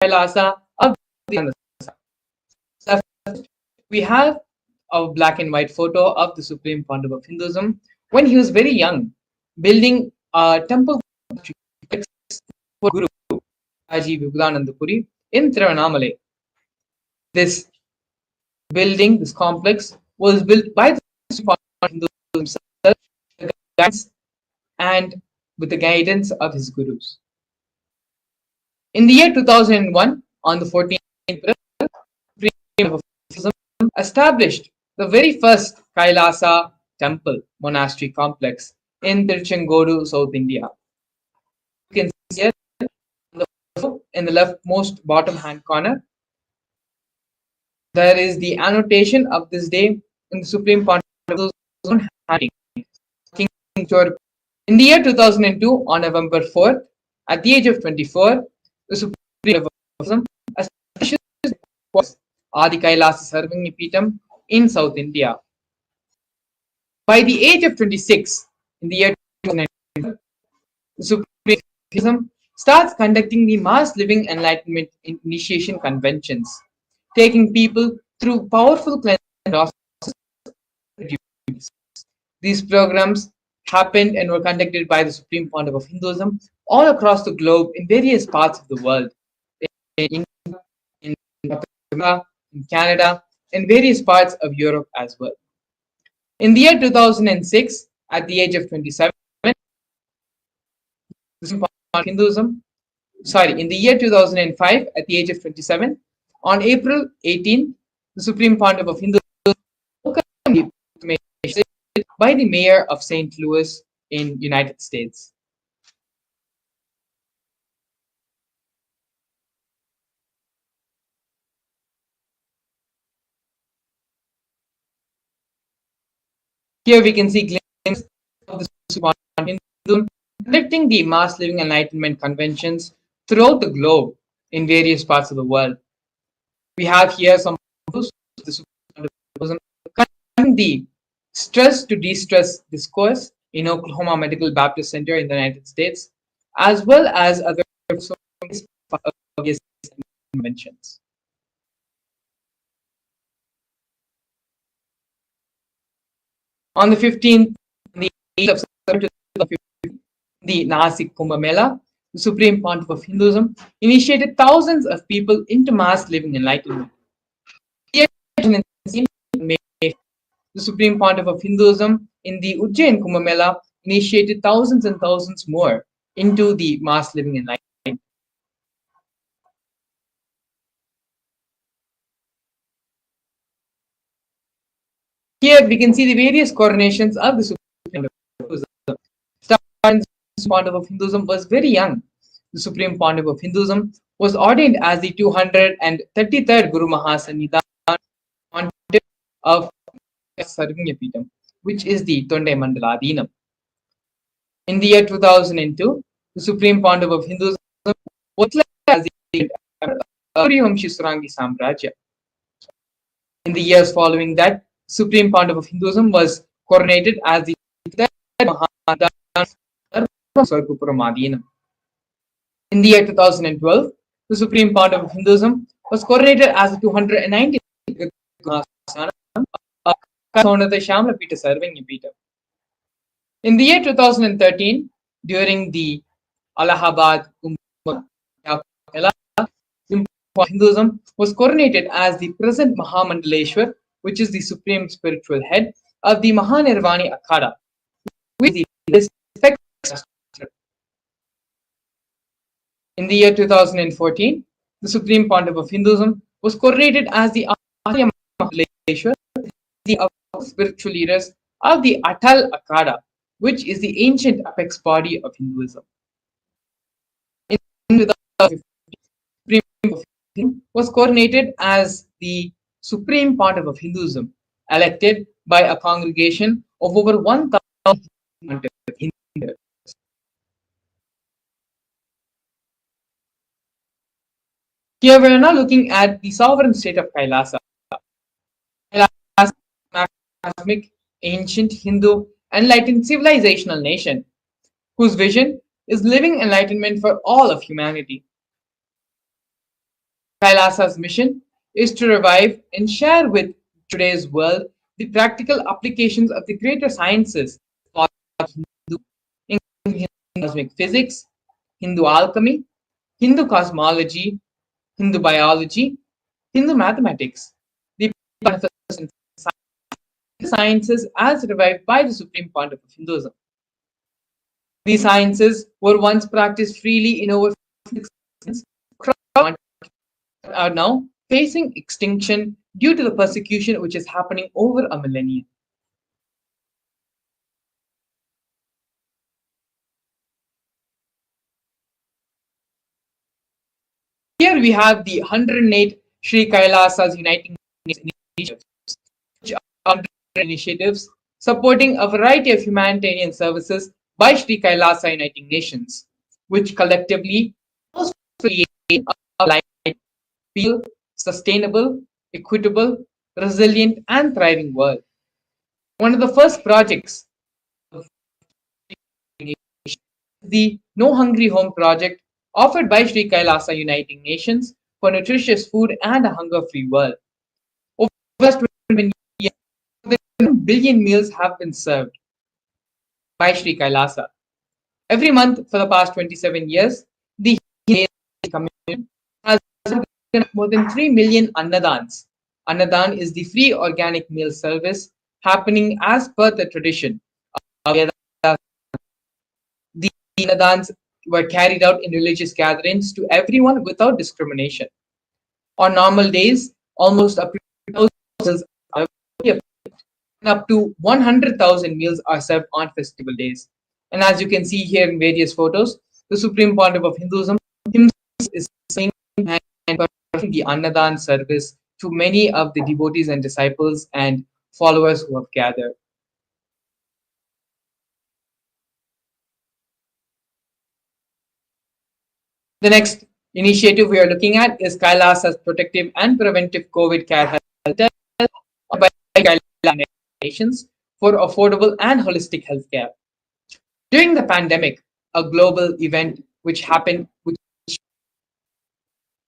Kailasa of the side. We have a black and white photo of the Supreme Pontiff of Hinduism when he was very young, building a temple for Guru Haji Vivekanandapuri in Tiruvannamalai. This building, this complex, was built by the Supreme Pontiff of Hinduism himself, the guidance and with the guidance of his gurus. In the year 2001, on the 14th April, the Supreme Pontiff of Hinduism established the very first Kailasa temple monastery complex in Tiruchengodu, South India. You can see here in the leftmost bottom hand corner, there is the annotation of this day in the Supreme Pontiff's own handwriting. In the year 2002, on November 4th, at the age of 24, the Supreme Pontiff established Adi Kailasa Sarvagni Peetham in South India. By the age of 26, in the year 2009, the Supreme Pontiff starts conducting the Mass Living Enlightenment Initiation Conventions, taking people through powerful cleansing processes. These programs happened and were conducted by the Supreme Pontiff of Hinduism all across the globe in various parts of the world, in India, in Africa, in Canada, and various parts of Europe as well. In the year 2006, at the age of 27, in the year 2005, at the age of 27, on April 18, the Supreme Pontiff of Hinduism welcomed by the mayor of St. Louis in United States. Here we can see glimpses of the Supreme Pontiff of Hinduism conducting the Mass Living Enlightenment Conventions throughout the globe in various parts of the world. We have here some photos of the Supreme Pontiff of Hinduism conducting the Stress to De-Stress discourse in Oklahoma Medical Baptist Center in the United States, as well as other conventions. On the 15th and the 8th of September, the Nasik Kumbh Mela, the Supreme Pontiff of Hinduism initiated thousands of people into mass living enlightenment. The Supreme Pontiff of Hinduism in the Ujjain Kumbh Mela initiated thousands and thousands more into the mass living enlightenment. Here we can see the various coronations of the Supreme Pontiff of Hinduism. The Pontiff of Hinduism was very young. The Supreme Pontiff of Hinduism was ordained as the 233rd Guru Mahasannidhan Pontiff of Sarvagni Peetham, which is the Tondai Mandaladinam. In the year 2002, the Supreme Pontiff of Hinduism was declared as the Suryavanshi Surangi Samrajya. In the years following that, Supreme Pontiff of Hinduism was coronated as the Mahasannidhan Swargapuramadinam. In the year 2012, the Supreme Pontiff of Hinduism was coronated as the 290th In the year 2013, during the Allahabad Kumbh Mela, Hinduism was coronated as the present Mahamandaleshwar, which is the supreme spiritual head of the Mahanirvani Akhada, with the In the year 2014, the Supreme Pontiff of Hinduism was coronated as the Acharya Mahamandaleshwar, the spiritual leaders of the Atal Akhada, which is the ancient apex body of Hinduism. In 2015, the Supreme Pontiff of Hinduism was coronated as the Supreme Pontiff of Hinduism, elected by a congregation of over 1,000 Hindus. Here we are now looking at the sovereign state of Kailasa. Kailasa is a cosmic, ancient Hindu enlightened civilizational nation whose vision is living enlightenment for all of humanity. Kailasa's mission is to revive and share with today's world the practical applications of the greater sciences, including Hindu cosmic physics, Hindu alchemy, Hindu cosmology, Hindu biology, Hindu mathematics, the manifest sciences as revived by the Supreme Pontiff of Hinduism. These sciences were once practiced freely in over 50 countries, are now facing extinction due to the persecution which is happening over a millennium. Here we have the 108 Sri Kailasas Uniting Nations initiatives, which are initiatives supporting a variety of humanitarian services by Sri Kailasa Uniting Nations, which collectively create a life, feel sustainable, equitable, resilient, and thriving world. One of the first projects the No Hungry Home project offered by Sri Kailasa Uniting Nations for nutritious food and a hunger-free world. Over the last 20 years, more than 1 billion meals have been served by Sri Kailasa. Every month for the past 27 years, the community has more than 3 million annadans. Annadan is the free organic meal service happening as per the tradition. The annadans were carried out in religious gatherings to everyone without discrimination. On normal days, almost up to 100,000 meals are served on festival days. And as you can see here in various photos, the Supreme Pontiff of Hinduism himself is saying and performing the Annadan service to many of the devotees and disciples and followers who have gathered. The next initiative we are looking at is Kailasa's protective and preventive COVID care health by Kailasa nations for affordable and holistic healthcare. During the pandemic, a global event which happened, which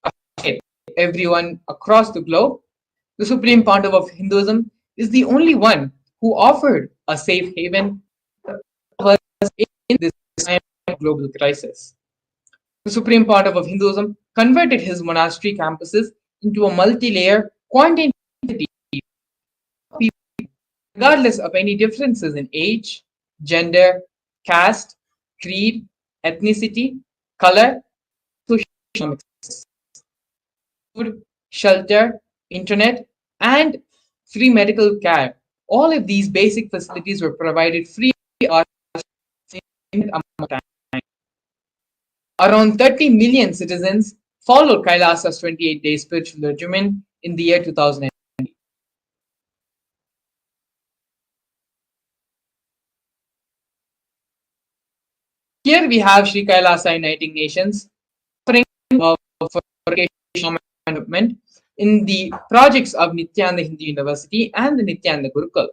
affected everyone across the globe, the Supreme Pontiff of Hinduism is the only one who offered a safe haven in this time of global crisis. The Supreme Pontiff of Hinduism converted his monastery campuses into a multi-layer quarantine city, regardless of any differences in age, gender, caste, creed, ethnicity, color, social, food, shelter, internet, and free medical care. All of these basic facilities were provided free or around 30 million citizens followed Kailasa's 28-day spiritual regimen in the year 2000. Here we have Sri Kailasa Uniting Nations offering for development in the projects of Nithyananda Hindu University and the Nithyananda Gurukul.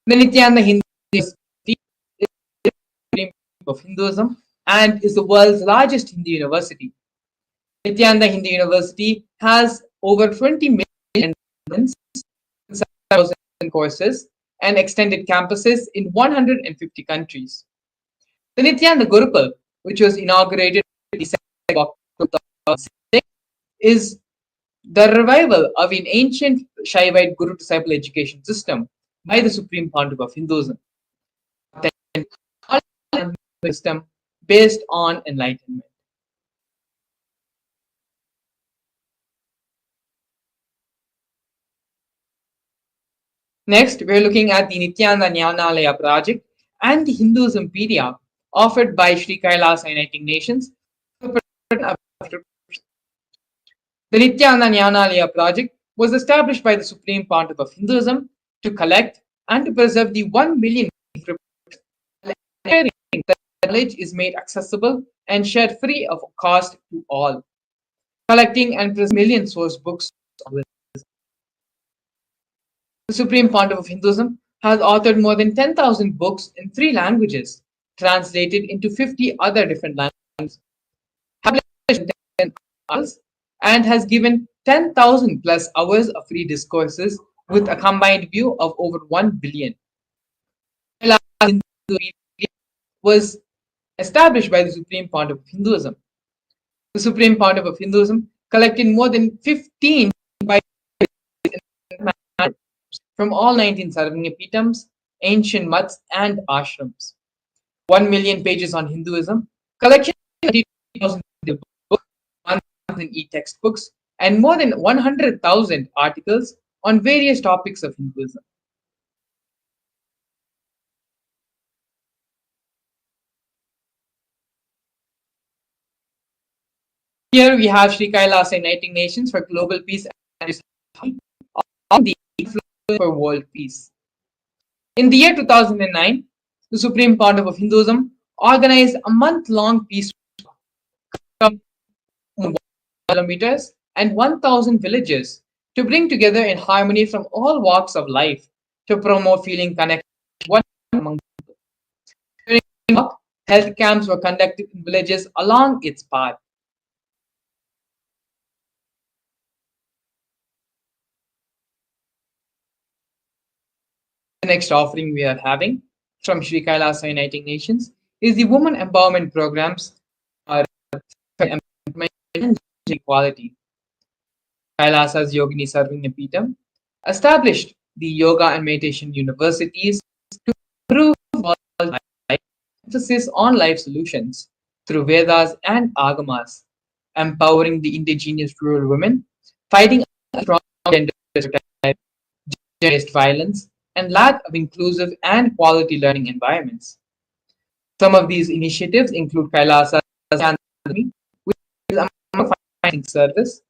The Nithyananda Hindu University is the of Hinduism and is the world's largest Hindu university. Nithyananda Hindu University has over 20 million enrollments, 7,000 courses, and extended campuses in 150 countries. The Nithyananda Gurukul, which was inaugurated in December 2006, is the revival of an ancient Shaivite Guru-disciple education system by the Supreme Pontiff of Hinduism. System based on enlightenment. Next, we're looking at the Nityananda Jnanalaya project and the Hinduismpedia offered by Sri Kailasa Uniting Nations. The Nityananda Jnanalaya project was established by the Supreme Pontiff of Hinduism to collect and to preserve the 1 million knowledge is made accessible and shared free of cost to all. Collecting and preserving million source books. The Supreme Pontiff of Hinduism has authored more than 10,000 books in 3 languages, translated into 50 other different languages, published in 10 articles, and has given 10,000 plus hours of free discourses with a combined view of over 1 billion. Kailasa's Hindu Media was established by the Supreme Pontiff of Hinduism. The Supreme Pontiff of Hinduism collected more than 15 from all 19 Sarvanya Pitams, ancient mats, and ashrams. 1 million pages on Hinduism, collection of 30,000 books, 1,000 e-textbooks, and more than 100,000 articles on various topics of Hinduism. Here we have Sri Kailasa Uniting Nations for Global Peace and on the influence for world peace. In the year 2009, the Supreme Pontiff of Hinduism organized a month-long peace walk of kilometers and 1,000 villages to bring together in harmony from all walks of life to promote feeling connected one among people. During the walk, health camps were conducted in villages along its path. The next offering we are having from Sri Kailasa Uniting Nations is the Women Empowerment Programs for Empowerment and Equality. Kailasa's Yogini Sarvanya Peetham established the yoga and meditation universities to improve life, emphasis on life solutions through Vedas and Agamas, empowering the indigenous rural women, fighting strong gender stereotypes, gender-based violence, and lack of inclusive and quality learning environments. Some of these initiatives include Kailasa's Sandhya, which is a financing service,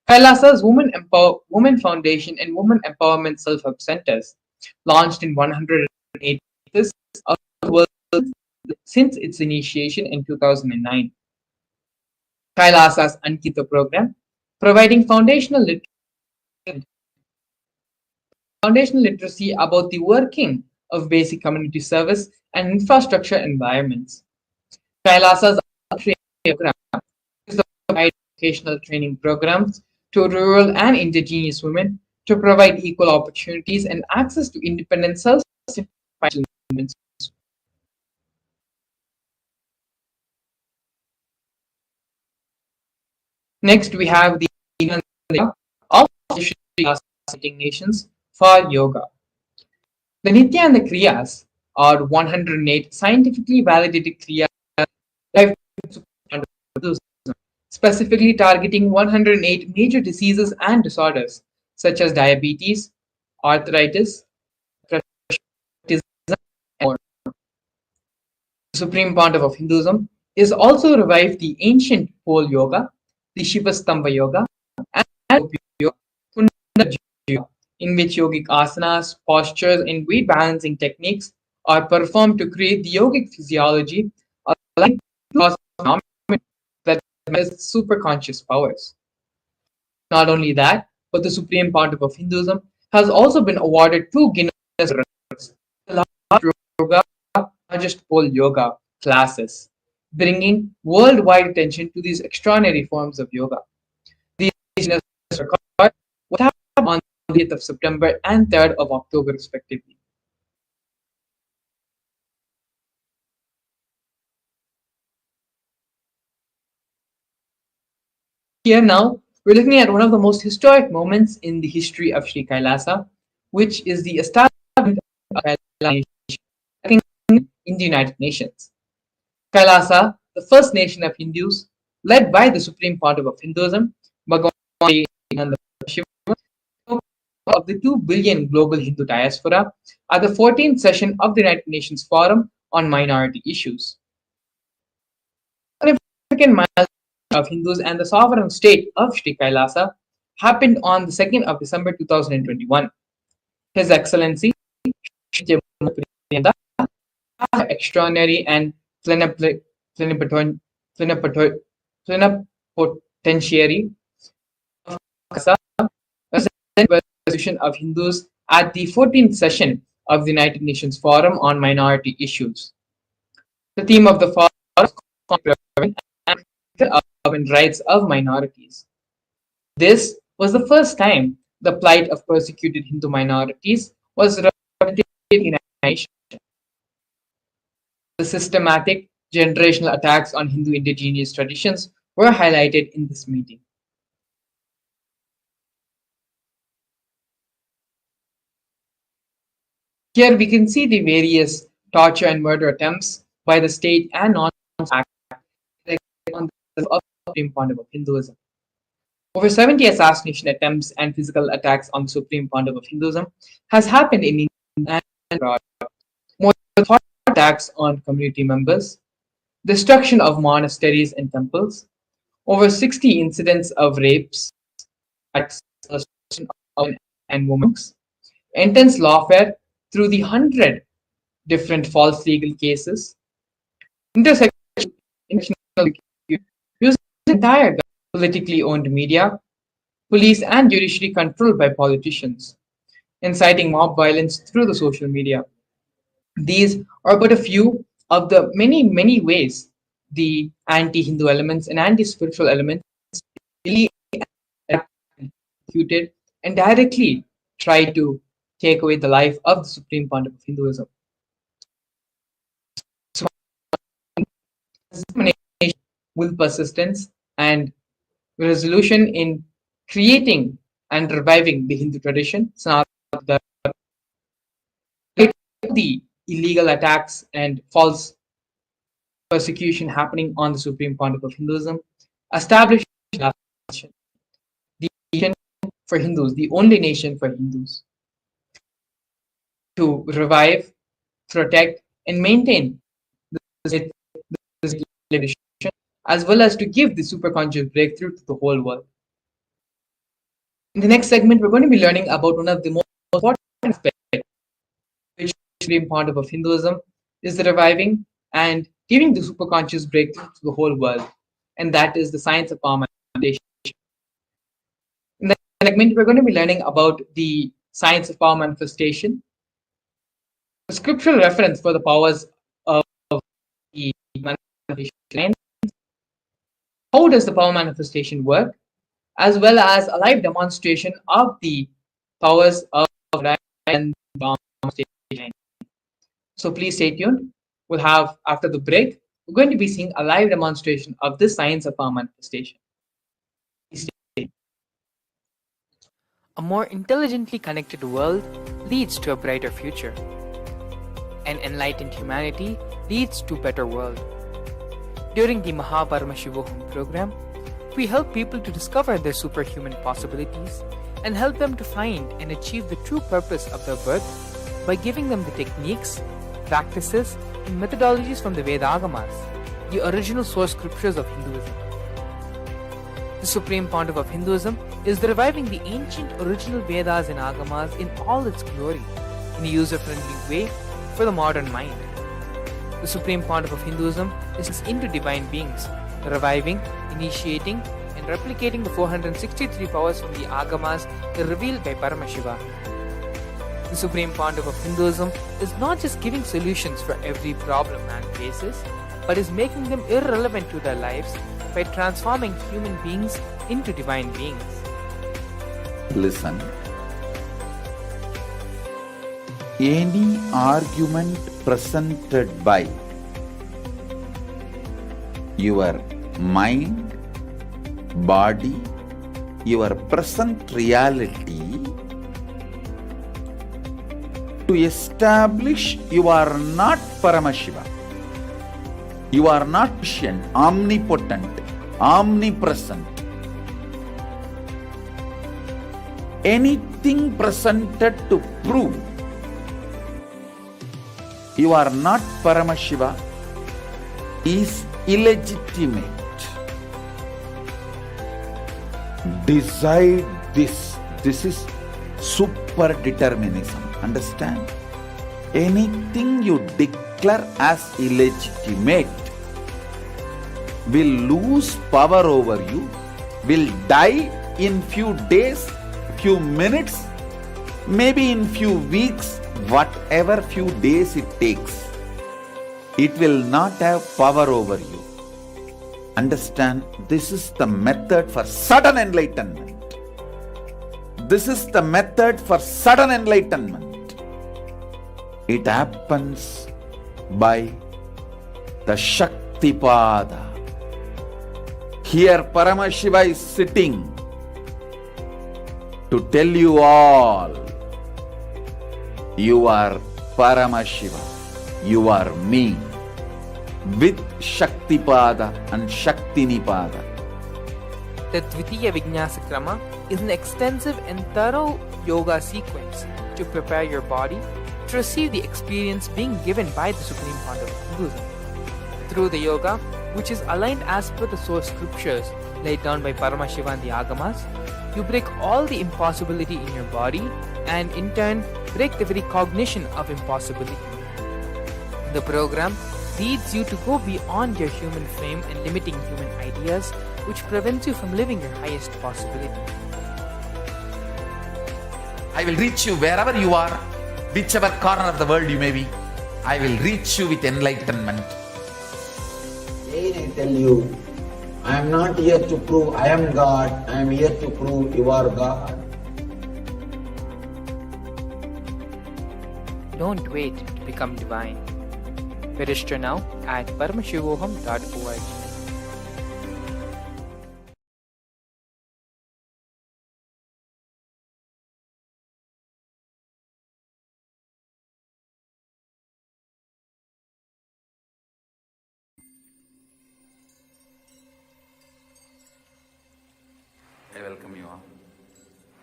Kailasa's Women Foundation and Women Empowerment Self-Help Centers, launched in 108 places of the world since its initiation in 2009. Kailasa's Ankita program, providing foundational literacy about the working of basic community service and infrastructure environments. Kailasa's program is the educational training programs to rural and indigenous women to provide equal opportunities and access to independent self-sufficient. Next, we have the Nithyananda of Sri Uniting Nations for yoga. The Nithyananda Kriyas are 108 scientifically validated Kriyas specifically targeting 108 major diseases and disorders such as diabetes, arthritis, autism, and more. The Supreme Pontiff of Hinduism is also revived the ancient pole yoga, the Shivastamba yoga, and yoga, yoga, in which yogic asanas, postures, and weight balancing techniques are performed to create the yogic physiology aligned to phenomena that has superconscious powers. Not only that, but the Supreme Pontiff of Hinduism has also been awarded 2 Guinness Records, the largest pole yoga classes, bringing worldwide attention to these extraordinary forms of yoga. These Guinness records will happen on the 8th of September and 3rd of October, respectively. Here now, we're looking at one of the most historic moments in the history of Sri Kailasa, which is the establishment of Kailasa Nation in the United Nations. Kailasa, the first nation of Hindus, led by the Supreme Pontiff of Hinduism, Bhagavan Paramashivam, of the 2 billion global Hindu diaspora at the 14th session of the United Nations Forum on Minority Issues. Significant milestone of Hindus and the sovereign state of Sri Kailasa happened on the 2nd of December 2021. His Excellency Nritta, extraordinary and plenipotentiary of Kailasa, presented resolution of Hindus at the 14th session of the United Nations Forum on Minority Issues. The theme of the forum is rights of minorities. This was the first time the plight of persecuted Hindu minorities was represented in a nation. The systematic generational attacks on Hindu indigenous traditions were highlighted in this meeting. Here we can see the various torture and murder attempts by the state and non-state on the Supreme Pandav of Hinduism. Over 70 assassination attempts and physical attacks on the Supreme Pandav of Hinduism has happened in India and abroad. More than 40 attacks on community members, destruction of monasteries and temples, over 60 incidents of rapes, attacks and women, intense lawfare through the 100 different false legal cases, intersectional using the entire politically owned media, police and judiciary controlled by politicians, inciting mob violence through the social media. These are but a few of the many, many ways the anti Hindu elements and anti spiritual elements really executed and directly try to take away the life of the Supreme Pandav of Hinduism. With persistence and resolution in creating and reviving the Hindu tradition, the illegal attacks and false persecution happening on the Supreme Pandav of Hinduism, established the nation for Hindus, the only nation for Hindus, to revive, protect, and maintain this tradition, as well as to give the superconscious breakthrough to the whole world. In the next segment, we're going to be learning about one of the most important aspects which is the Supreme Pandav of Hinduism is the reviving and giving the superconscious breakthrough to the whole world, and that is the science of power manifestation. In the segment, we're going to be learning about the science of power manifestation, the scriptural reference for the powers of the manifestation, how does the power manifestation work, as well as a live demonstration of the powers of and power manifestation. So please stay tuned. We'll have, after the break, we're going to be seeing a live demonstration of this science of power manifestation. A more intelligently connected world leads to a brighter future. An enlightened humanity leads to a better world. During the Paramashivam program, we help people to discover their superhuman possibilities and help them to find and achieve the true purpose of their birth by giving them the techniques, practices, and methodologies from the Vedagamas, the original source scriptures of Hinduism. The Supreme Pandav of Hinduism is the reviving the ancient original Vedas and Agamas in all its glory, in a user-friendly way for the modern mind. The Supreme Pandav of Hinduism is into divine beings, reviving, initiating, and replicating the 463 powers from the Agamas revealed by Paramashivam. The Supreme Pandav of Hinduism is not just giving solutions for every problem man faces, but is making them irrelevant to their lives by transforming human beings into divine beings. Listen. Any argument presented by your mind, body, your present reality to establish you are not Paramashiva, you are not omniscient, omnipotent, omnipresent. Anything presented to prove you are not Paramashiva is illegitimate. Decide this. This is super determinism. Understand? Anything you declare as illegitimate will lose power over you, will die in few days, few minutes, maybe in few weeks, whatever few days it takes. It will not have power over you. Understand? This is the method for sudden enlightenment. This is the method for sudden enlightenment. It happens by the Shaktipada. Here Paramashiva is sitting to tell you all, you are Paramashiva, you are me, with Shaktipada and Shaktinipada. The Dvitiya Vijnasa Krama is an extensive and thorough yoga sequence to prepare your body to receive the experience being given by the Supreme Pandava Hinduism. Through the yoga, which is aligned as per the source scriptures laid down by Paramashiva and the Agamas, you break all the impossibility in your body and in turn break the very cognition of impossibility. The program leads you to go beyond your human frame and limiting human ideas, which prevents you from living your highest possibility. I will reach you wherever you are, whichever corner of the world you may be. I will reach you with enlightenment. Again I tell you, I am not here to prove I am God, I am here to prove you are God. Don't wait to become divine. Register now at paramashivoham.org. I welcome you all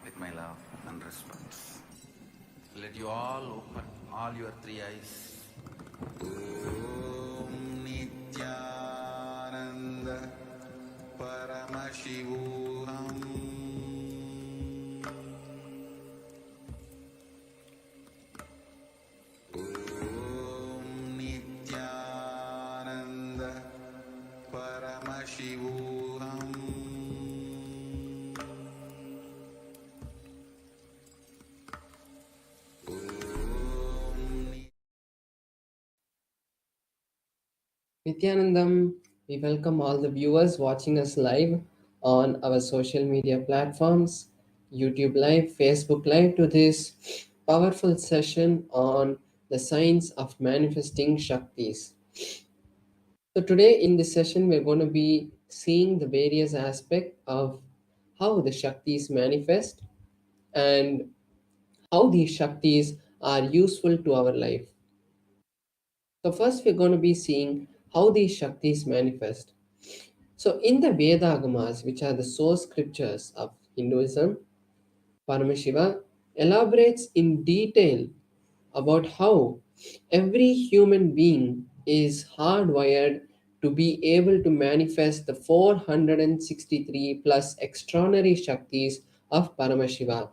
with my love and respect. Let you all open all your three eyes. Om Nithyananda Paramashivam. Om Nithyananda Paramashivam. Nithyanandam, we welcome all the viewers watching us live on our social media platforms, YouTube Live, Facebook Live, to this powerful session on the science of manifesting Shaktis. So today in this session, we're going to be seeing the various aspects of how the Shaktis manifest and how these Shaktis are useful to our life. So first we're going to be seeing how these Shaktis manifest. So in the Vedagamas, which are the source scriptures of Hinduism, Paramashiva elaborates in detail about how every human being is hardwired to be able to manifest the 463 plus extraordinary Shaktis of Paramashiva.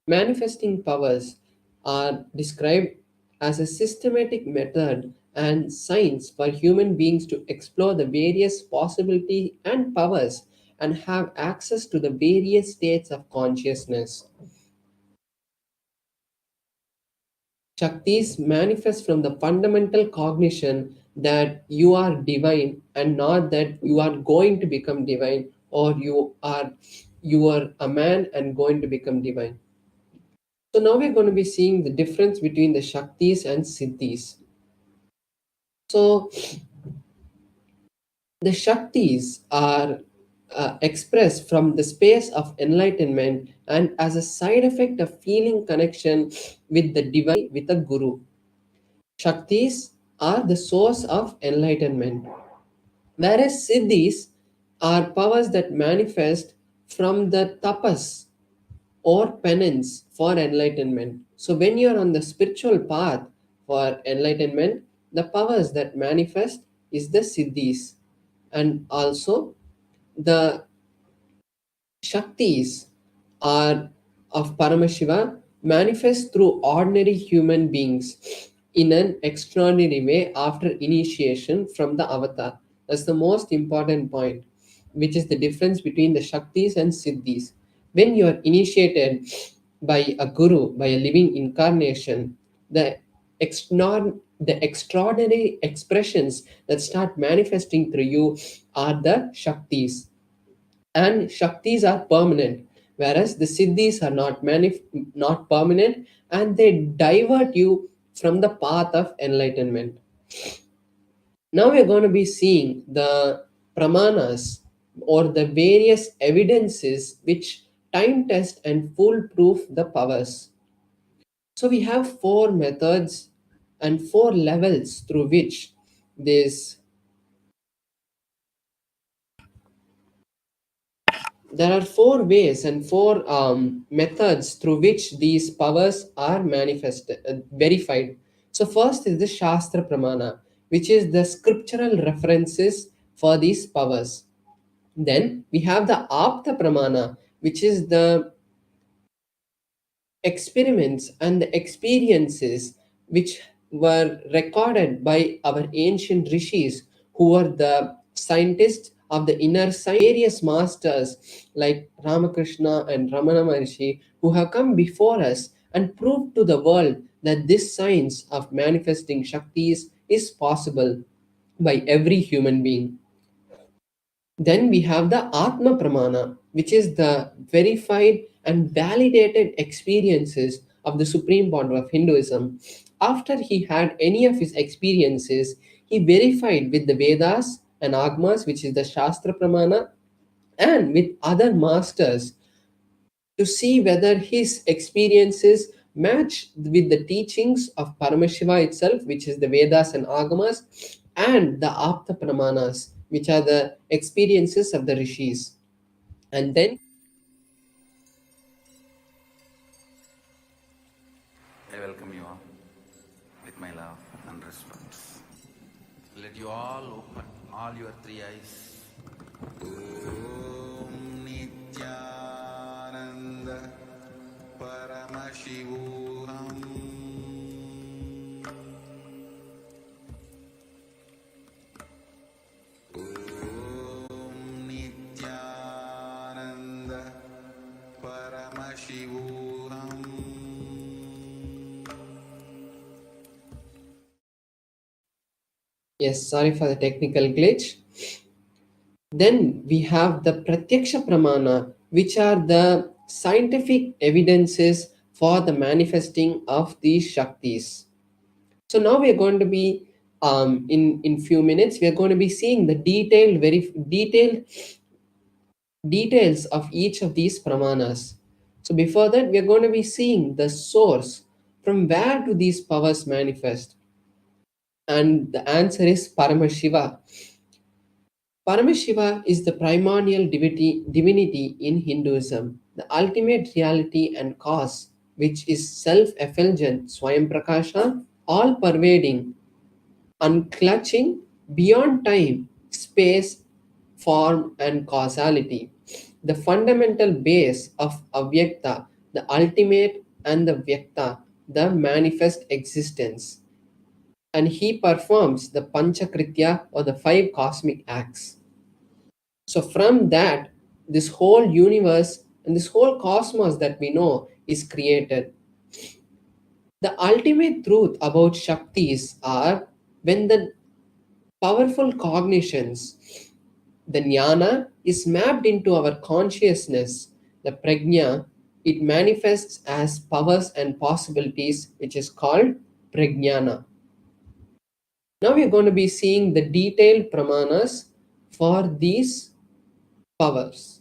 Manifesting powers are described as a systematic method and science for human beings to explore the various possibilities and powers and have access to the various states of consciousness. Shaktis manifest from the fundamental cognition that you are divine and not that you are going to become divine, or you are a man and going to become divine. So now we're going to be seeing the difference between the Shaktis and Siddhis. So the Shaktis are expressed from the space of enlightenment and as a side effect of feeling connection with the divine, with a guru. Shaktis are the source of enlightenment, whereas Siddhis are powers that manifest from the tapas or penance for enlightenment. So when you're on the spiritual path for enlightenment, the powers that manifest is the siddhis, and also the Shaktis are of Paramashiva manifest through ordinary human beings in an extraordinary way after initiation from the avatar. That's the most important point, which is the difference between the Shaktis and Siddhis. When you are initiated by a guru, by a living incarnation, the extraordinary expressions that start manifesting through you are the Shaktis, and Shaktis are permanent, whereas the siddhis are not permanent, and they divert you from the path of enlightenment. Now we're going to be seeing the pramanas, or the various evidences which time test and foolproof the powers. So we have four methods and four levels through which this there are four ways and four methods through which these powers are manifested, verified. So first is the Shastra Pramana, which is the scriptural references for these powers. Then we have the Apta Pramana, which is the experiments and the experiences which were recorded by our ancient rishis, who were the scientists of the inner science, various masters like Ramakrishna and Ramana Maharshi, who have come before us and proved to the world that this science of manifesting Shaktis is possible by every human being. Then we have the Atma Pramana, which is the verified and validated experiences of the Supreme Bond of Hinduism. After he had any of his experiences, he verified with the Vedas and Agmas, which is the Shastra Pramana, and with other masters to see whether his experiences match with the teachings of Paramashiva itself, which is the Vedas and Agamas, and the Apta Pramanas, which are the experiences of the rishis. And then I welcome you all with my love and respect. Let you all open all your three eyes. Om Nithyananda Paramashivam. Om Nithyananda Paramashivam. yes, sorry for the technical glitch. Then we have the Pratyaksha Pramana, which are the scientific evidences for the manifesting of these Shaktis. So now we are going to be in few minutes we are going to be seeing the detailed details of each of these pramanas. So before that, we are going to be seeing the source, from where do these powers manifest, and the answer is Paramashiva. Paramashiva is the primordial divinity in Hinduism, the ultimate reality and cause, which is self-effulgent, Swayam Prakasha, all pervading, unclutching, beyond time, space, form, and causality. The fundamental base of Avyakta, the ultimate, and the Vyakta, the manifest existence. And he performs the Panchakritya, or the five cosmic acts. So, from that, this whole universe and this whole cosmos that we know is created. The ultimate truth about Shaktis are when the powerful cognitions, the jnana, is mapped into our consciousness, the prajna, it manifests as powers and possibilities, which is called prajnana. Now we are going to be seeing the detailed pramanas for these powers.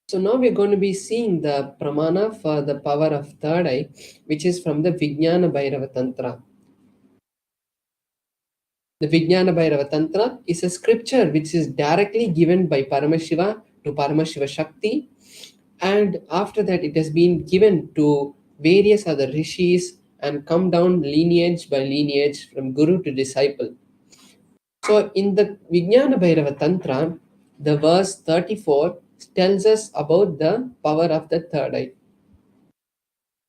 So now we're going to be seeing the pramana for the power of third eye, which is from the Vijnana Bhairava Tantra. The Vijnana Bhairava Tantra is a scripture which is directly given by Paramashiva to Paramashiva Shakti, and after that it has been given to various other rishis and come down lineage by lineage from guru to disciple. So in the Vijnana Bhairava Tantra, the verse 34 tells us about the power of the third eye.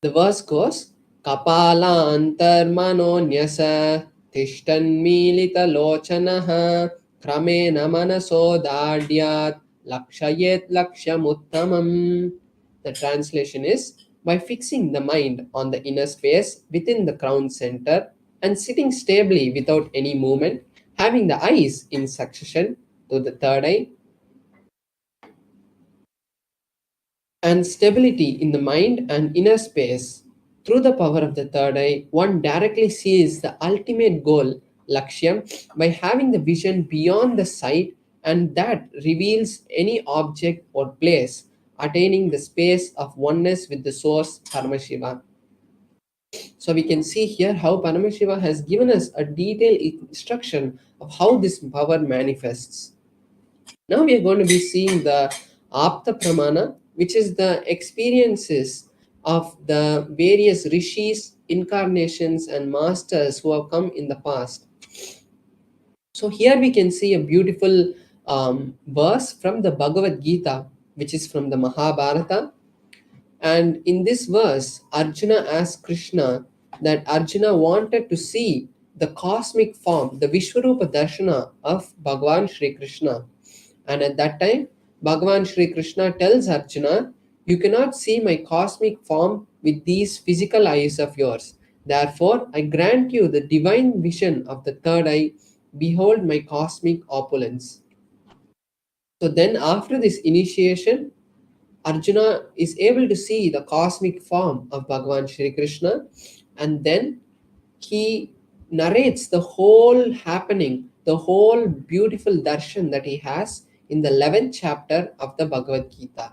The verse goes, Kapalantarmanonyasa Tishtanmilita Lochanaha Kramena Manaso Dadyat Lakshayet Lakshamuttamam. The translation is by fixing the mind on the inner space within the crown center and sitting stably without any movement, having the eyes in succession to the third eye, and stability in the mind and inner space. Through the power of the third eye, one directly sees the ultimate goal, Lakshyam, by having the vision beyond the sight, and that reveals any object or place, attaining the space of oneness with the source, Paramashiva. So we can see here how Paramashiva has given us a detailed instruction of how this power manifests. Now we are going to be seeing the Apta Pramana, which is the experiences of the various rishis, incarnations, and masters who have come in the past. So here we can see a beautiful verse from the Bhagavad Gita, which is from the Mahabharata. And in this verse, Arjuna asked Krishna that Arjuna wanted to see the cosmic form, the Vishwarupa Darshana of Bhagavan Shri Krishna. And at that time, Bhagavan Shri Krishna tells Arjuna, "You cannot see my cosmic form with these physical eyes of yours. Therefore, I grant you the divine vision of the third eye. Behold my cosmic opulence." So then, after this initiation, Arjuna is able to see the cosmic form of Bhagavan Shri Krishna, and then he narrates the whole happening, the whole beautiful darshan that he has in the 11th chapter of the Bhagavad Gita.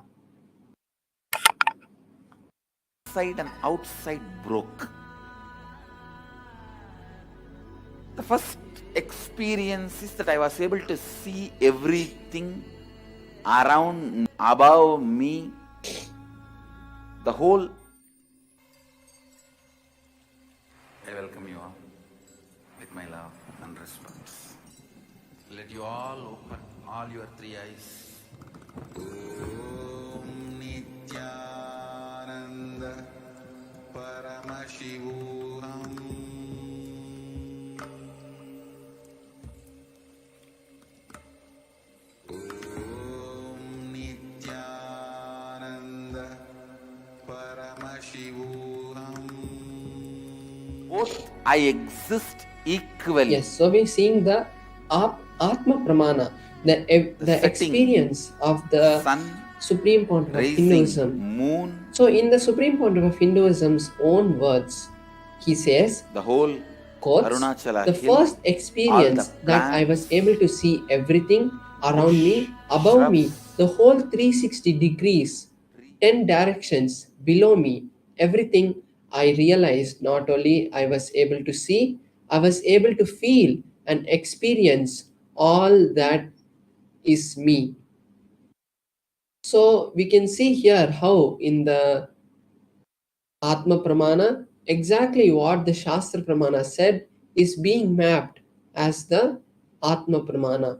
Inside and outside broke. The first experience is that I was able to see everything around, above me, the whole. I welcome you all with my love and respect. Let you all open all your three eyes. Om Nithyananda Paramashivam. Both I exist equally. Yes, so we're seeing the Atma Pramana, the experience of the sun, Supreme Pontiff of rising Hinduism. moon. So, in the Supreme Pontiff of Hinduism's own words, he says, the whole quotes, Arunachala the hill, first experience the that I was plants, able to see everything around me, above me, the whole 360 degrees, 10 directions below me, everything I realized not only I was able to see, I was able to feel and experience all that is me. So we can see here how in the Atma Pramana, exactly what the Shastra Pramana said is being mapped as the Atma Pramana.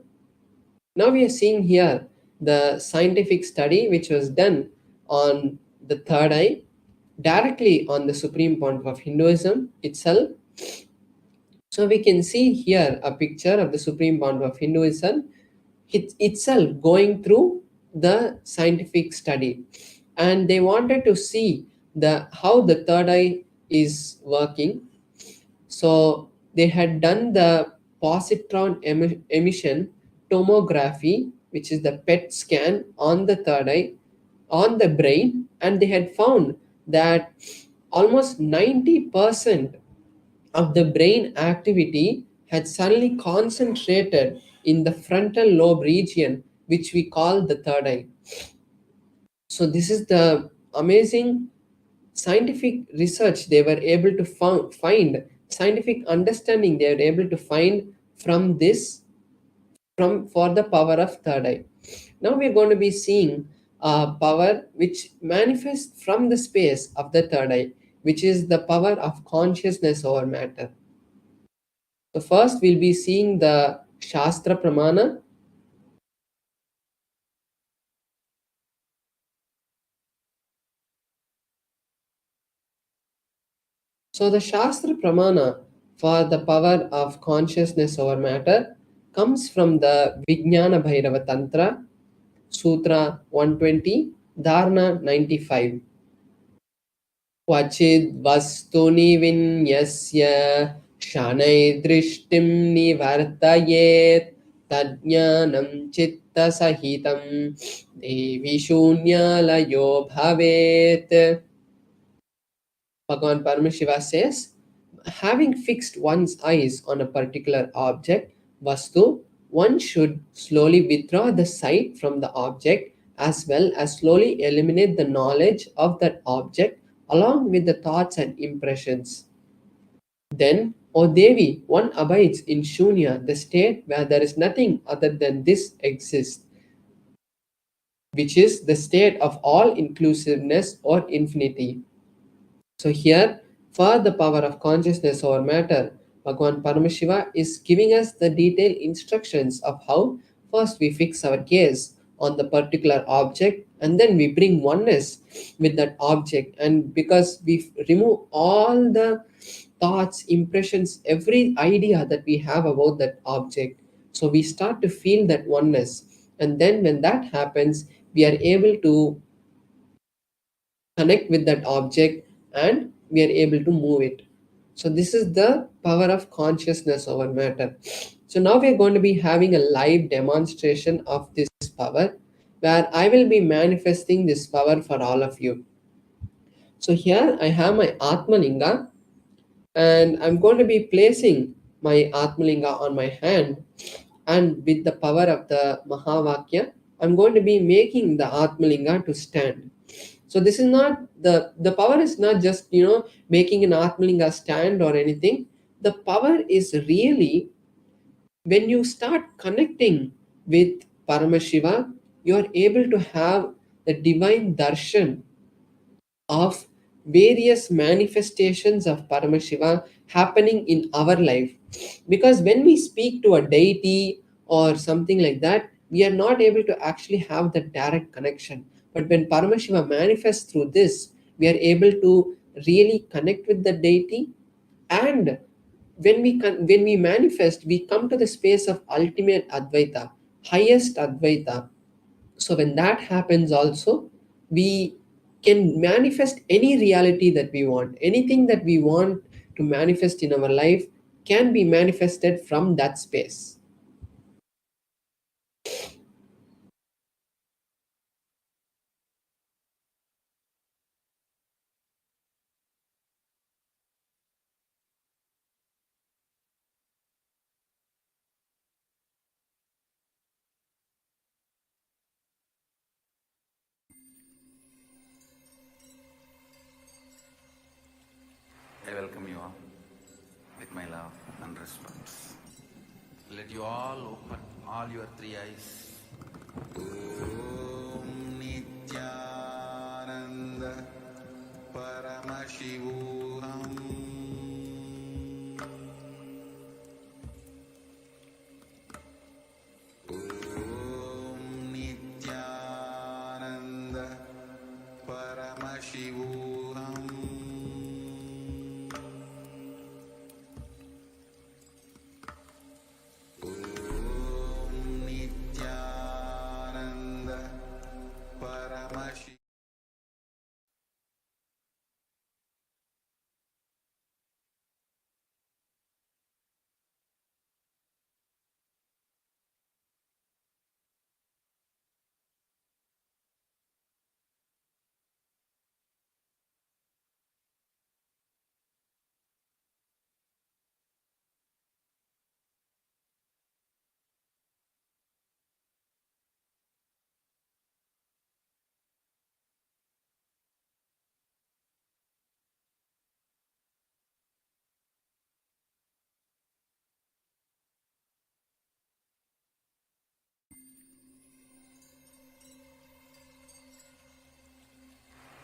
Now we are seeing here the scientific study which was done on the third eye, directly on the Supreme Pontiff of Hinduism itself. So we can see here a picture of the Supreme Pontiff of Hinduism itself going through the scientific study, and they wanted to see how the third eye is working. So they had done the positron emission tomography, which is the PET scan on the third eye, on the brain, and they had found that almost 90% of the brain activity had suddenly concentrated in the frontal lobe region, which we call the third eye. So this is the amazing scientific research they were able to find, scientific understanding they were able to find from this, for the power of third eye. Now we are going to be seeing a power which manifests from the space of the third eye, which is the power of consciousness over matter. So first we'll be seeing the Shastra Pramana. So the Shastra Pramana for the power of consciousness over matter comes from the Vijnana Bhairava Tantra, Sutra 120, Dharna 95. क्वचिद् वस्तुनि विन्यस्य शनैर्दृष्टिं निवर्तयेत् तज्ज्ञानं चित्तसहितं देवि शून्यालयो भवेत्. Bhagavan Paramashiva says, having fixed one's eyes on a particular object, Vastu, one should slowly withdraw the sight from the object as well as slowly eliminate the knowledge of that object along with the thoughts and impressions. Then, O Devi, one abides in Shunya, the state where there is nothing other than this exists, which is the state of all inclusiveness or infinity. So here, for the power of consciousness over matter, Bhagavan Paramashiva is giving us the detailed instructions of how first we fix our gaze on the particular object and then we bring oneness with that object. And because we remove all the thoughts, impressions, every idea that we have about that object, so we start to feel that oneness. And then when that happens, we are able to connect with that object and we are able to move it. So this is the power of consciousness over matter. So now we are going to be having a live demonstration of this power where I will be manifesting this power for all of you. So here I have my Atmalinga and I'm going to be placing my Atmalinga on my hand, and with the power of the Mahavakya I'm going to be making the Atmalinga to stand. So this is not the power is not just making an Atmalinga stand or anything. The power is really when you start connecting with Paramashiva, you are able to have the divine darshan of various manifestations of Paramashiva happening in our life. Because when we speak to a deity or something like that, we are not able to actually have that direct connection. But when Paramashiva manifests through this, we are able to really connect with the deity. And when we manifest, we come to the space of ultimate Advaita, highest Advaita. So when that happens also, we can manifest any reality that we want. Anything that we want to manifest in our life can be manifested from that space. I welcome you all with my love and respect. Let you all open all your three eyes. Om Nithyananda Paramashivam. Om Nithyananda Paramashivam.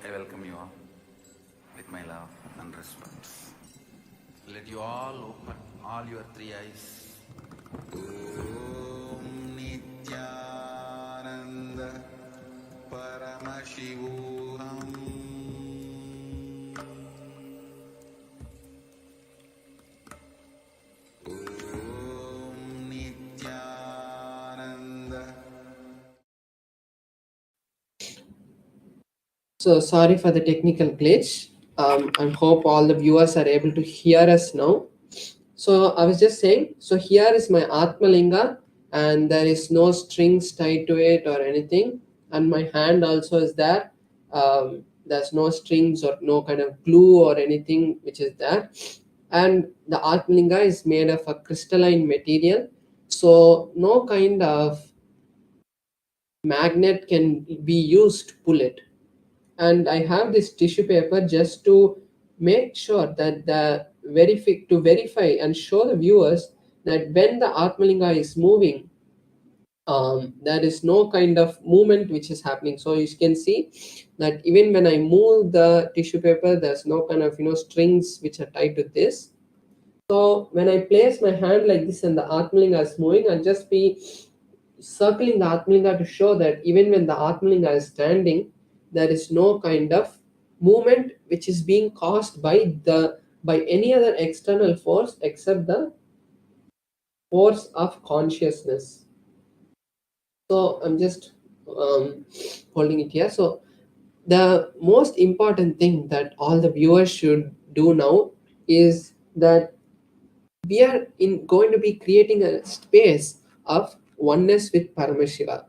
I welcome you all with my love and respect. Let you all open all your three eyes. Om Nithyananda Paramashivam. Om Nithyananda. So sorry for the technical glitch. I hope all the viewers are able to hear us now. So I was just saying, so here is my Atmalinga, and there is no strings tied to it or anything. And my hand also is there. There's no strings or no kind of glue or anything which is there. And the Atmalinga is made of a crystalline material. So no kind of magnet can be used to pull it. And I have this tissue paper just to make sure that to verify and show the viewers that when the Atmalinga is moving, there is no kind of movement which is happening. So you can see that even when I move the tissue paper, there's no kind of strings which are tied to this. So when I place my hand like this and the Atmalinga is moving, I'll just be circling the Atmalinga to show that even when the Atmalinga is standing, there is no kind of movement which is being caused by any other external force except the force of consciousness. So I'm just holding it here. So the most important thing that all the viewers should do now is that we are going to be creating a space of oneness with Paramashiva.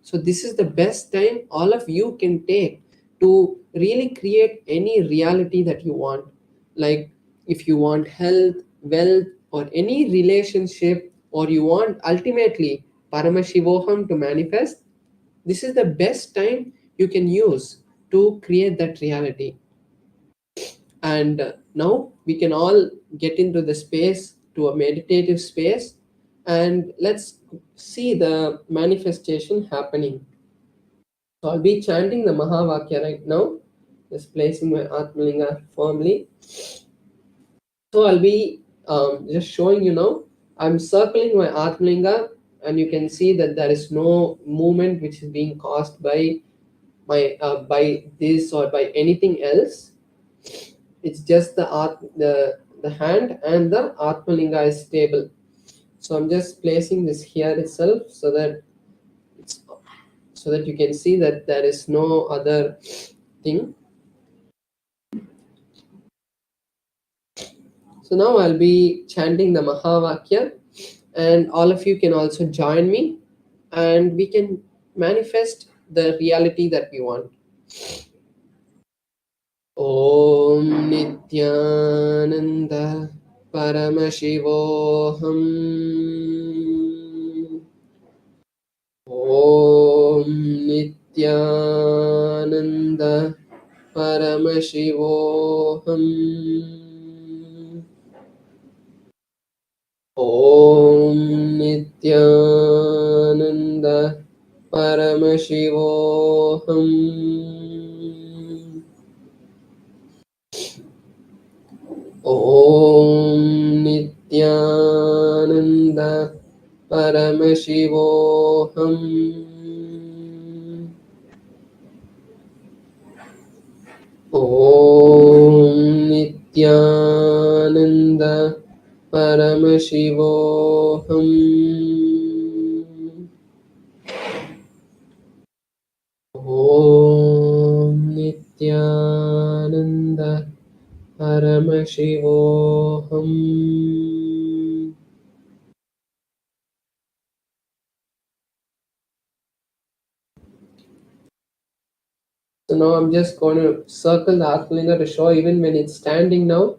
So this is the best time all of you can take to really create any reality that you want. Like if you want health, wealth, or any relationship, or you want ultimately Paramashivoham to manifest, this is the best time you can use to create that reality. And now we can all get into the space, to a meditative space, and let's see the manifestation happening. So I'll be chanting the Mahavakya right now, just placing my Atmalinga firmly. So I'll be just showing you now. I'm circling my Atmalinga, and you can see that there is no movement which is being caused by this or by anything else. It's just the hand and the Atmalinga is stable. So I'm just placing this here itself it's so that you can see that there is no other thing. So now I'll be chanting the Mahavakya, and all of you can also join me, and we can manifest the reality that we want. Om Nithyananda Paramashivoham. Om Nithyananda Paramashivoham. Om Nithyananda Paramashivoham. Om Nithyananda Paramashivoham. Om Nithyananda Paramashivoham. Om Nithyananda Paramashivoham. So now I'm just going to circle the Atmalinga to show even when it's standing now,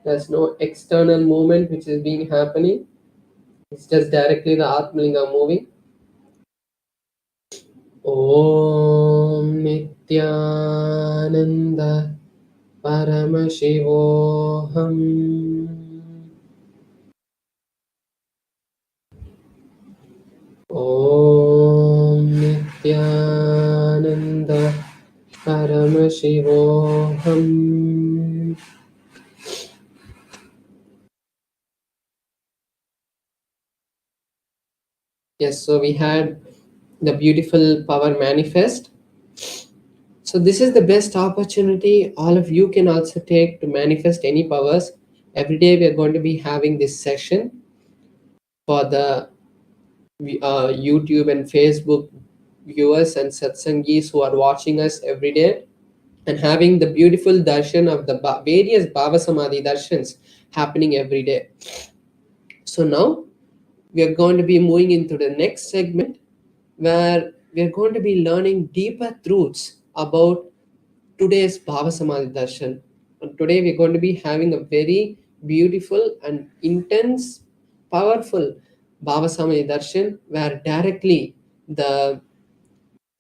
there's no external movement which is being happening. It's just directly the Atmalinga moving. Om Nithyananda Paramashivoham. Om Nithyananda Paramashivoham. Yes, so we had the beautiful power manifest. So this is the best opportunity all of you can also take to manifest any powers. Every day we are going to be having this session for the YouTube and Facebook viewers and satsangis who are watching us every day. and having the beautiful darshan of the various Bhava Samadhi darshans happening every day. So now we are going to be moving into the next segment where we are going to be learning deeper truths about today's Bhava Samadhi darshan. And today we are going to be having a very beautiful and intense, powerful Bhava Samadhi darshan where directly the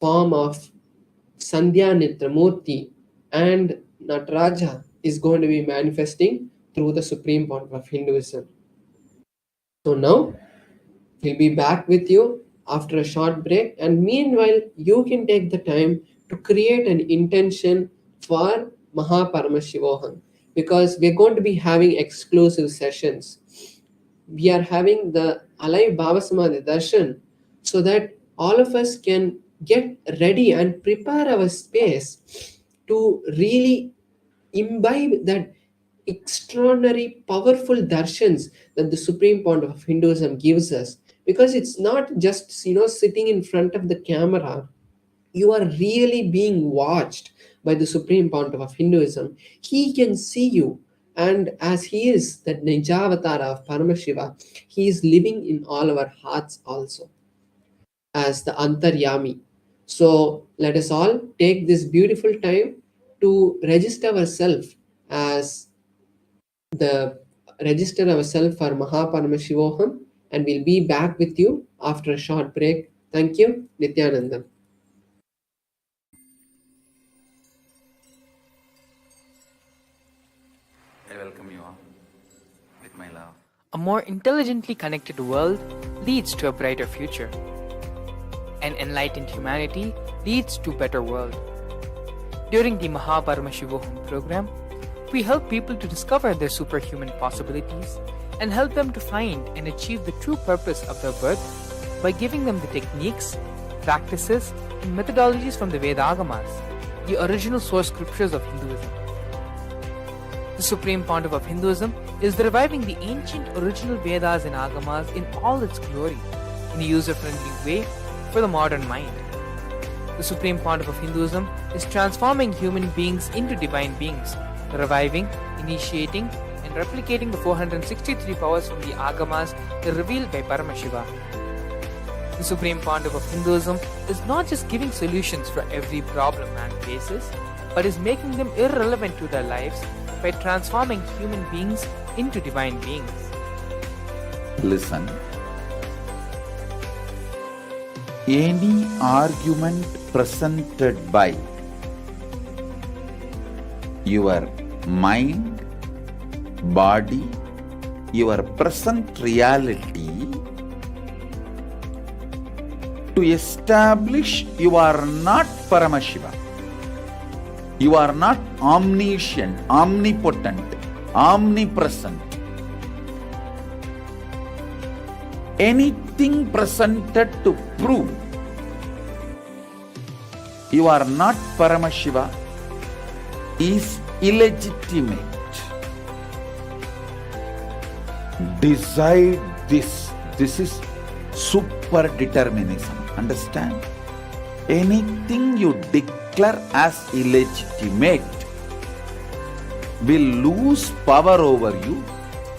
form of Sandhya Murthy and Nataraja is going to be manifesting through the supreme point of Hinduism. So now we'll be back with you after a short break, and meanwhile, you can take the time to create an intention for Paramashivam because we're going to be having exclusive sessions. We are having the Alive Bhava Samadhi Darshan so that all of us can get ready and prepare our space to really imbibe that extraordinary powerful darshans that the supreme point of Hinduism gives us, because it's not just sitting in front of the camera. You are really being watched by the supreme point of Hinduism. He can see you, and as he is that Nijavatara of Paramashiva, he is living in all our hearts also as the Antaryami. So let us all take this beautiful time to the register ourselves for Paramashivoham, and we'll be back with you after a short break. Thank you, Nithyananda. I welcome you all with my love. A more intelligently connected world leads to a brighter future. An enlightened humanity leads to a better world. During the Paramashivam program, we help people to discover their superhuman possibilities and help them to find and achieve the true purpose of their birth by giving them the techniques, practices, and methodologies from the Vedagamas, the original source scriptures of Hinduism. The Supreme Pontiff of Hinduism is reviving the ancient original Vedas and Agamas in all its glory, in a user-friendly way for the modern mind. The Supreme Pontiff of Hinduism is transforming human beings into divine beings, reviving, initiating, and replicating the 463 powers from the Agamas revealed by Paramashiva. The Supreme Pontiff of Hinduism is not just giving solutions for every problem man faces, but is making them irrelevant to their lives by transforming human beings into divine beings. Listen. Any argument presented by your mind, body, your present reality to establish you are not Paramashiva. You are not omniscient, omnipotent, omnipresent. Anything presented to prove you are not Paramashiva is illegitimate. Decide this. This is super determinism. Understand? Anything you declare as illegitimate will lose power over you,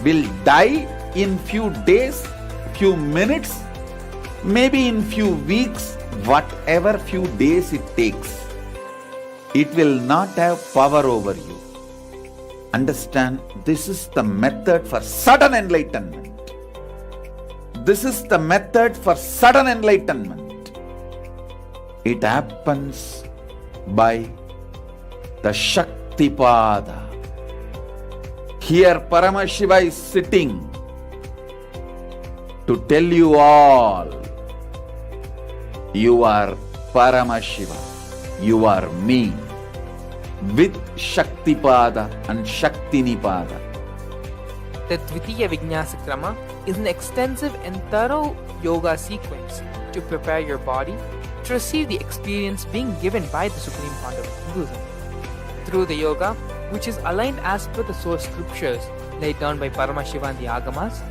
will die in few days, few minutes, maybe in few weeks, whatever few days it takes. It will not have power over you. Understand, this is the method for sudden enlightenment. This is the method for sudden enlightenment. It happens by the Shaktipada. Here Paramashiva is sitting to tell you all, you are Paramashiva, you are me, with Shaktipada and Shaktinipada. The Dvitiya Vijnasa Krama is an extensive and thorough yoga sequence to prepare your body to receive the experience being given by the Supreme Pontiff of Hinduism. Through the yoga, which is aligned as per the source scriptures laid down by Paramashiva and the Agamas,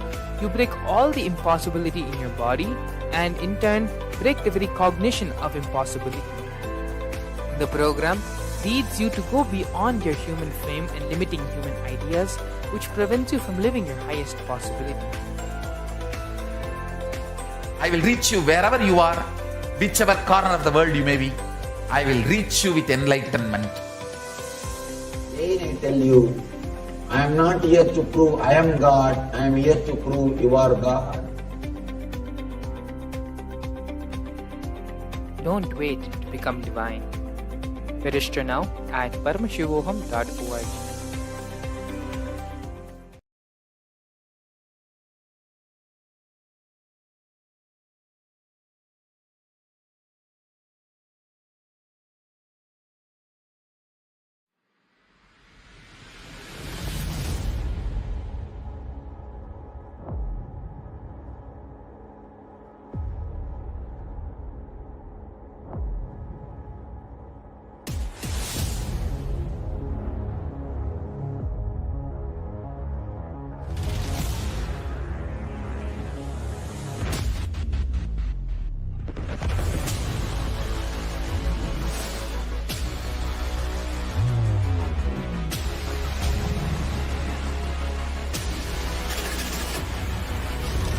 you break all the impossibility in your body and in turn break the very cognition of impossibility. In the program, leads you to go beyond your human frame and limiting human ideas, which prevents you from living your highest possibility. I will reach you wherever you are, whichever corner of the world you may be. I will reach you with enlightenment. Again I tell you, I am not here to prove I am God, I am here to prove you are God. Don't wait to become divine. Register now at paramashivoham.org.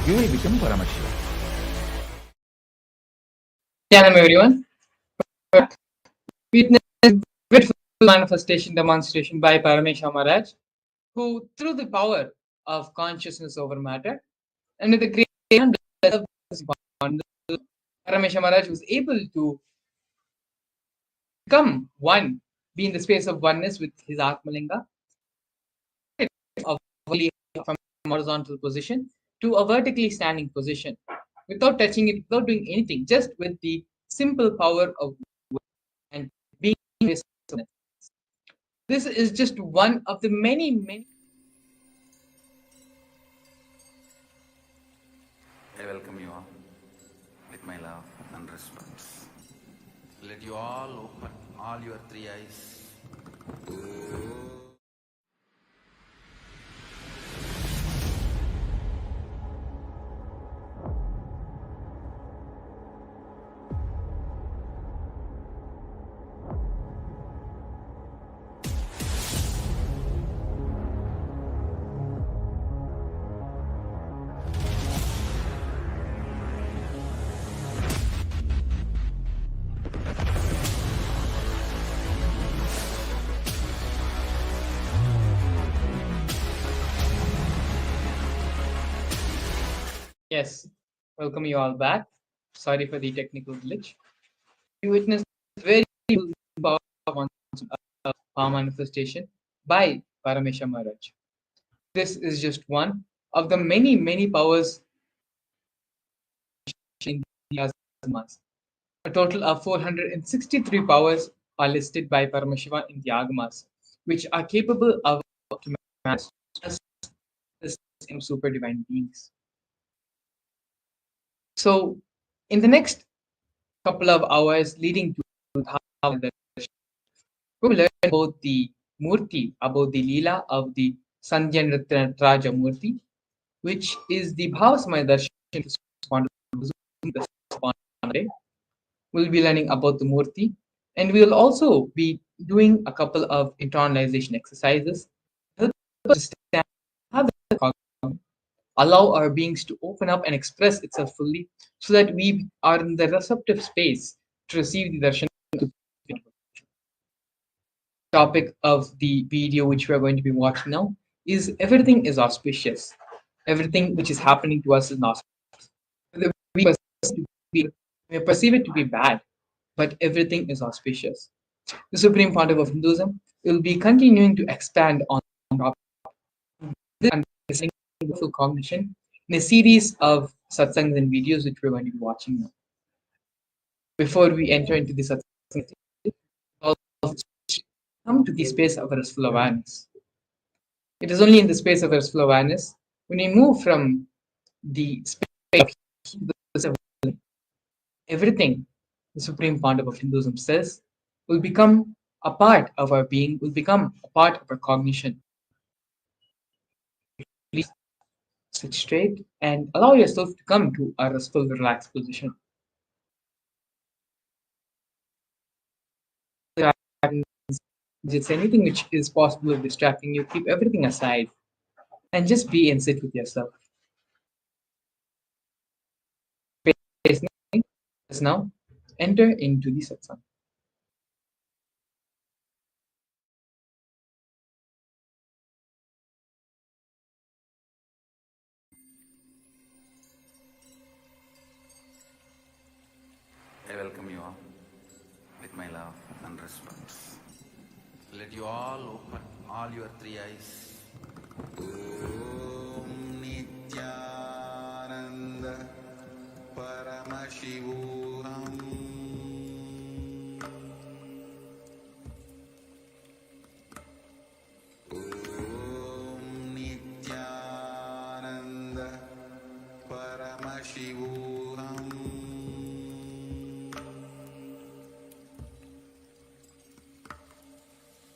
You will become Paramashivam. Hello everyone. Witness beautiful manifestation demonstration by Paramashivam Maharaj, who through the power of consciousness over matter and with the great hand of this bond, Paramashivam Maharaj was able to become one, be in the space of oneness with his Atmalinga, of from horizontal position to a vertically standing position without touching it, without doing anything, just with the simple power of and being in this. This is just one of the many. I welcome you all with my love and respect. Let you all open all your three eyes. Yes, welcome you all back. Sorry for the technical glitch. You witnessed very powerful power manifestation by Parameshwar Maharaj. This is just one of the many powers in the Agamas. A total of 463 powers are listed by Paramashiva in the Agamas, which are capable of to manifest the same super divine beings. So, in the next couple of hours leading to how the we will learn about the Murthy, about the Leela of the Sandhya Nritta Murthy, which is the Bhava Darshan. We'll be learning about the Murthy, and we will also be doing a couple of internalization exercises. Help us understand how the cognition allow our beings to open up and express itself fully, so that we are in the receptive space to receive the darshan. Topic of the video which we are going to be watching now is everything is auspicious. Everything which is happening to us is not. We may perceive it to be bad, but everything is auspicious. The Supreme Pontiff of Hinduism will be continuing to expand on this understanding of cognition in a series of satsangs and videos which we're going to be watching now. Before we enter into the satsang, come to the space of restful awareness. It is only in the space of restful awareness when we move from the space of everything the Supreme Pontiff of Hinduism says will become a part of our being, will become a part of our cognition. Please sit straight and allow yourself to come to a restful, relaxed position. it's anything which is possible of distracting you, keep everything aside and just be and sit with yourself. Let's now enter into the satsang. I welcome you all with my love and respect. Let you all open all your three eyes. Om Nithyananda Paramashivam. Om Nithyananda Paramashivam.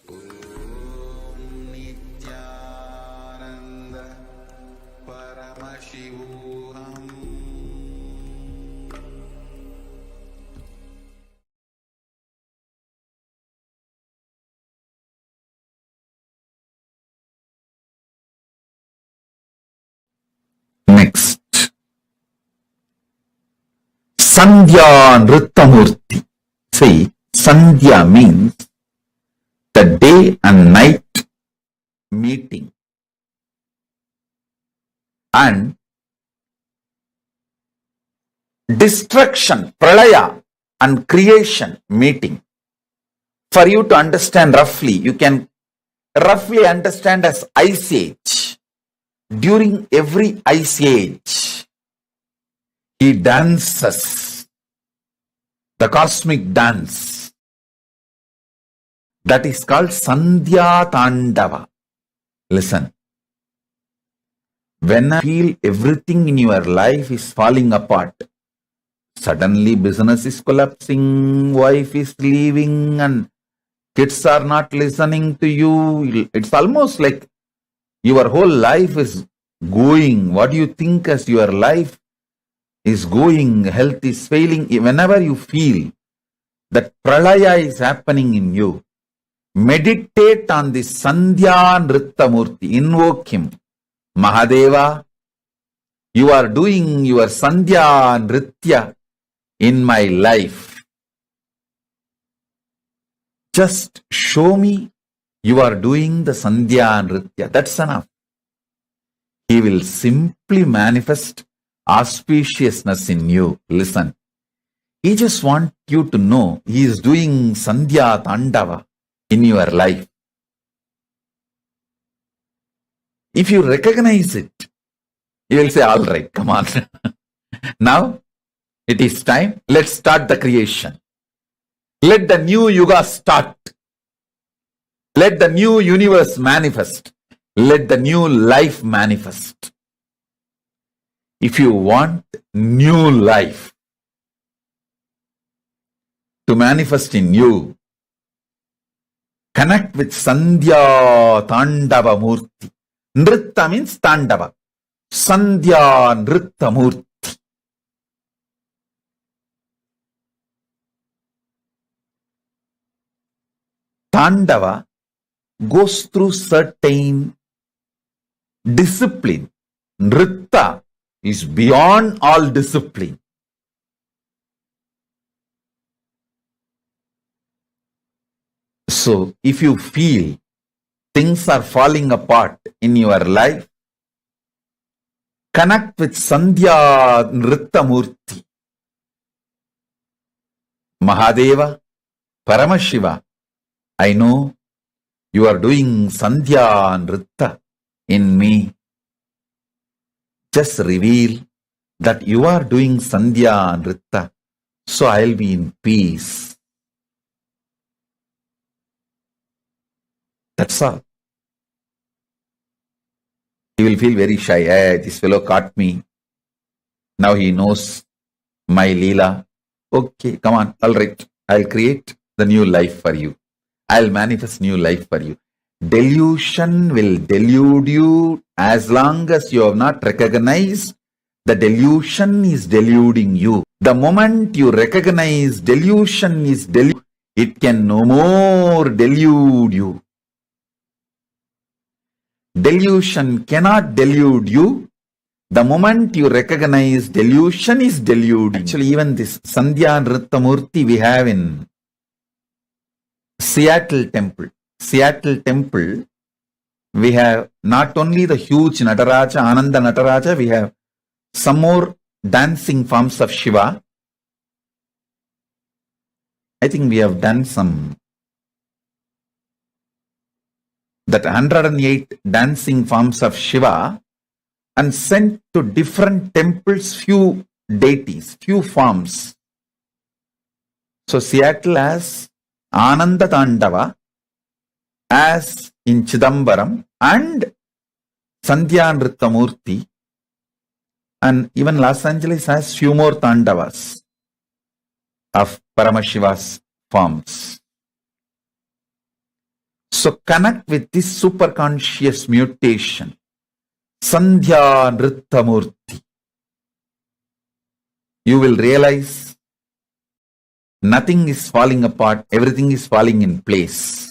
Om Nithyananda Paramashivam. Next, Sandhya Nritta Murthy. See, Sandhya means the day and night meeting, and destruction, pralaya, and creation meeting. For you to understand roughly, you can roughly understand as ice age. During every ice age, he dances the cosmic dance. That is called Sandhya Tandava. Listen. When I feel everything in your life is falling apart, suddenly business is collapsing, wife is leaving, and kids are not listening to you. It's almost like your whole life is going. What do you think as your life is going? Health is failing. Whenever you feel that pralaya is happening in you, meditate on this Sandhya Nritta Murthy. Invoke him. Mahadeva, you are doing your Sandhya Nritya in my life. Just show me you are doing the Sandhya Nritya. That's enough. He will simply manifest auspiciousness in you. Listen. He just wants you to know he is doing Sandhya Tandava in your life. If you recognize it, you will say, all right, come on. Now, it is time. Let's start the creation. Let the new yuga start. Let the new universe manifest. Let the new life manifest. If you want new life to manifest in you, connect with Sandhya Tandava Murthy. Nritta means Tandava. Sandhya Nritta Murthy. Tandava goes through certain discipline. Nritta is beyond all discipline. So, if you feel things are falling apart in your life, connect with Sandhya Nritta Murthy. Mahadeva, Paramashiva, I know you are doing Sandhya Nritta in me. Just reveal that you are doing Sandhya Nritta, so I'll be in peace. That's all. He will feel very shy. Hey, this fellow caught me. Now he knows my Leela. Okay, come on. All right. I'll create the new life for you. I'll manifest new life for you. Delusion will delude you as long as you have not recognized the delusion is deluding you. The moment you recognize delusion is deluding, It can no more delude you. Delusion cannot delude you. The moment you recognize delusion is deluding. Actually, even this Sandhya Nritta Murthy we have in Seattle Temple. Seattle Temple, we have not only the huge Nataraja, Ananda Nataraja, we have some more dancing forms of Shiva. I think we have done that 108 dancing forms of Shiva and sent to different temples few deities, few forms. So Seattle has Ananda Tandava as in Chidambaram and Sandhya Nritta Murthy, and even Los Angeles has few more Tandavas of Paramashiva's forms. So connect with this superconscious mutation, Sandhya Nritta Murthy. You will realize nothing is falling apart, everything is falling in place.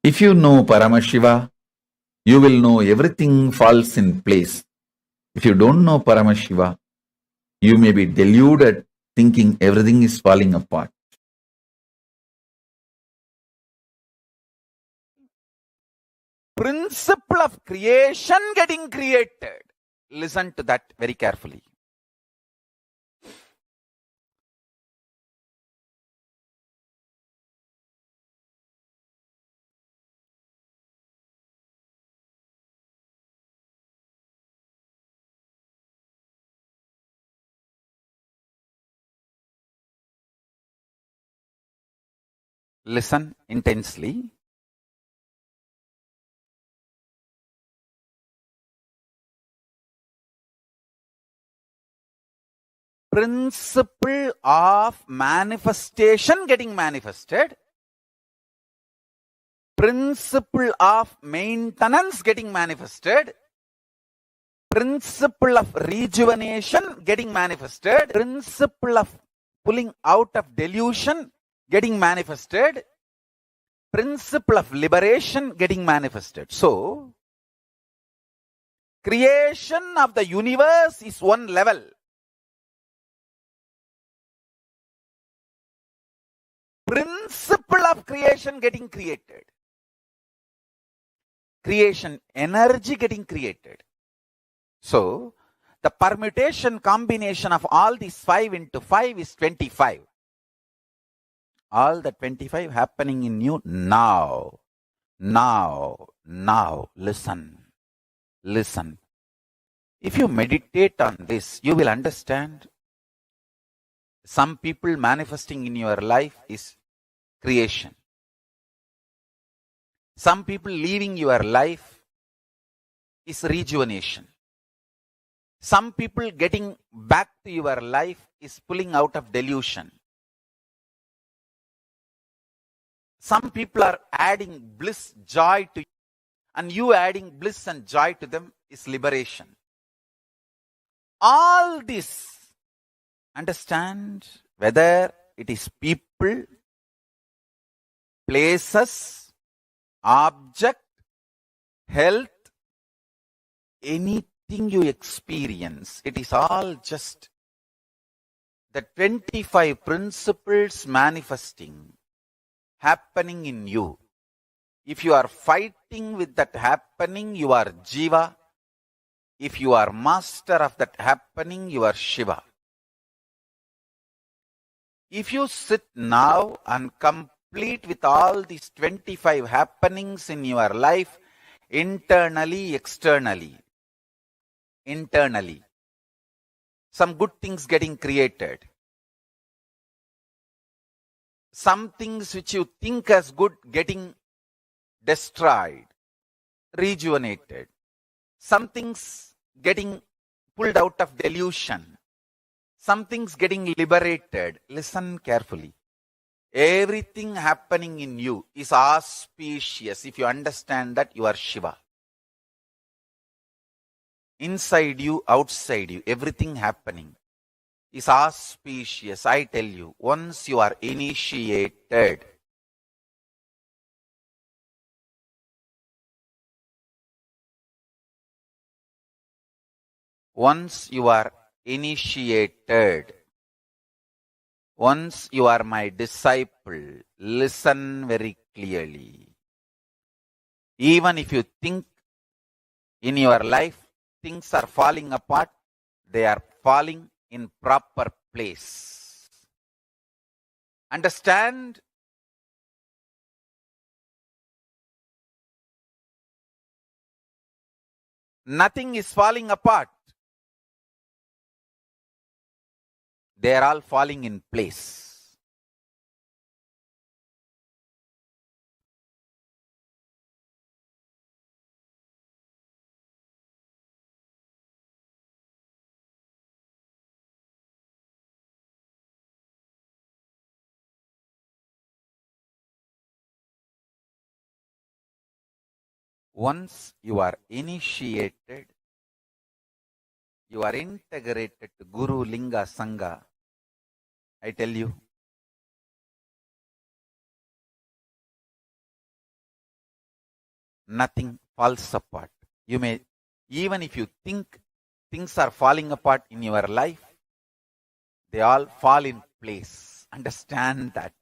If you know Paramashiva, you will know everything falls in place. If you don't know Paramashiva, you may be deluded thinking everything is falling apart. Principle of creation getting created. Listen to that very carefully. Listen intensely. Principle of manifestation getting manifested. Principle of maintenance getting manifested. Principle of rejuvenation getting manifested. Principle of pulling out of delusion getting manifested. Principle of liberation getting manifested. So, creation of the universe is one level. Principle of creation getting created. Creation energy getting created. So, the permutation combination of all these 5 into 5 is 25. All the 25 happening in you now. Now. Listen. If you meditate on this, you will understand. Some people manifesting in your life is creation. Some people leaving your life is rejuvenation. Some people getting back to your life is pulling out of delusion. Some people are adding bliss, joy to you, and you adding bliss and joy to them is liberation. All this, understand, whether it is people, places, object, health, anything you experience, it is all just the 25 principles manifesting, happening in you. If you are fighting with that happening, you are Jiva. If you are master of that happening, you are Shiva. If you sit now and complete with all these 25 happenings in your life, internally, externally, some good things getting created. Some things which you think as good getting destroyed, rejuvenated. Some things getting pulled out of delusion. Some things getting liberated. Listen carefully. Everything happening in you is auspicious. If you understand that, you are Shiva. Inside you, outside you, everything happening is auspicious. I tell you, once you are initiated, once you are initiated, once you are my disciple, listen very clearly. Even if you think in your life things are falling apart, they are falling in proper place. Understand? Nothing is falling apart. They are all falling in place. Once you are initiated, you are integrated to Guru, Linga, Sangha. I tell you, nothing falls apart. You may, even if you think things are falling apart in your life, they all fall in place. Understand that.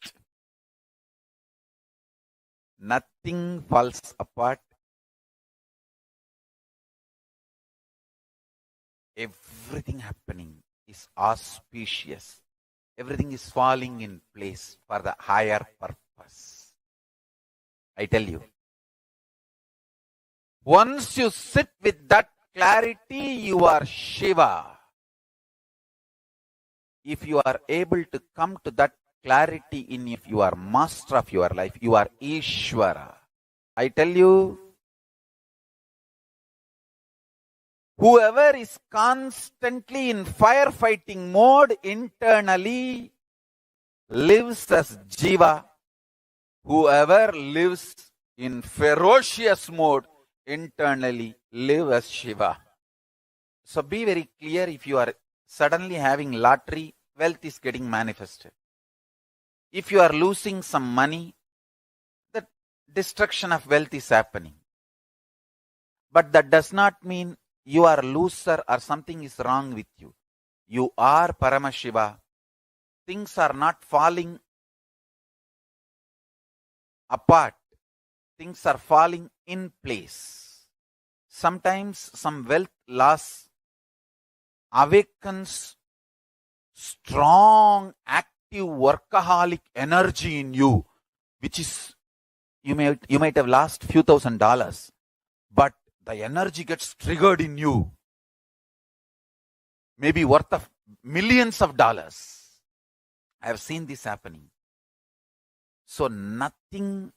Nothing falls apart. Everything happening is auspicious. Everything is falling in place for the higher purpose. I tell you. Once you sit with that clarity, you are Shiva. If you are able to come to that clarity in if you are master of your life, you are Ishvara. I tell you, whoever is constantly in firefighting mode internally lives as Jiva. Whoever lives in ferocious mode internally live as Shiva. So be very clear. If you are suddenly having lottery, wealth is getting manifested. If you are losing some money, the destruction of wealth is happening. But that does not mean you are a loser or something is wrong with you. You are Paramashiva. Things are not falling apart. Things are falling in place. Sometimes some wealth loss awakens strong, active, workaholic energy in you, which is, you might have lost few $1,000s, but the energy gets triggered in you, maybe worth of millions of dollars. I have seen this happening. So nothing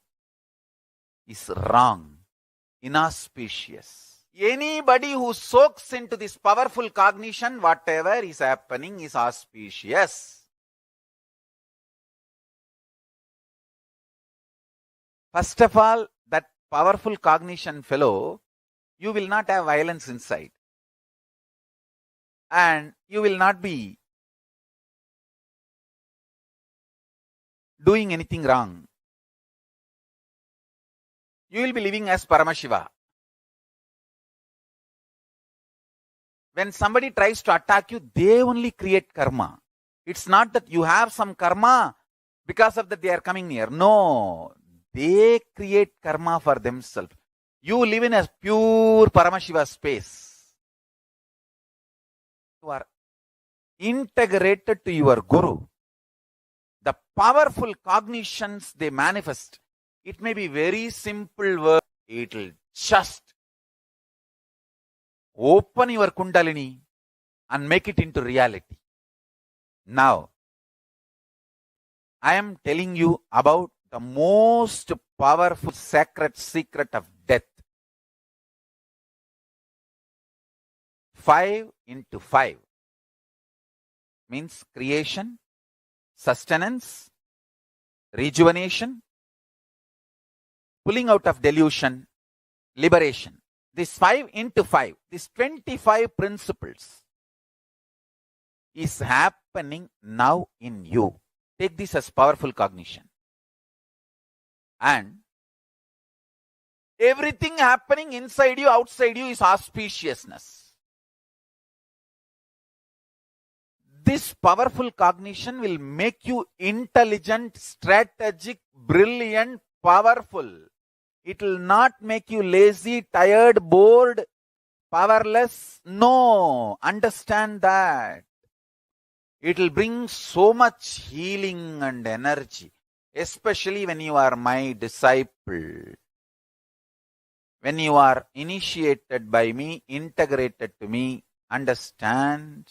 is wrong, inauspicious. Anybody who soaks into this powerful cognition, whatever is happening is auspicious. First of all, that powerful cognition fellow, you will not have violence inside. And you will not be doing anything wrong. You will be living as Paramashiva. When somebody tries to attack you, they only create karma. It's not that you have some karma, because of that they are coming near. No, they create karma for themselves. You live in a pure Paramashiva space. You are integrated to your Guru. The powerful cognitions they manifest, it may be very simple word. It will just open your Kundalini and make it into reality. Now, I am telling you about the most powerful sacred secret of death. 5 into 5 means creation, sustenance, rejuvenation, pulling out of delusion, liberation. This 5 into 5, these 25 principles. is happening now in you. Take this as powerful cognition. And everything happening inside you, outside you is auspiciousness. This powerful cognition will make you intelligent, strategic, brilliant, powerful. It will not make you lazy, tired, bored, powerless. No, understand that. It will bring so much healing and energy, especially when you are my disciple. When you are initiated by me, integrated to me, understand?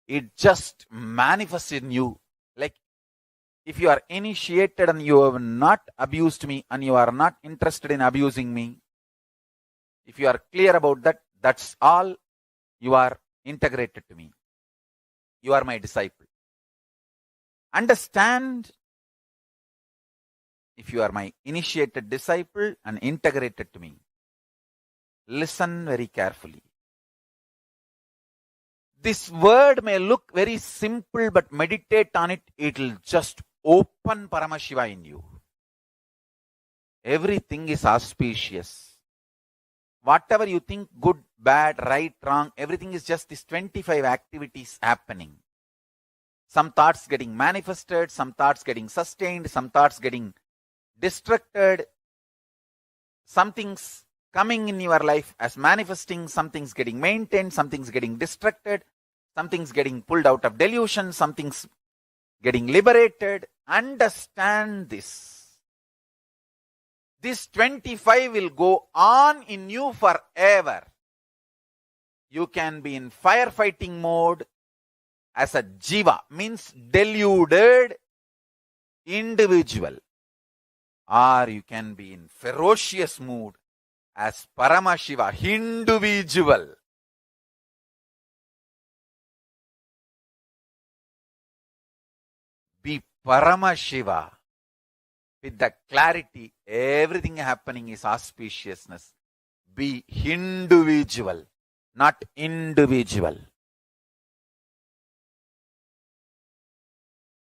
It just manifests in you. Like if you are initiated and you have not abused me and you are not interested in abusing me, if you are clear about that, that's all. You are integrated to me. You are my disciple. Understand? If you are my initiated disciple and integrated to me, listen very carefully. This word may look very simple, but meditate on it. It will just open Paramashiva in you. Everything is auspicious. Whatever you think, good, bad, right, wrong, everything is just these 25 activities happening. Some thoughts getting manifested, some thoughts getting sustained, some thoughts getting distracted. Something's coming in your life as manifesting, something's getting maintained, something's getting distracted, something's getting pulled out of delusion, something's getting liberated. Understand this. This 25 will go on in you forever. You can be in firefighting mode as a jiva, means deluded individual. Or you can be in ferocious mood as Paramashiva, individual. Be Paramashiva. With the clarity, everything happening is auspiciousness. Be individual, not individual.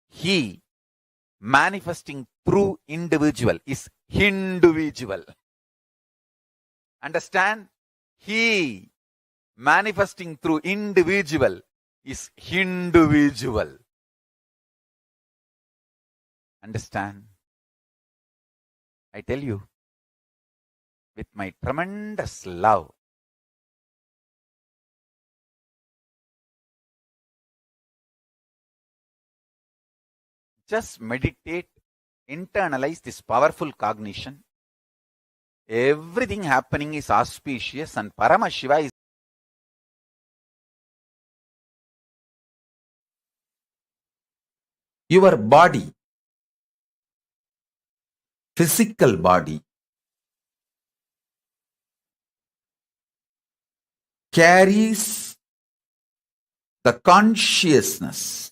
He manifesting through individual is individual. Understand? He manifesting through individual is individual. Understand? I tell you, with my tremendous love, just meditate, internalize this powerful cognition. Everything happening is auspicious and Paramashiva is your body, physical body, carries the consciousness.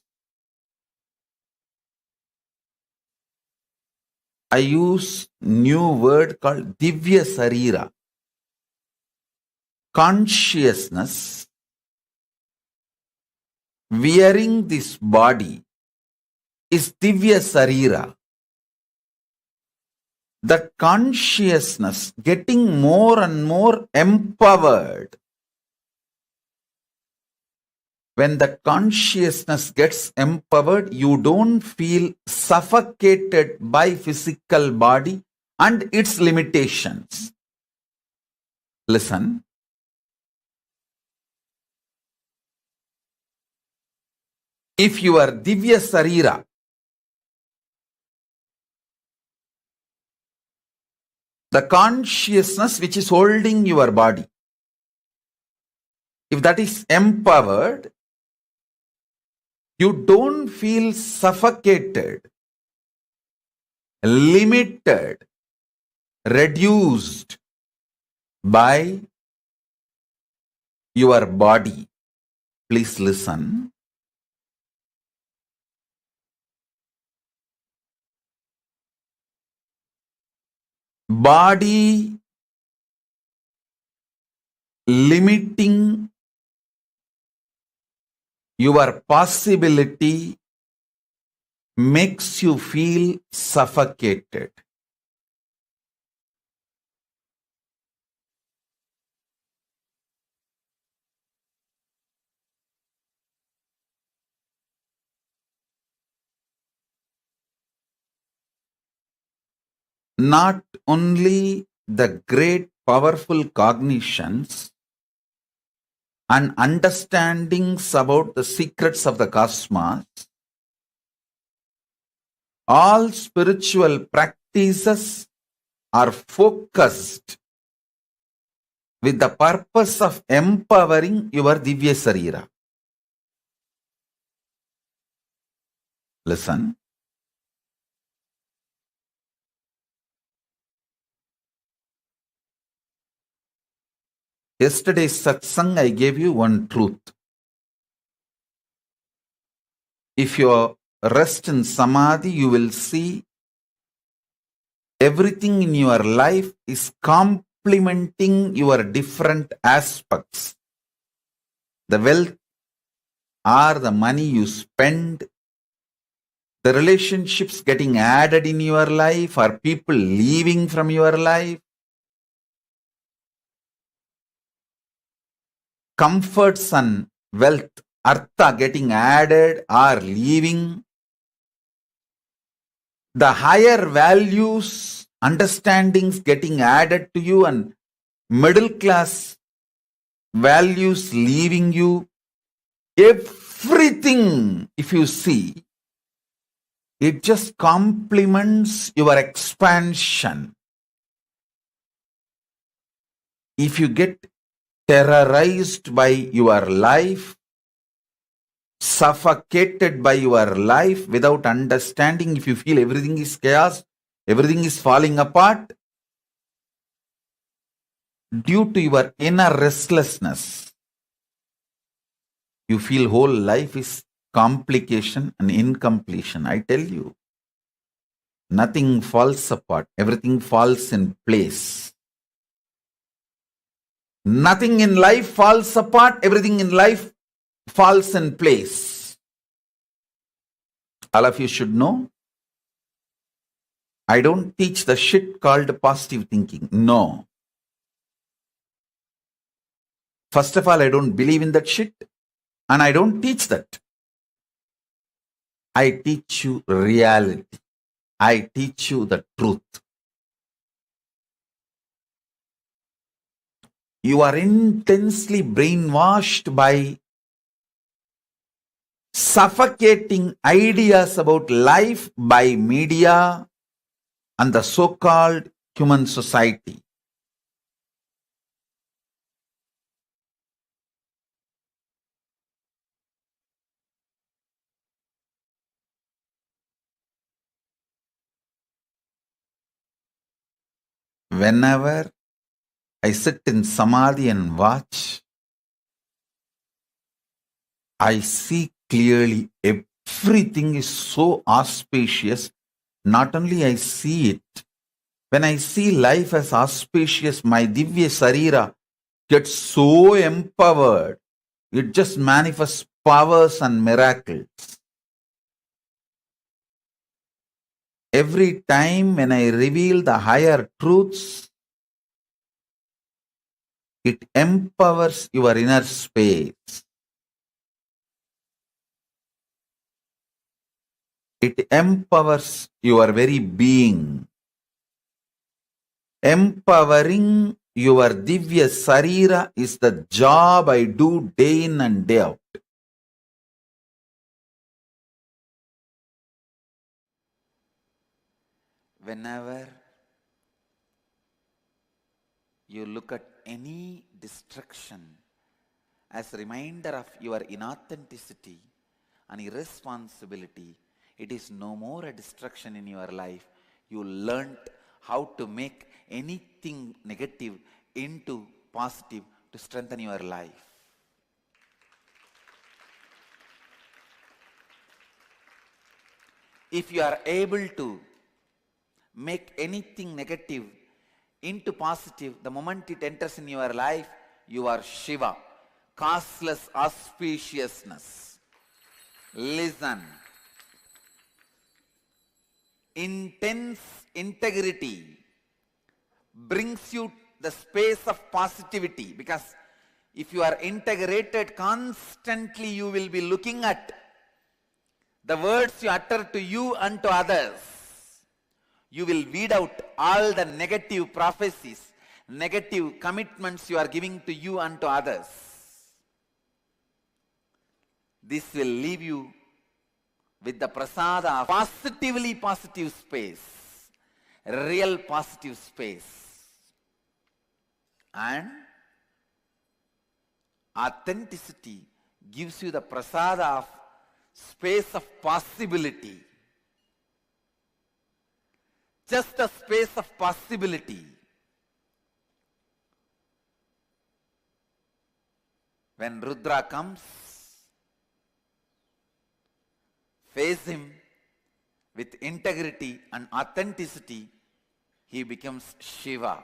I use new word called Divya Sarira. Consciousness wearing this body is Divya Sarira. That consciousness getting more and more empowered. When the consciousness gets empowered, you don't feel suffocated by physical body and its limitations. Listen. If you are Divya Sarira, the consciousness which is holding your body, if that is empowered, you don't feel suffocated, limited, reduced by your body. Please listen. Body limiting your possibility makes you feel suffocated. Not only the great powerful cognitions and understandings about the secrets of the cosmos, all spiritual practices are focused with the purpose of empowering your Divya Sarira. Listen. Yesterday's satsang, I gave you one truth. If you rest in Samadhi, you will see everything in your life is complementing your different aspects. The wealth or the money you spend, the relationships getting added in your life or people leaving from your life, comforts and wealth, artha getting added or leaving, the higher values, understandings getting added to you and middle class values leaving you, everything, if you see, it just complements your expansion. If you get terrorized by your life, suffocated by your life without understanding, if you feel everything is chaos, everything is falling apart, due to your inner restlessness, you feel whole life is complication and incompletion. I tell you, nothing falls apart, everything falls in place. Nothing in life falls apart, everything in life falls in place. All of you should know, I don't teach the shit called positive thinking. No. First of all, I don't believe in that shit and I don't teach that. I teach you reality. I teach you the truth. You are intensely brainwashed by suffocating ideas about life by media and the so-called human society. Whenever I sit in Samadhi and watch, I see clearly everything is so auspicious. Not only I see it, when I see life as auspicious, my Divya Sarira gets so empowered. It just manifests powers and miracles. Every time when I reveal the higher truths, it empowers your inner space. It empowers your very being. Empowering your Divya Sarira is the job I do day in and day out. Whenever you look at any destruction as a reminder of your inauthenticity and irresponsibility, it is no more a destruction in your life. You learnt how to make anything negative into positive to strengthen your life. If you are able to make anything negative into positive, the moment it enters in your life, you are Shiva. Causeless auspiciousness. Listen. Intense integrity brings you the space of positivity, because if you are integrated constantly, you will be looking at the words you utter to you and to others. You will weed out all the negative prophecies, negative commitments you are giving to you and to others. This will leave you with the prasada of positively positive space, real positive space. And authenticity gives you the prasada of space of possibility. Just a space of possibility. When Rudra comes, face him with integrity and authenticity, he becomes Shiva.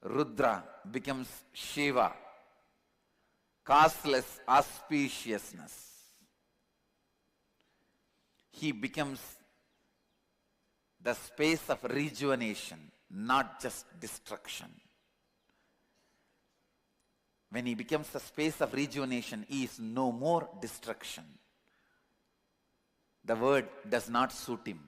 Rudra becomes Shiva. Causeless auspiciousness. He becomes the space of rejuvenation, not just destruction. When he becomes the space of rejuvenation, he is no more destruction. The word does not suit him.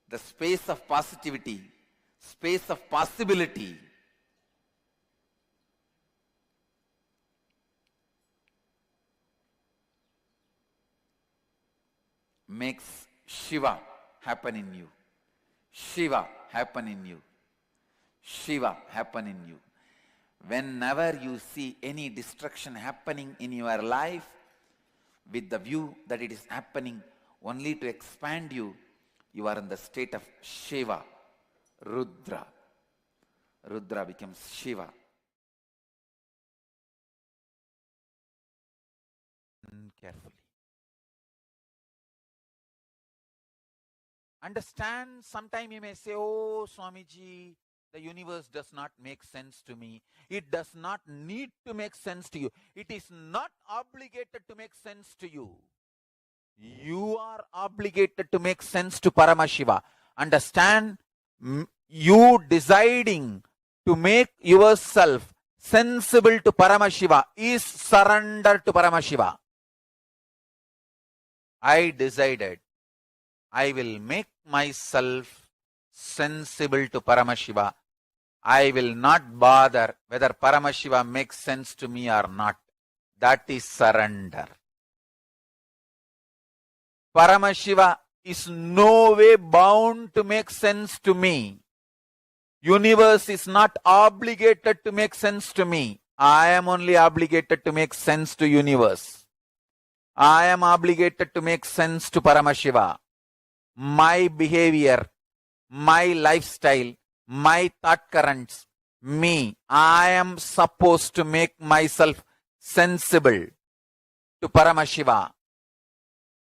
The space of positivity, space of possibility, makes Shiva happen in you. Shiva happen in you. Shiva happen in you. Whenever you see any destruction happening in your life, with the view that it is happening only to expand you, you are in the state of Shiva, Rudra. Rudra becomes Shiva. Carefully. Understand, sometime you may say, oh Swamiji, the universe does not make sense to me. It does not need to make sense to you. It is not obligated to make sense to you. You are obligated to make sense to Paramashiva. Understand, you deciding to make yourself sensible to Paramashiva is surrender to Paramashiva. I decided I will make myself sensible to Paramashiva. I will not bother whether Paramashiva makes sense to me or not. That is surrender. Paramashiva is no way bound to make sense to me. Universe is not obligated to make sense to me. I am only obligated to make sense to universe. I am obligated to make sense to Paramashiva. My behavior, my lifestyle, my thought currents, me, I am supposed to make myself sensible to Paramashiva.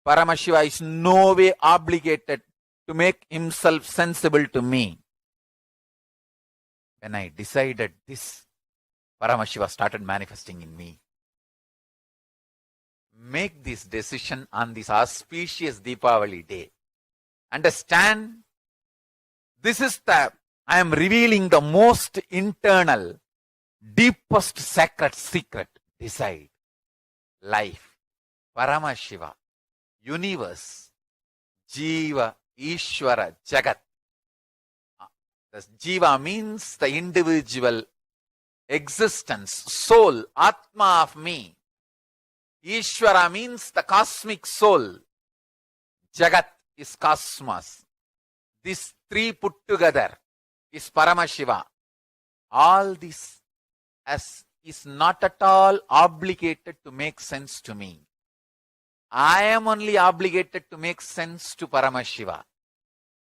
Paramashiva is no way obligated to make himself sensible to me. When I decided this, Paramashiva started manifesting in me. Make this decision on this auspicious Deepavali day. Understand, this is I am revealing the most internal, deepest sacred secret. Decide. Life, Paramashiva, universe, Jiva, Ishvara, Jagat. The Jiva means the individual existence, soul, Atma of me. Ishvara means the cosmic soul. Jagat is cosmos. These three put together is Paramashiva. All this is not at all obligated to make sense to me. I am only obligated to make sense to Paramashiva.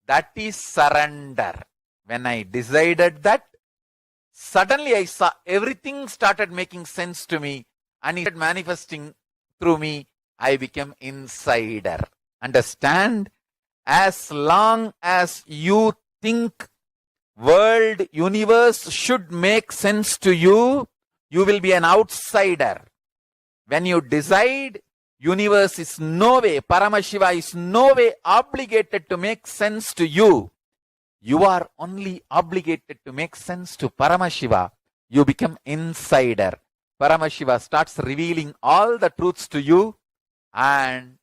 That is surrender. When I decided that, suddenly I saw everything started making sense to me and it started manifesting through me I become insider. Understand? As long as you think world, universe should make sense to you, you will be an outsider. When you decide universe is no way, Paramashiva is no way obligated to make sense to you, you are only obligated to make sense to Paramashiva, you become insider. Paramashiva starts revealing all the truths to you and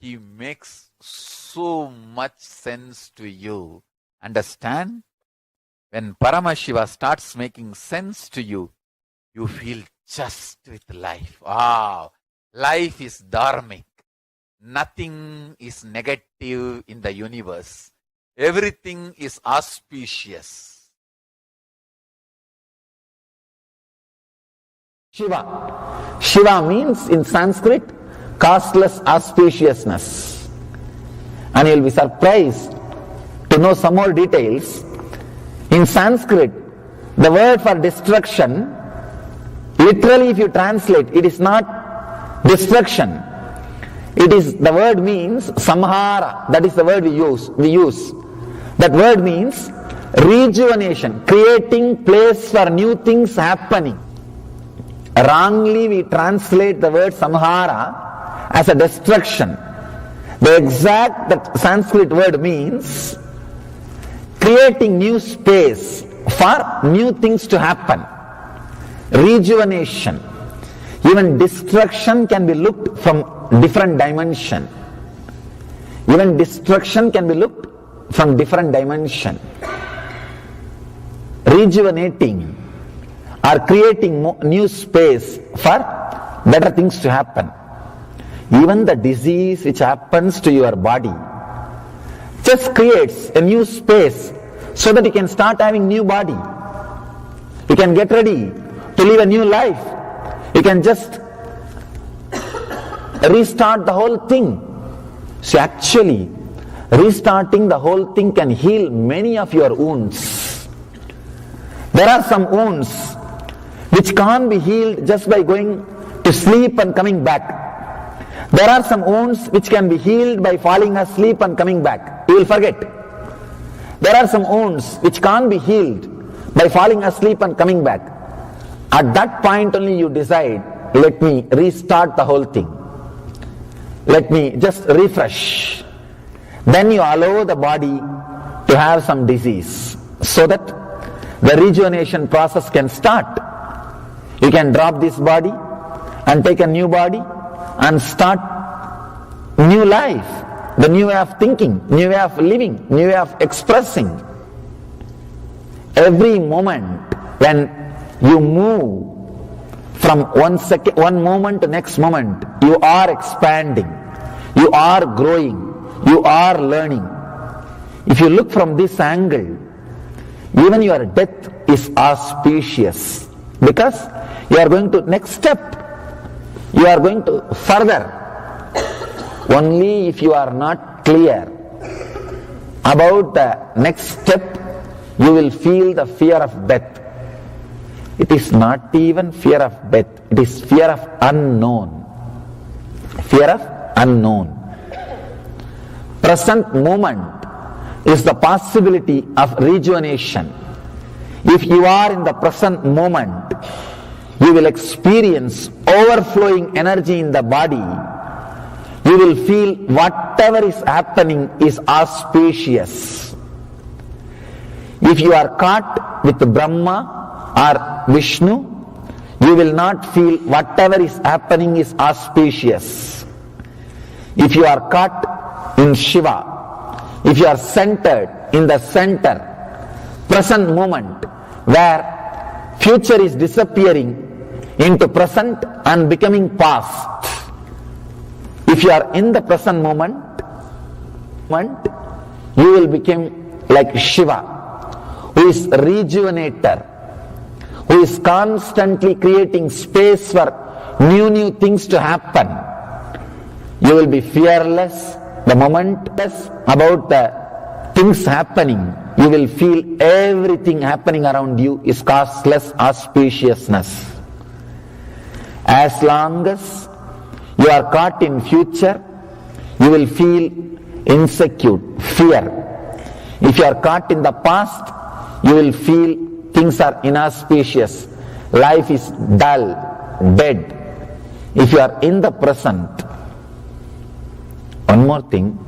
he makes so much sense to you. Understand? When Paramashiva starts making sense to you, you feel just with life. Wow, life is dharmic. Nothing is negative in the universe. Everything is auspicious. Shiva. Shiva means in Sanskrit costless auspiciousness. And you'll be surprised to know some more details. In Sanskrit, the word for destruction, literally if you translate, it is not destruction. It is, the word means samhara. That is the word we use. That word means rejuvenation, creating place for new things happening. Wrongly we translate the word samhara as a destruction. The exact Sanskrit word means creating new space for new things to happen. Rejuvenation. Even destruction can be looked from different dimension. Even destruction can be looked from different dimension. Rejuvenating or creating new space for better things to happen. Even the disease which happens to your body just creates a new space so that you can start having new body. You can get ready to live a new life. You can just restart the whole thing. So actually, restarting the whole thing can heal many of your wounds. There are some wounds which can't be healed just by going to sleep and coming back. There are some wounds which can be healed by falling asleep and coming back. You will forget. There are some wounds which can't be healed by falling asleep and coming back. At that point only you decide, let me restart the whole thing. Let me just refresh. Then you allow the body to have some disease so that the rejuvenation process can start. You can drop this body and take a new body and start new life, the new way of thinking, new way of living, new way of expressing. Every moment when you move from one moment to next moment, you are expanding, you are growing, you are learning. If you look from this angle, even your death is auspicious because you are going to next step. You are going to further. Only if you are not clear about the next step, you will feel the fear of death. It is not even fear of death, it is fear of unknown. Fear of unknown. Present moment is the possibility of rejuvenation. If you are in the present moment, you will experience overflowing energy in the body. You will feel whatever is happening is auspicious. If you are caught with Brahma or Vishnu, you will not feel whatever is happening is auspicious. If you are caught in Shiva, if you are centered in the center, present moment, where future is disappearing into present and becoming past. If you are in the present moment, you will become like Shiva, who is rejuvenator, who is constantly creating space for new things to happen. You will be fearless the moment about the things happening. You will feel everything happening around you is costless auspiciousness. As long as you are caught in future, you will feel insecure, fear. If you are caught in the past, you will feel things are inauspicious, life is dull, dead. If you are in the present, one more thing,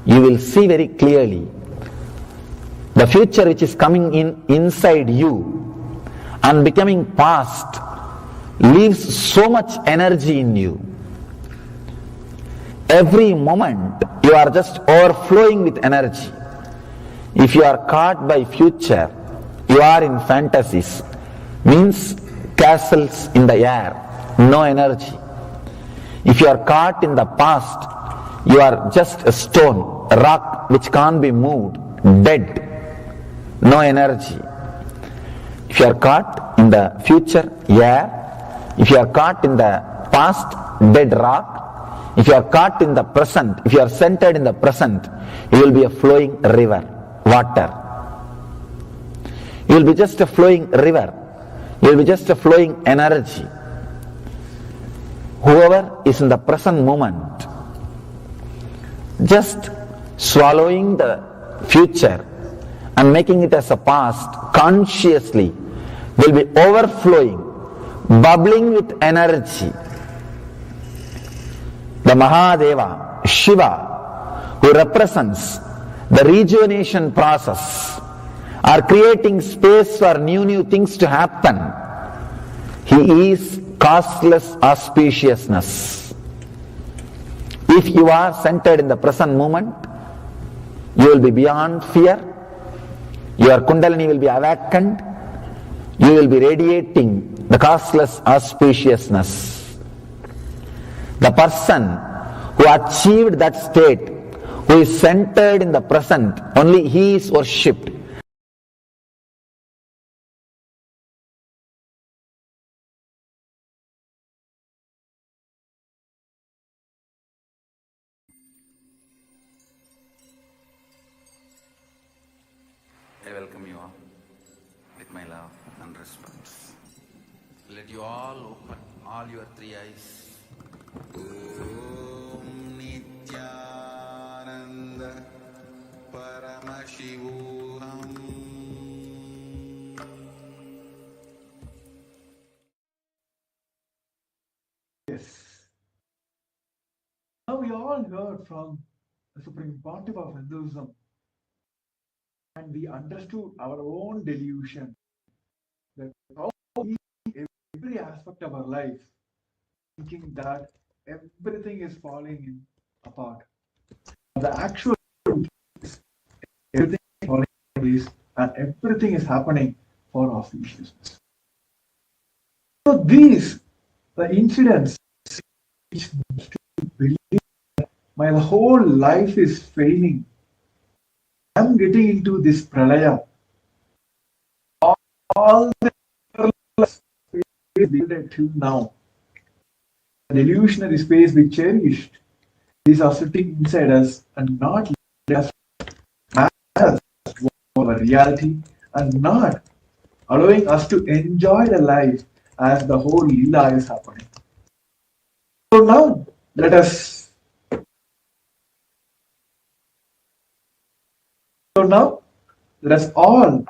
you will see very clearly the future which is coming in inside you and becoming past leaves so much energy in you. Every moment you are just overflowing with energy. If you are caught by future, you are in fantasies, means castles in the air, no energy. If you are caught in the past, you are just a stone, a rock which can't be moved, dead, no energy. If you are caught in the future, air. If you are caught in the past, dead rock. If you are caught in the present, if you are centered in the present, you will be a flowing river, water. You will be just a flowing river. You will be just a flowing energy. Whoever is in the present moment, just swallowing the future and making it as a past consciously, will be overflowing, bubbling with energy. The Mahadeva, Shiva, who represents the rejuvenation process, are creating space for new things to happen. He is causeless auspiciousness. If you are centered in the present moment, you will be beyond fear. Your Kundalini will be awakened. You will be radiating the causeless auspiciousness. The person who achieved that state, who is centered in the present, only he is worshipped. I welcome you all with my love and respect. Let you all open all your three eyes. Om Nithyananda Paramashivam. Yes. Now we all heard from the Supreme Pontiff of Hinduism, and we understood our own delusion that how we, every aspect of our life, thinking that everything is falling apart. The actual truth is everything is falling in place and everything is happening for auspiciousness. So these, the incidents which believe that my whole life is failing. I'm getting into this pralaya. All the space till now, the illusionary space we cherished, these are sitting inside us and not letting us manifest our reality and not allowing us to enjoy the life as the whole lila is happening. So now let us all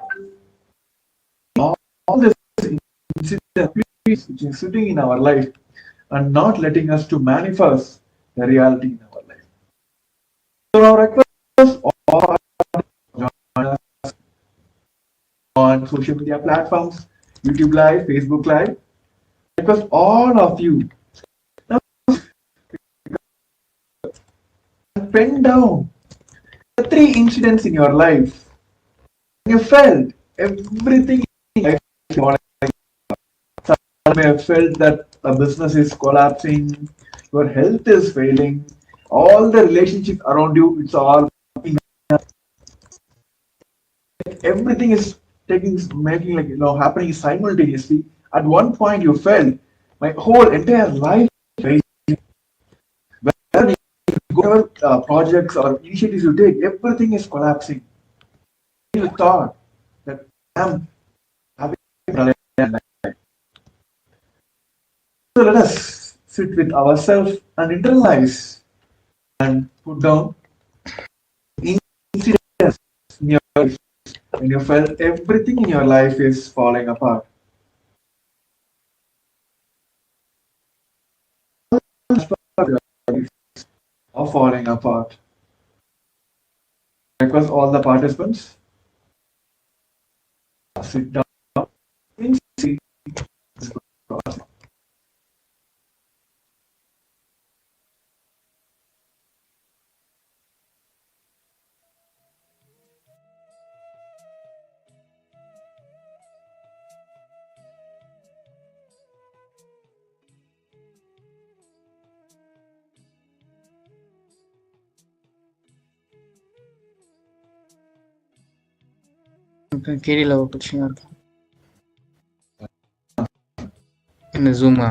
this incident which is sitting in our life and not letting us to manifest the reality in our life. So our request all join us on social media platforms, YouTube Live, Facebook Live. Request all of you now pen down the three incidents in your life. You felt everything in life. Some may have felt that a business is collapsing, your health is failing, all the relationships around you, it's all everything is making happening simultaneously. At one point you felt my whole entire life is failing. Whatever projects or initiatives you take, everything is collapsing. You thought that I'm having a life. So let us sit with ourselves and internalize and put down incidents in your life when you felt everything in your life is falling apart. Or falling apart. Request all the participants sit down in seat. கீழே பிரச்சனையா இருக்கு இந்த ஜூமா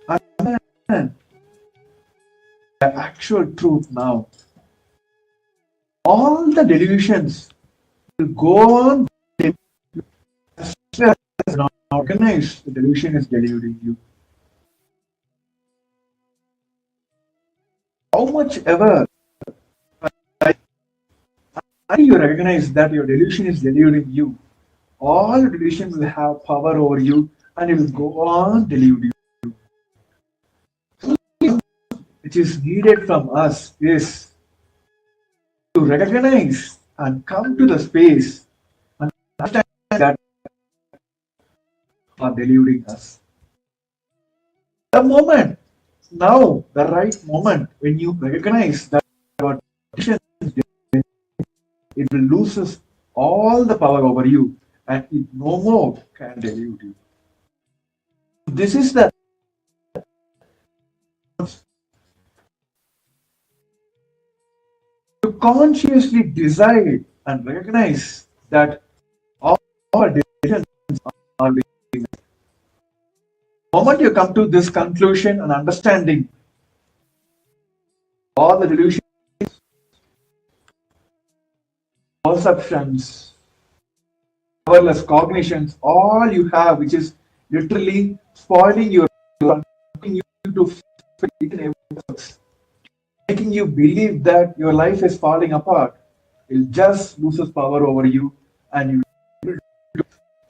And the actual truth now. All the delusions will go on as well as not organized. The delusion is deluding you. How much ever you recognize that your delusion is deluding you, all delusion will have power over you and it will go on deluding you. Which is needed from us is to recognize and come to the space and understand that are deluding us. The moment, now, the right moment when you recognize that your delusion is deluding, it will loses all the power over you and it no more can delude you. This is the to consciously decide and recognize that all our decisions are leading us. The moment you come to this conclusion and understanding all the delusions, perceptions, powerless cognitions, all you have, which is literally spoiling your life, making you to fail each and every works, making you believe that your life is falling apart, will just loses power over you, and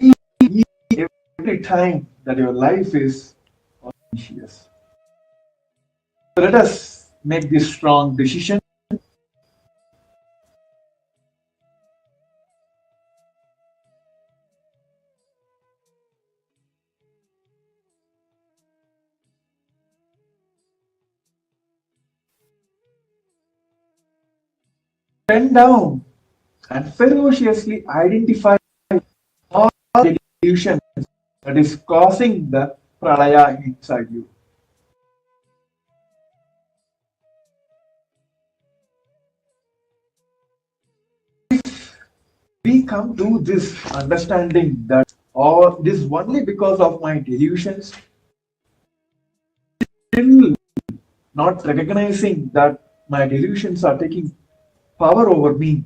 you feel every time that your life is auspicious. So let us make this strong decision. Bend down and ferociously identify all delusions that is causing the pralaya inside you. We come to this understanding that all this only because of my delusions, still not recognizing that my delusions are taking power over me,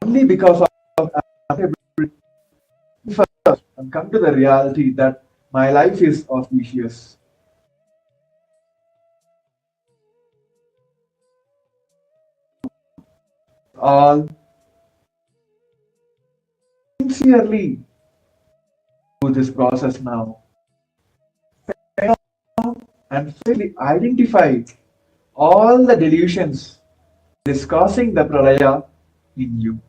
only because of first and come to the reality that my life is auspicious. All sincerely do this process now and fully identify all the delusions that is causing the pralaya in you.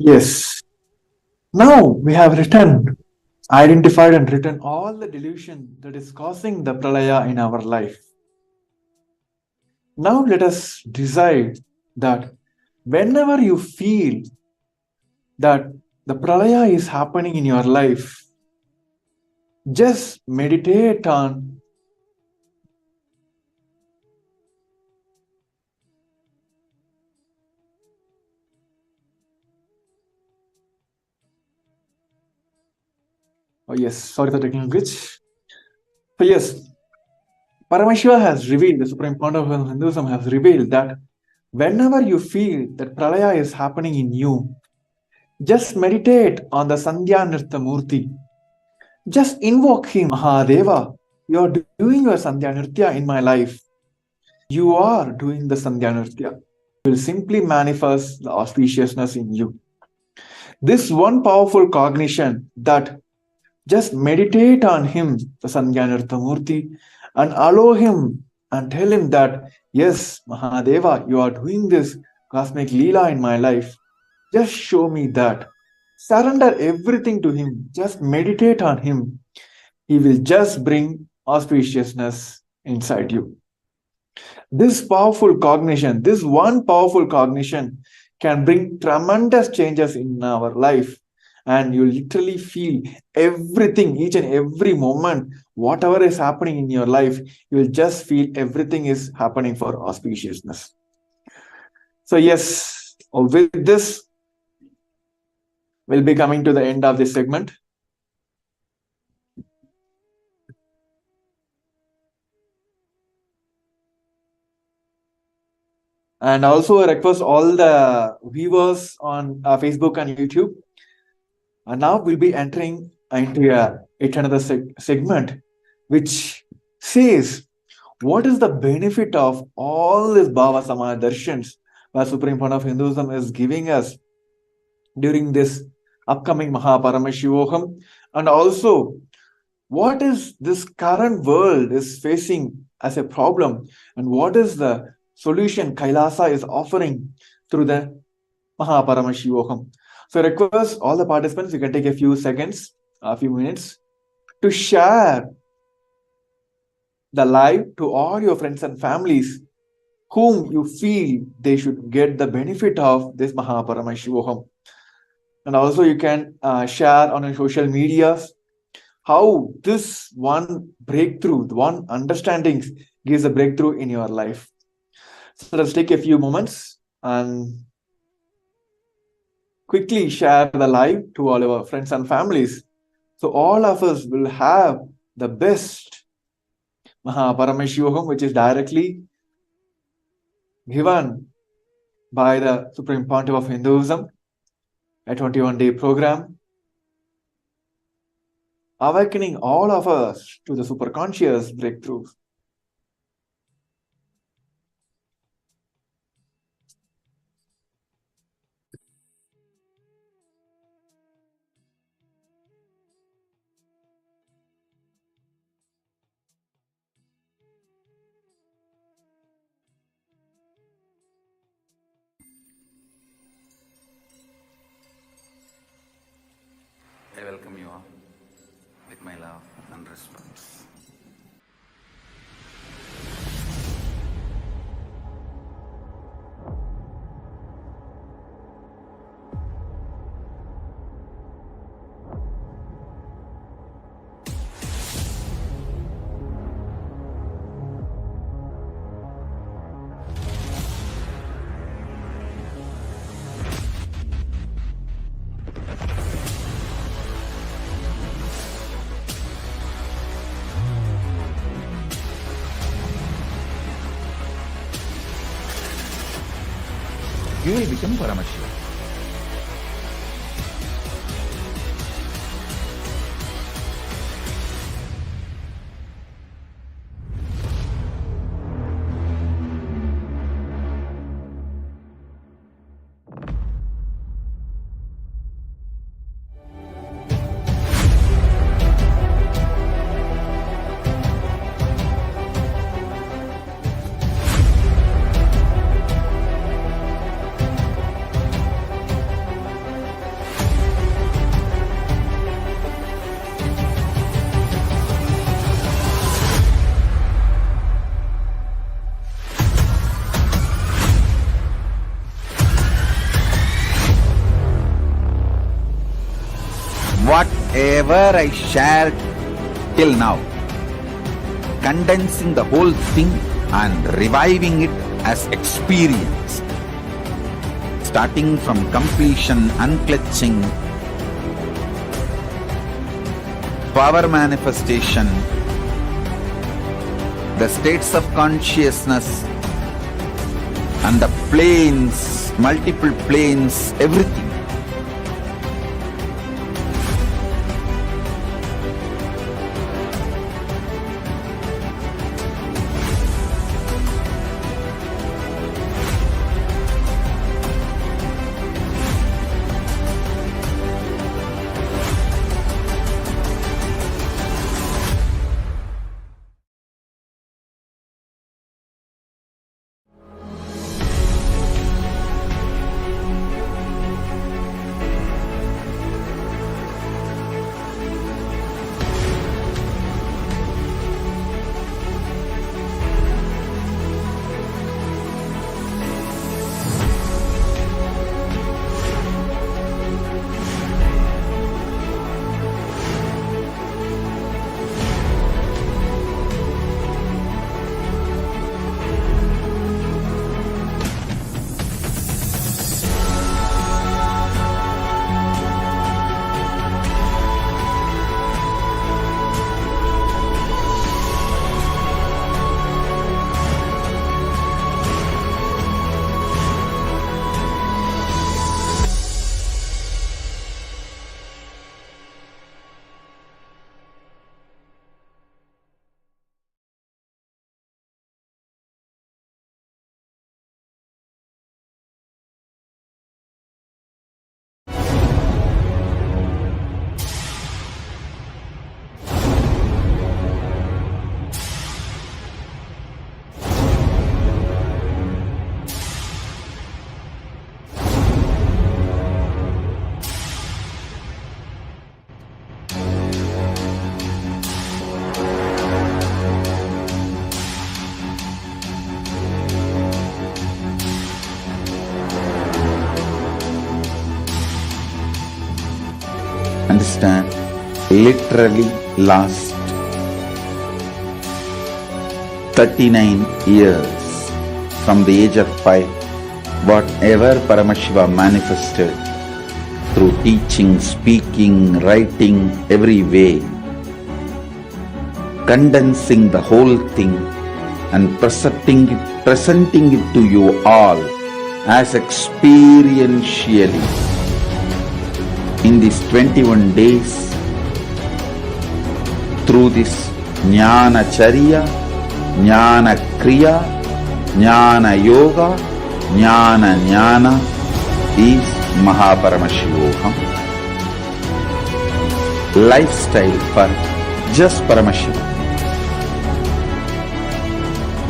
Yes. Now we have identified and written all the delusion that is causing the pralaya in our life. Now let us decide that whenever you feel that the pralaya is happening in your life, just meditate on oh yes, sorry for the technical glitch. So yes, Paramashiva has revealed, the Supreme Founder of Hinduism has revealed that whenever you feel that pralaya is happening in you, just meditate on the Sandhya Nritta Murthy. Just invoke him, Mahadeva. You are doing your Sandhya Nritya in my life. You are doing the Sandhya Nritya. Will simply manifest the auspiciousness in you. This one powerful cognition that just meditate on him, the Sandhya Nritta Murthy, and allow him and tell him that, yes, Mahadeva, you are doing this cosmic Leela in my life. Just show me that. Surrender everything to him. Just meditate on him. He will just bring auspiciousness inside you. This powerful cognition, this one powerful cognition can bring tremendous changes in our life. And you literally feel everything, each and every moment, whatever is happening in your life, you will just feel everything is happening for auspiciousness. So yes, with this, we'll be coming to the end of this segment. And also I request all the viewers on Facebook and YouTube. And now we'll be entering into yet another segment, which says, what is the benefit of all this Bhava Samadhi Darshans that Supreme Founder of Hinduism is giving us during this upcoming Paramashivam? And also, what is this current world is facing as a problem, and what is the solution Kailasa is offering through the Paramashivam? So I request all the participants, you can take a few seconds, a few minutes to share the live to all your friends and families whom you feel they should get the benefit of this Paramashivam. And also you can share on your social medias how this one breakthrough, one understanding gives a breakthrough in your life. So let's take a few moments and quickly share the live to all our friends and families. So all of us will have the best Paramashivam, which is directly given by the Supreme Pontiff of Hinduism, a 21-day program, awakening all of us to the superconscious breakthroughs. I welcome you all with my love and respect. You will become Paramashivam. whatever I shared till now, condensing the whole thing and reviving it as experience, starting from completion, unclutching, power manifestation, the states of consciousness, and the planes, multiple planes, everything. Understand? Literally last 39 years from the age of 5, whatever Paramashiva manifested through teaching, speaking, writing, every way, condensing the whole thing and presenting it to you all as experientially in these 21 days through this Jnana Charya, Jnana Kriya, Jnana Yoga, Jnana Jnana is Mahaparamashivoham. Lifestyle for just Paramashiva.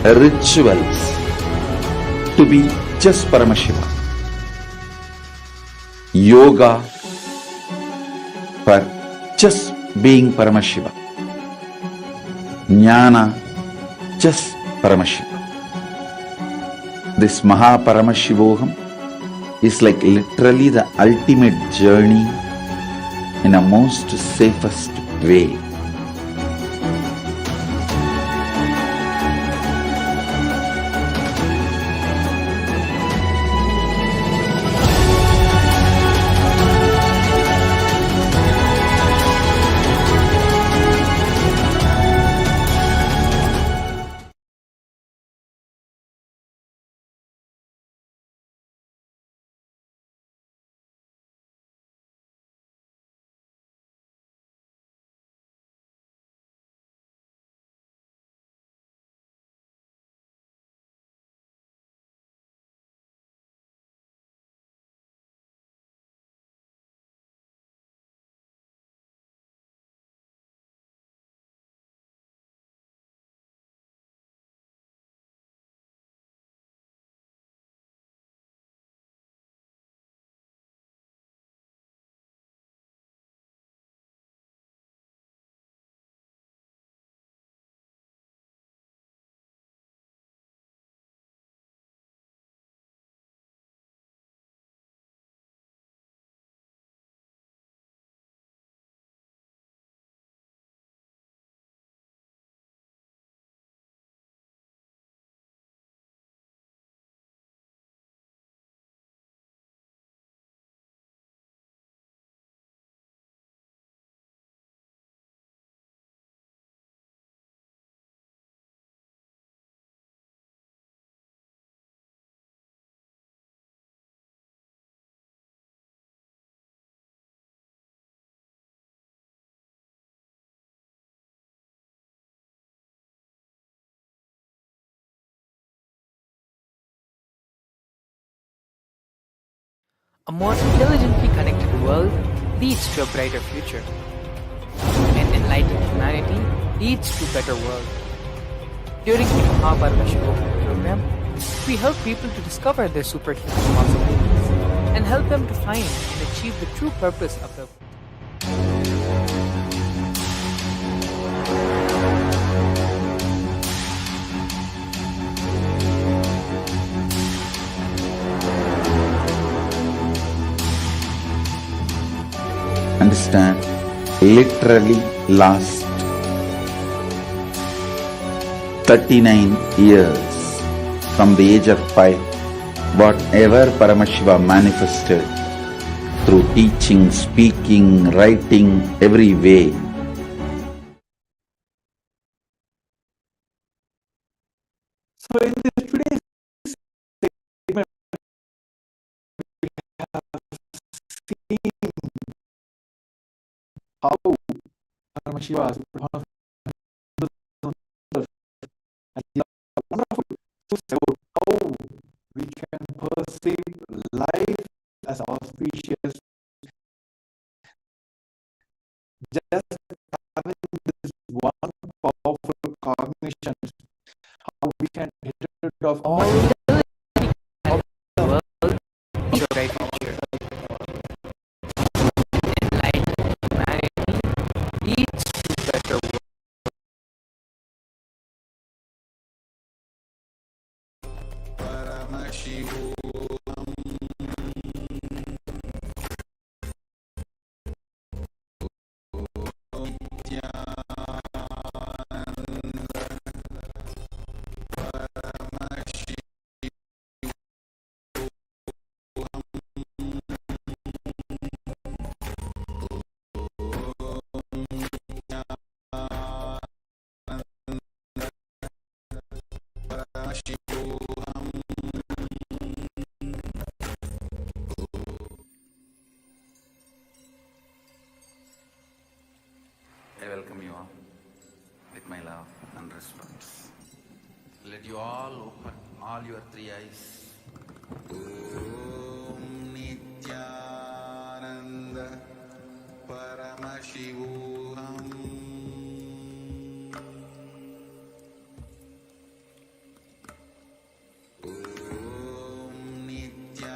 Rituals to be just Paramashiva. Yoga for just being Paramashiva. Jnana, just Paramashiva. This Mahaparamashivoham is like literally the ultimate journey in a most safest way. A more intelligently connected world leads to a brighter future. An enlightened humanity leads to a better world. During the Paramashivam program, we help people to discover their superhuman possibilities and help them to find and achieve the true purpose of their Understand? Literally last 39 years from the age of 5, whatever Paramashiva manifested through teaching, speaking, writing, every way. So in this today's segment, we have seen how Paramashiva is one of the wonderful truths about how we can perceive life as auspicious. Just having this one powerful cognition, how we can get rid of all world leads to a bright future. Enlightened humanity leads to a better world. I welcome you all with my love and respect. Let you all open all your three eyes. Om Nithyananda Paramashivam. Om Nithyananda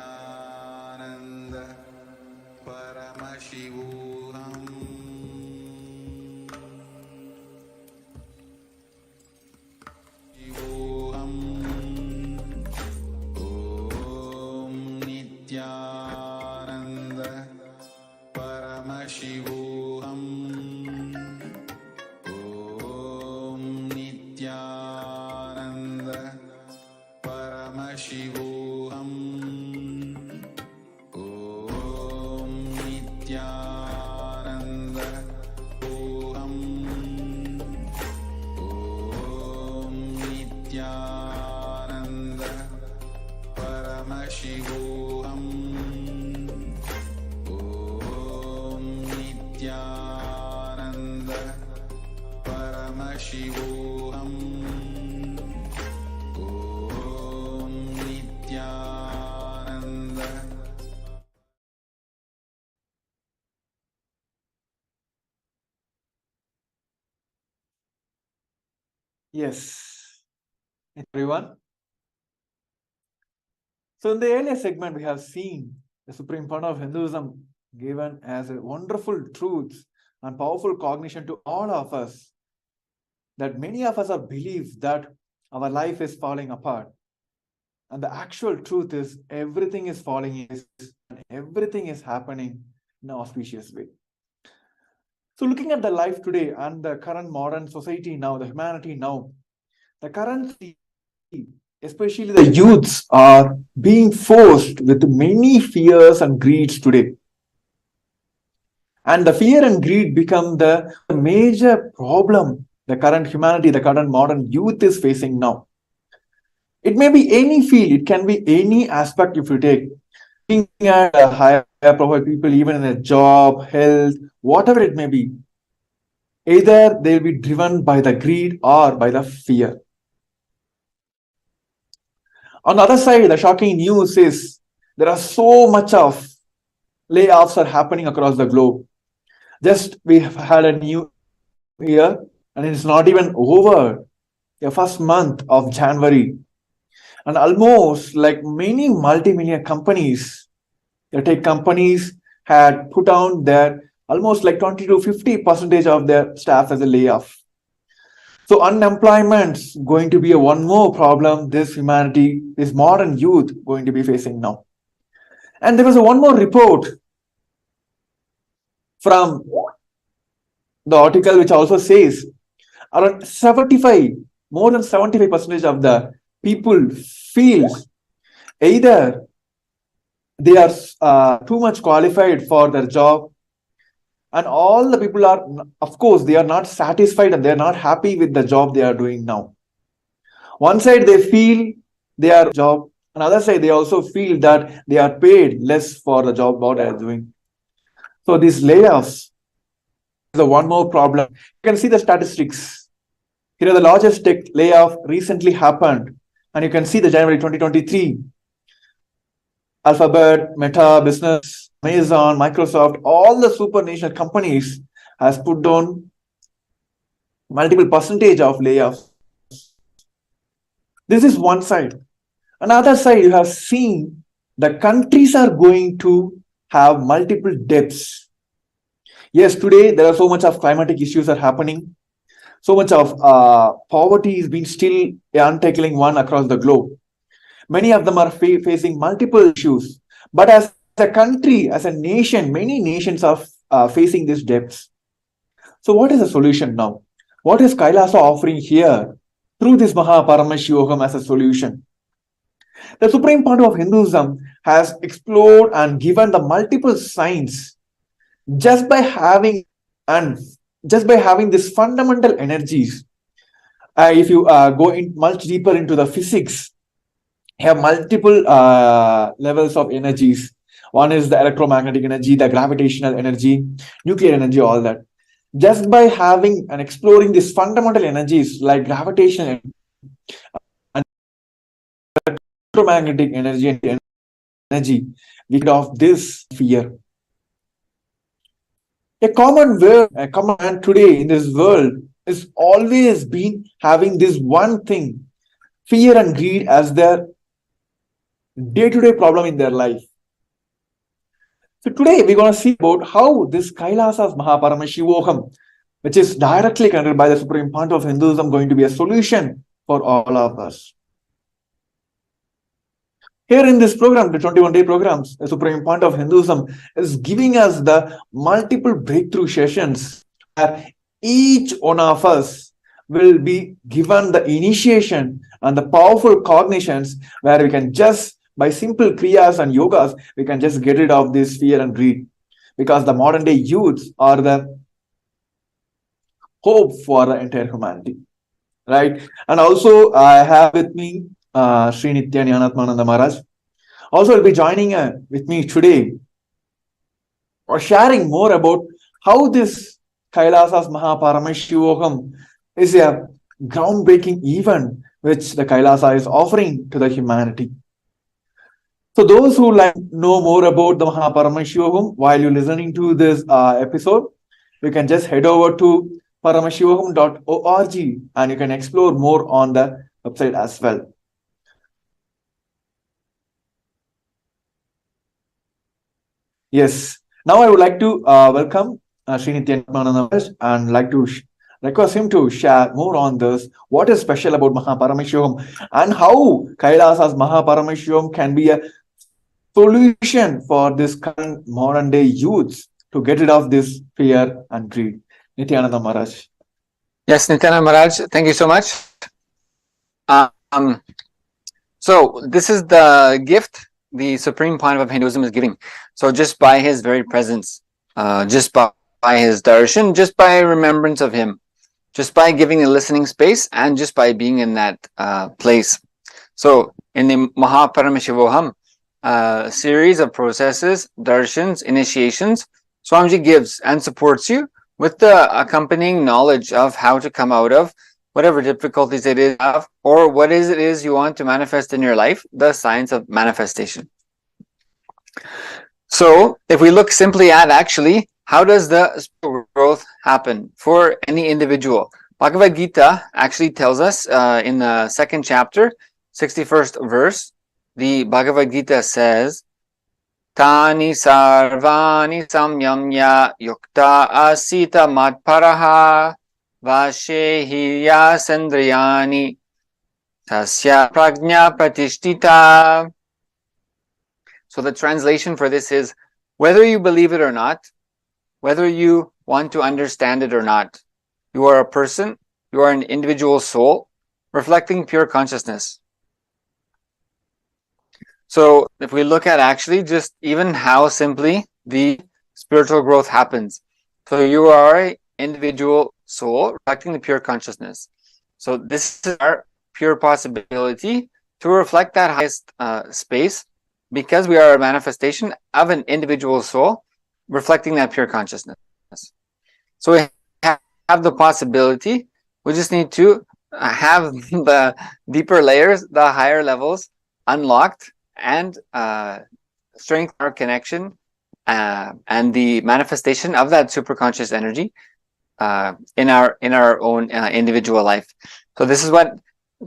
Paramashivam. Nityananda Paramashivam. Om Nityananda Paramashivam. Om Nityananda Om Nityananda Paramashivam. Om Nityananda Paramashivam. Om Nityananda. yes, everyone. So in the earlier segment, we have seen the supreme founder of Hinduism given as a wonderful truths and powerful cognition to all of us, that many of us are believe that our life is falling apart. And the actual truth is everything is falling in and everything is happening in an auspicious way. So looking at the life today and the current modern society now, the humanity now, the current, especially the youths, are being forced with many fears and greeds today. And the fear and greed become the major problem the current humanity, the current modern youth is facing now. It may be any field, it can be any aspect if you take. Looking at higher profile people, even in a job, health, whatever it may be, either they'll be driven by the greed or by the fear. On the other side, the shocking news is there are so much of layoffs are happening across the globe. Just we have had a new year and it's not even over the first month of January. And almost like many multi-million companies, the tech companies had put down their almost like 20 to 50% of their staff as a layoff. So unemployment's going to be a one more problem this humanity, this modern youth going to be facing now. And there was a one more report from the article which also says around 75, more than 75% of the people feels either they are too much qualified for their job, and all the people are, of course, they are not satisfied and they are not happy with the job they are doing now. One side they feel they are job, another side they also feel that they are paid less for the job what they are doing. So these layoffs is the one more problem. You can see the statistics. Here are the largest tech layoff recently happened, and you can see the January 2023. Alphabet, Meta, Business, Amazon, Microsoft, all the super national companies has put down multiple percentage of layoffs. This is one side. Another side, you have seen the countries are going to have multiple debts. Yes, today there are so much of climatic issues are happening. So much of poverty is being still untackling one across the globe. Many of them are facing multiple issues. But as a country, as a nation, many nations are facing these debts. So what is the solution now? What is Kailasa offering here through this Paramashivam as a solution? The Supreme Point of Hinduism has explored and given the multiple signs just by having these fundamental energies. If you go in much deeper into the physics, have multiple levels of energies. One is the electromagnetic energy, the gravitational energy, nuclear energy, all that. Just by having and exploring these fundamental energies like gravitational and electromagnetic energy and energy, we get off this fear. A common man today in this world is always been having this one thing, fear and greed, as their day-to-day problem in their life. So today we're going to see about how this Kailasa's Paramashivam, which is directly connected by the Supreme Point of Hinduism, going to be a solution for all of us. Here in this program, the 21-day programs, the Supreme Point of Hinduism is giving us the multiple breakthrough sessions where each one of us will be given the initiation and the powerful cognitions where we can just, by simple kriyas and yogas, we can just get rid of this fear and greed. Because the modern day youths are the hope for the entire humanity. Right? And also I have with me Sri Nithyananda Maharaj. Also will be joining with me today or sharing more about how this Kailasa's Paramashivam is a groundbreaking event which the Kailasa is offering to the humanity. So those who like know more about the Paramashivam while you're listening to this episode, you can just head over to paramashivam.org and you can explore more on the website as well. Yes. Now I would like to welcome Sri Nithyananda and like to request him to share more on this. What is special about Paramashivam and how Kailasa's Paramashivam can be a solution for this current modern day youths to get rid of this fear and greed. Nithyananda Maharaj. Yes, Nithyananda Maharaj, thank you so much. So this is the gift the Supreme Point of Hinduism is giving. So just by his very presence, just by his darshan, just by remembrance of him, just by giving a listening space, and just by being in that place. So in the Paramashivam series of processes, darshans, initiations, Swamiji gives and supports you with the accompanying knowledge of how to come out of whatever difficulties it is, or what it is you want to manifest in your life, the science of manifestation. So if we look simply at actually, how does the spiritual growth happen for any individual? Bhagavad Gita actually tells us in the second chapter, 61st verse, the Bhagavad Gita says, Tani sarvani samyamya yukta asita matparaha vashehiya sandriyani tasya prajna pratishtita. So the translation for this is, whether you believe it or not, whether you want to understand it or not, you are a person, you are an individual soul, reflecting pure consciousness. So if we look at actually just even how simply the spiritual growth happens. So you are an individual soul reflecting the pure consciousness. So this is our pure possibility to reflect that highest space, because we are a manifestation of an individual soul reflecting that pure consciousness. So we have the possibility, we just need to have the deeper layers, the higher levels unlocked, and strengthen our connection and the manifestation of that superconscious energy in our own individual life. So this is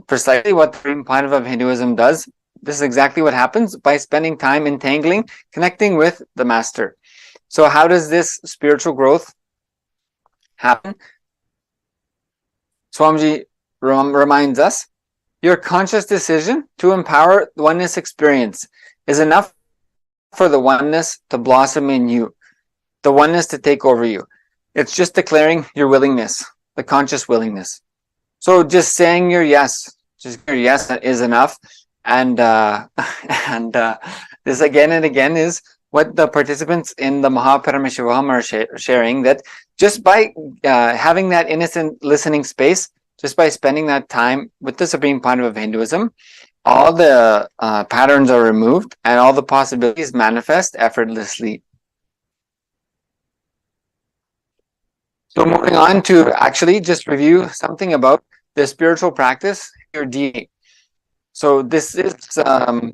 precisely what the Supreme Point of Hinduism does. This is exactly what happens by spending time entangling, connecting with the master. So how does this spiritual growth happen? Swamiji reminds us, your conscious decision to empower the oneness experience is enough for the oneness to blossom in you, the oneness to take over you. It's just declaring your willingness, the conscious willingness. So just saying your yes is enough. And this again and again is what the participants in the Paramashivam are sharing, that just by having that innocent listening space, just by spending that time with the Supreme Point of Hinduism, all the patterns are removed and all the possibilities manifest effortlessly. So moving on to actually just review something about the spiritual practice, your DNA. So this is a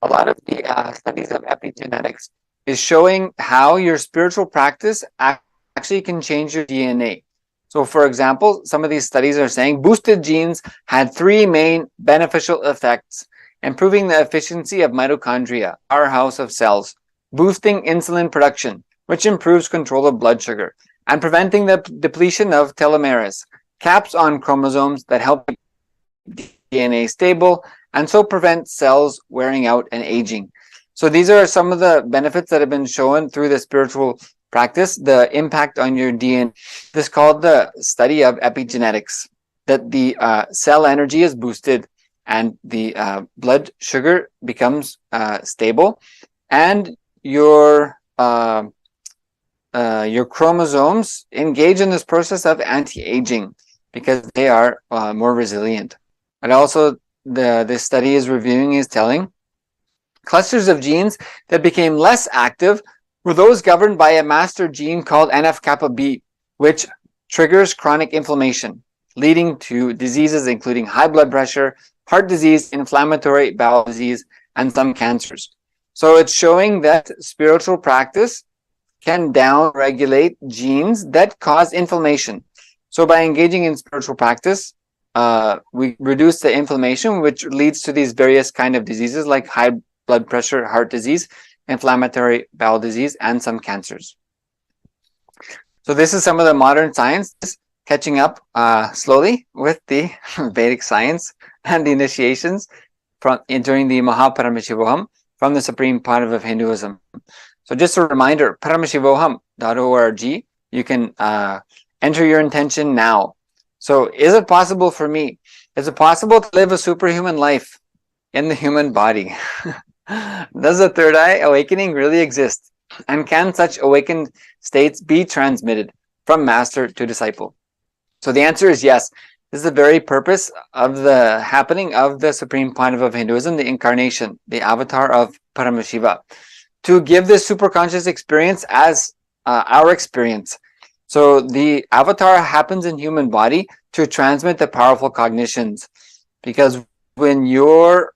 lot of the studies of epigenetics is showing how your spiritual practice actually can change your DNA. So for example, some of these studies are saying boosted genes had 3 main beneficial effects: improving the efficiency of mitochondria, our house of cells, boosting insulin production, which improves control of blood sugar, and preventing the depletion of telomeres, caps on chromosomes that help DNA stable, and so prevent cells wearing out and aging. So these are some of the benefits that have been shown through the spiritual practice, the impact on your DNA. This is called the study of epigenetics, that the cell energy is boosted and the blood sugar becomes stable, and your chromosomes engage in this process of anti-aging because they are more resilient. And also this study is reviewing is telling clusters of genes that became less active were those governed by a master gene called NF-kappa B, which triggers chronic inflammation, leading to diseases including high blood pressure, heart disease, inflammatory bowel disease, and some cancers. So it's showing that spiritual practice can down-regulate genes that cause inflammation. So by engaging in spiritual practice, we reduce the inflammation, which leads to these various kind of diseases like high blood pressure, heart disease, inflammatory bowel disease, and some cancers. So this is some of the modern science catching up slowly with the Vedic science and the initiations during the Paramashivam from the Supreme Point of Hinduism. So just a reminder, paramashivoham.org, you can enter your intention now. So is it possible for me? Is it possible to live a superhuman life in the human body? Does the third eye awakening really exist? And can such awakened states be transmitted from master to disciple? So the answer is yes. This is the very purpose of the happening of the Supreme Point of Hinduism, the incarnation, the avatar of Paramashiva, to give this superconscious experience as our experience. So the avatar happens in human body to transmit the powerful cognitions, because when your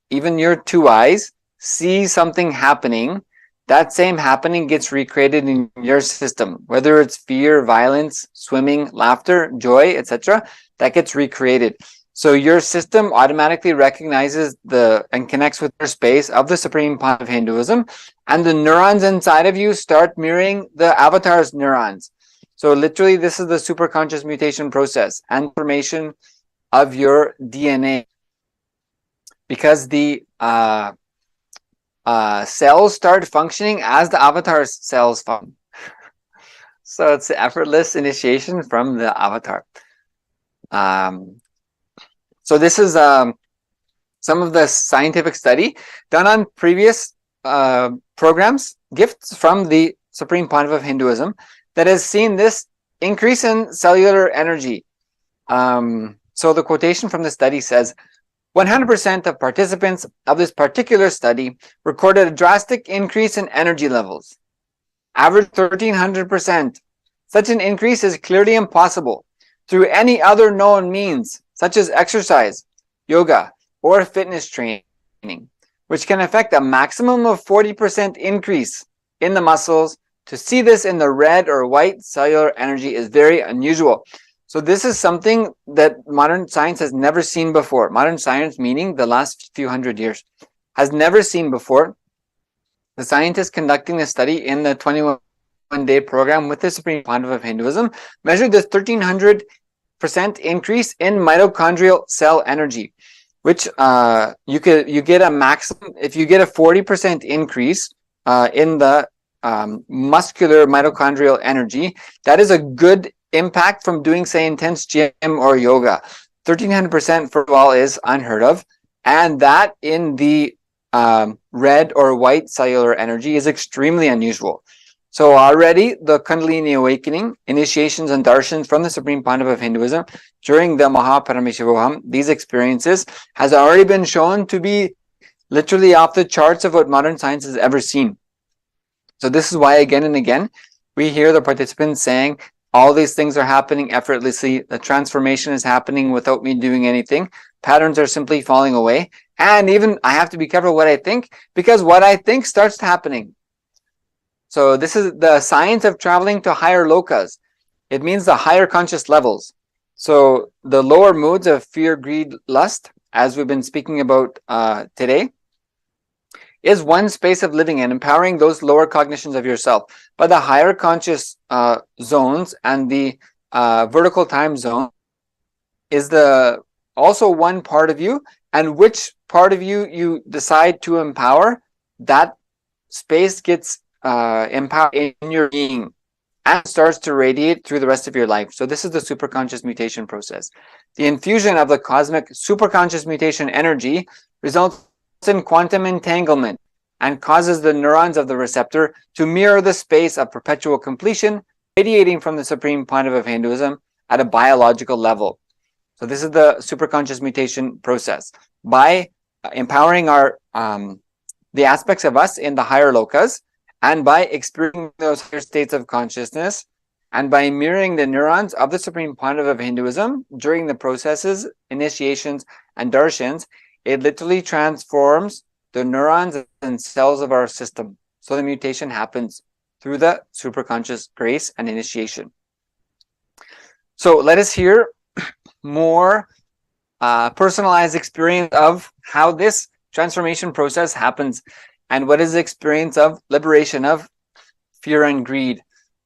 even your 2 eyes see something happening, that same happening gets recreated in your system, whether it's fear, violence, swimming, laughter, joy, etc. That gets recreated. So your system automatically recognizes and connects with the space of the supreme point of Hinduism, and the neurons inside of you start mirroring the avatar's neurons. So literally, this is the superconscious mutation process and formation of your DNA, because the cells start functioning as the avatar's cells function. So it's effortless initiation from the avatar. So this is some of the scientific study done on previous programs, gifts from the Supreme Pontiff of Hinduism, that has seen this increase in cellular energy. So the quotation from the study says, 100% of participants of this particular study recorded a drastic increase in energy levels, average 1300%. Such an increase is clearly impossible through any other known means, such as exercise, yoga, or fitness training, which can affect a maximum of 40% increase in the muscles. To see this in the red or white cellular energy is very unusual. So this is something that modern science has never seen before. Modern science, meaning the last few hundred years, has never seen before. The scientists conducting the study in the 21-day program with the Supreme Pontiff of Hinduism measured this 1300% increase in mitochondrial cell energy, which you get a maximum if you get a 40% increase in the muscular mitochondrial energy. That is a good impact from doing, say, intense gym or yoga. 1300% for all is unheard of, and that in the red or white cellular energy is extremely unusual. So already the Kundalini awakening, initiations and darshans from the Supreme Pontiff of Hinduism during the Paramashivam, these experiences has already been shown to be literally off the charts of what modern science has ever seen. So this is why again and again we hear the participants saying, all these things are happening effortlessly. The transformation is happening without me doing anything. Patterns are simply falling away. And even I have to be careful what I think, because what I think starts happening. So this is the science of traveling to higher lokas. It means the higher conscious levels. So the lower moods of fear, greed, lust, as we've been speaking about today, is one space of living and empowering those lower cognitions of yourself. But the higher conscious zones and the vertical time zone is also one part of you, and which part of you decide to empower, that space gets empowered in your being and starts to radiate through the rest of your life. So this is the superconscious mutation process. The infusion of the cosmic superconscious mutation energy results in quantum entanglement and causes the neurons of the receptor to mirror the space of perpetual completion radiating from the Supreme Pontiff of Hinduism at a biological level. So this is the superconscious mutation process. By empowering our the aspects of us in the higher lokas, and by experiencing those higher states of consciousness, and by mirroring the neurons of the Supreme Pontiff of Hinduism during the processes, initiations, and darshans, it literally transforms the neurons and cells of our system. So the mutation happens through the superconscious grace and initiation. So let us hear more personalized experience of how this transformation process happens, and what is the experience of liberation of fear and greed,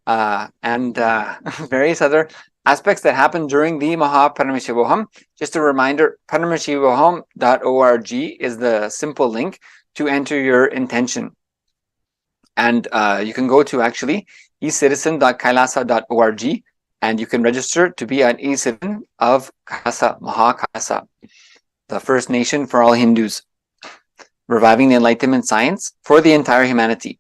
and various other aspects that happen during the Paramashivam. Just a reminder, paramashivam.org is the simple link to enter your intention. And you can go to actually ecitizen.kailasa.org, and you can register to be an e-citizen of Kailasa, Kailasa, the First Nation for all Hindus, reviving the Enlightenment science for the entire humanity.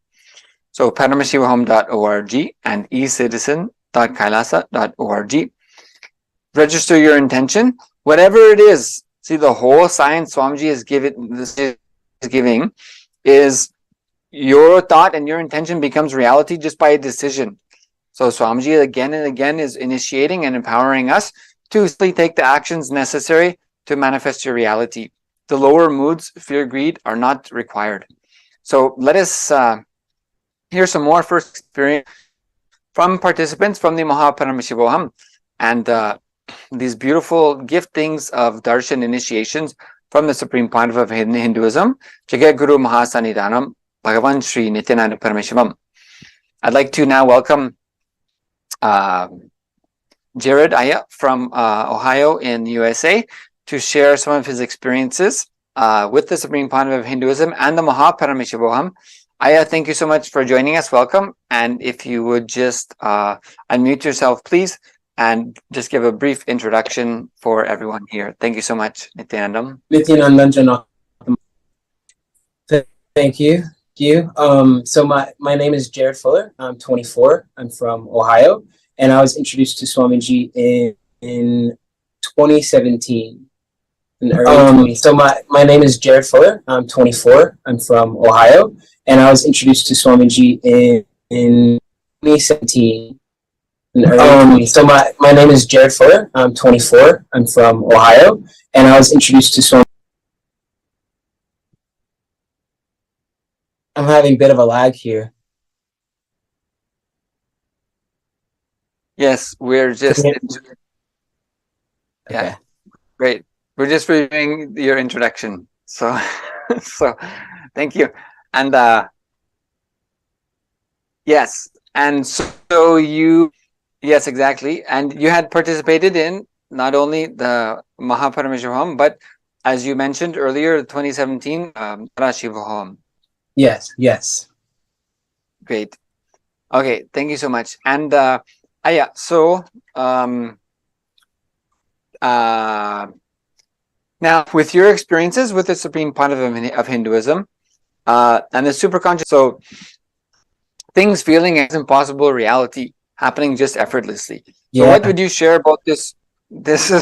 So paramashivam.org and ecitizen.kailasa.org. Register your intention, whatever it is. See, the whole science Swamiji is giving is your thought and your intention becomes reality just by a decision. So Swamiji again and again is initiating and empowering us to take the actions necessary to manifest your reality. The lower moods, fear, greed, are not required. So let us hear some more first experience from participants from the Paramashivam and these beautiful giftings of Darshan initiations from the Supreme Pontiff of Hinduism, Jagat Guru Mahasannidhanam, Bhagavan Sri Nithyananda Paramashivam. I'd like to now welcome Jared Aya from Ohio in the USA to share some of his experiences with the Supreme Pontiff of Hinduism and the Paramashivam. Aya, thank you so much for joining us. Welcome. And if you would just unmute yourself, please, and just give a brief introduction for everyone here. Thank you so much, Nithyanandam. Thank you. So my name is Jared Fuller. I'm 24. I'm from Ohio, and I was introduced to Swamiji in 2017. So my name is Jared Fuller. I'm 24. I'm from Ohio, and I was introduced to Swamiji in 2017. So my name is Jared Fuller. I'm 24. I'm from Ohio, and I was introduced to Swamiji. I'm having a bit of a lag here. Yes, we're just Okay. Great. We're just reviewing your introduction. So so thank you. And yes, and so you, yes, exactly. And you had participated in not only the Paramashivam, but as you mentioned earlier, 2017 Paramashivam. Yes. Great. Okay, thank you so much. And yeah, so now, with your experiences with the Supreme Pontiff of Hinduism and the superconscious, so things feeling as impossible reality happening just effortlessly. So, what would you share about this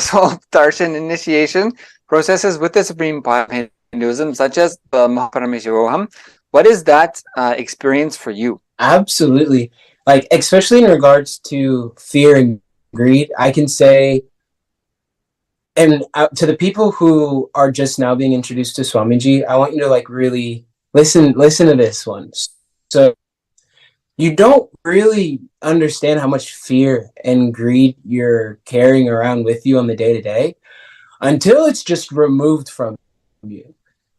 whole Darshan initiation processes with the Supreme Pontiff of Hinduism, such as the Paramashivam? What is that experience for you? Absolutely. Like, especially in regards to fear and greed, I can say, and to the people who are just now being introduced to Swamiji, I want you to like really listen to this one. So you don't really understand how much fear and greed you're carrying around with you on the day-to-day until it's just removed from you.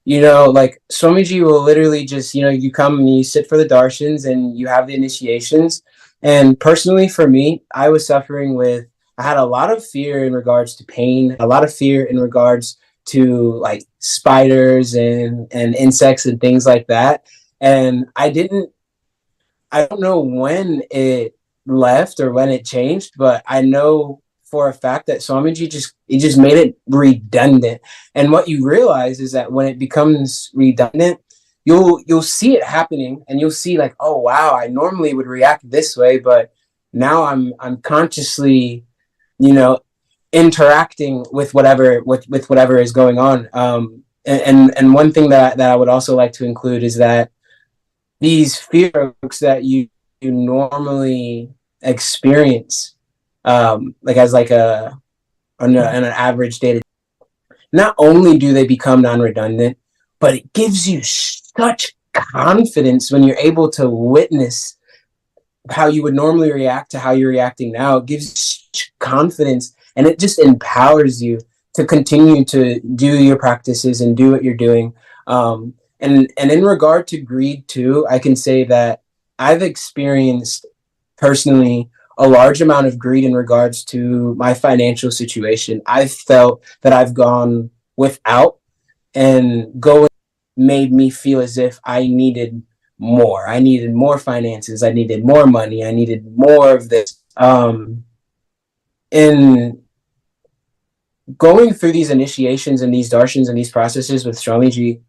You know, like Swamiji will literally just, you come and you sit for the darshans and you have the initiations. And personally for me, I had a lot of fear in regards to pain, a lot of fear in regards to like spiders and insects and things like that. And I don't know when it left or when it changed, but I know for a fact that Swamiji just made it redundant. And what you realize is that when it becomes redundant, you'll see it happening and you'll see like, oh wow, I normally would react this way, but now I'm consciously interacting with whatever is going on. And one thing that I would also like to include is that these fears that you normally experience, like as like on an average day, not only do they become non-redundant, but it gives you such confidence when you're able to witness how you would normally react to how you're reacting now. It gives you such confidence, and it just empowers you to continue to do your practices and do what you're doing. And in regard to greed too, I can say that I've experienced personally a large amount of greed in regards to my financial situation. I felt that I've gone without, and going made me feel as if I needed more. I needed more finances. I needed more money. I needed more of this. In going through these initiations and these darshans and these processes with Swamiji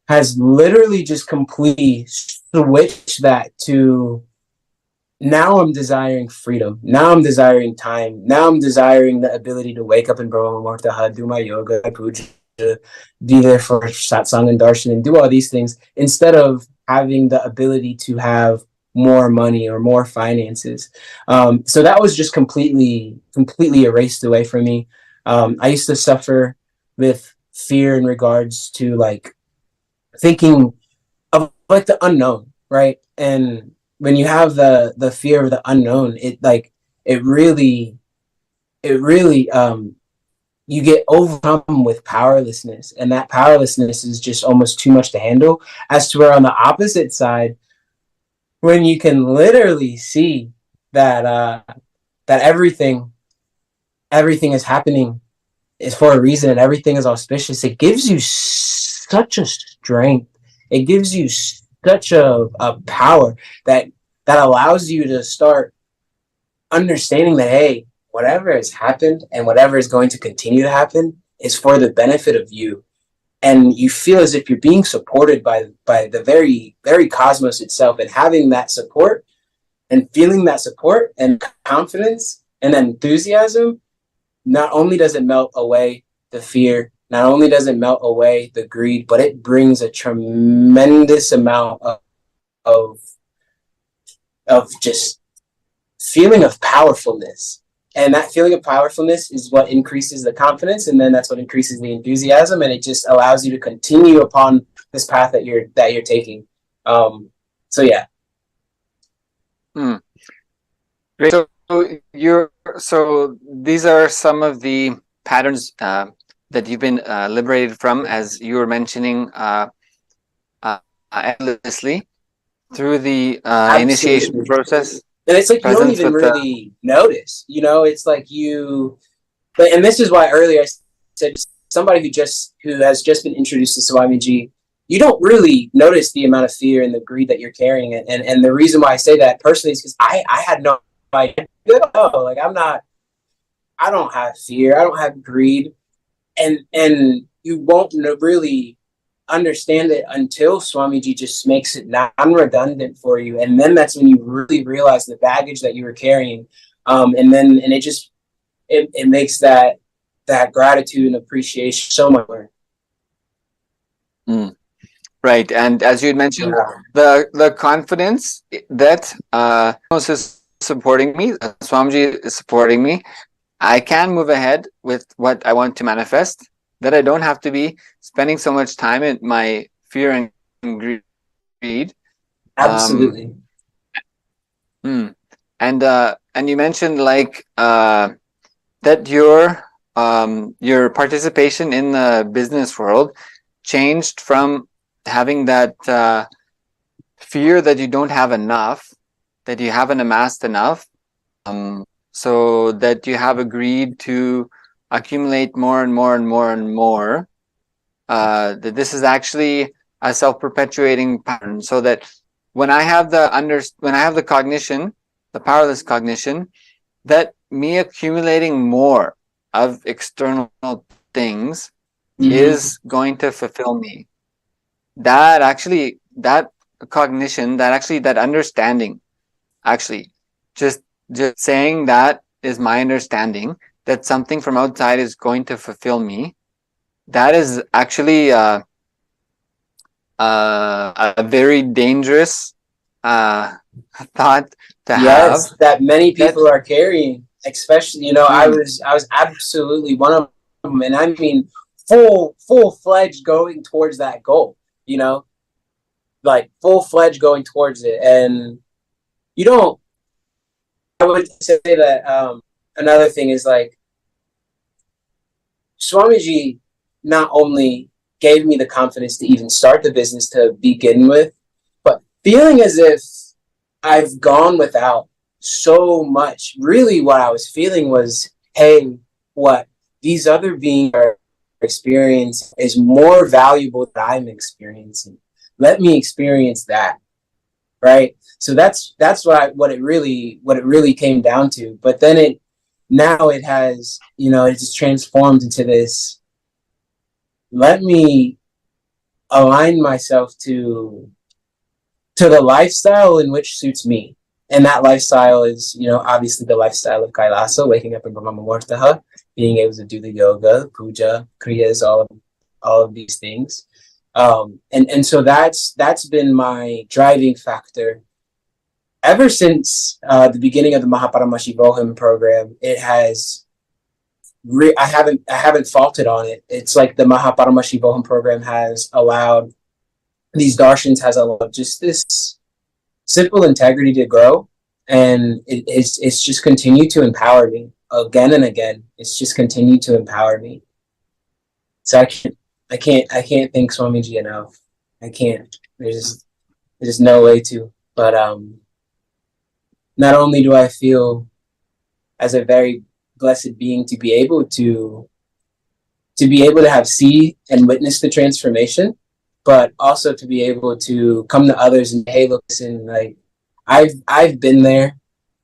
has literally just completely switched that to, now I'm desiring freedom. Now I'm desiring time. Now I'm desiring the ability to wake up in Brahma Muhurta, do my yoga, my puja, be there for satsang and darshan and do all these things, instead of having the ability to have more money or more finances. So that was just completely erased away from me. I used to suffer with fear in regards to like thinking of like the unknown, right? And when you have the fear of the unknown, it really you get overcome with powerlessness, and that powerlessness is just almost too much to handle. As to where on the opposite side, when you can literally see that that everything is happening is for a reason and everything is auspicious, it gives you such a strength. It gives you such a power that allows you to start understanding that, hey, whatever has happened and whatever is going to continue to happen is for the benefit of you. And you feel as if you're being supported by the very, very cosmos itself, and having that support and feeling that support and confidence and enthusiasm, not only does it melt away the fear, not only does it melt away the greed, but it brings a tremendous amount of, of just feeling of powerfulness. And that feeling of powerfulness is what increases the confidence, and then that's what increases the enthusiasm, and it just allows you to continue upon this path that you're taking. So yeah. Great. So these are some of the patterns that you've been liberated from, as you were mentioning endlessly through the initiation process. And it's like you don't even really notice, it's like and this is why earlier I said somebody who has just been introduced to Swamiji, you don't really notice the amount of fear and the greed that you're carrying. And the reason why I say that personally is because I had no idea. Like I don't have fear. I don't have greed. And you won't really understand it until Swamiji just makes it non-redundant for you. And then that's when you really realize the baggage that you were carrying. And it makes that gratitude and appreciation so much more. Right. And as you had mentioned, the confidence that is supporting me, Swamiji is supporting me, I can move ahead with what I want to manifest, that I don't have to be spending so much time in my fear and greed. Absolutely. And you mentioned that your participation in the business world changed from having that fear that you don't have enough, that you haven't amassed enough, so that you have agreed to accumulate more and more and more and more. That this is actually a self-perpetuating pattern, so that when I have the cognition, the powerless cognition, that me accumulating more of external things is going to fulfill me. That cognition, that understanding, actually, just saying that is my understanding, that something from outside is going to fulfill me, that is actually a very dangerous thought to have. Yes, that many people are carrying, especially, I was absolutely one of them, and I mean full-fledged going towards that goal, like full-fledged going towards it. And I would say that another thing is, like, Swamiji not only gave me the confidence to even start the business to begin with, but feeling as if I've gone without so much. Really what I was feeling was, hey, what these other beings are experiencing is more valuable than I'm experiencing. Let me experience that. Right? So that's what it really came down to. But then it has, it just transformed into this, let me align myself to the lifestyle in which suits me. And that lifestyle is, obviously the lifestyle of Kailasa, waking up in Brahma Muhurta, being able to do the yoga, puja, kriyas, all of these things. And so that's been my driving factor ever since the beginning of the Paramashivam program. It has I haven't faulted on it. It's like the Paramashivam program has allowed these darshans has allowed just this simple integrity to grow, and it's just continued to empower me again and again. It's just continued to empower me. So I can't thank Swamiji enough. I can't. There's no way to. But not only do I feel as a very blessed being to be able to have see and witness the transformation, but also to be able to come to others and, hey, look, listen, like I've been there,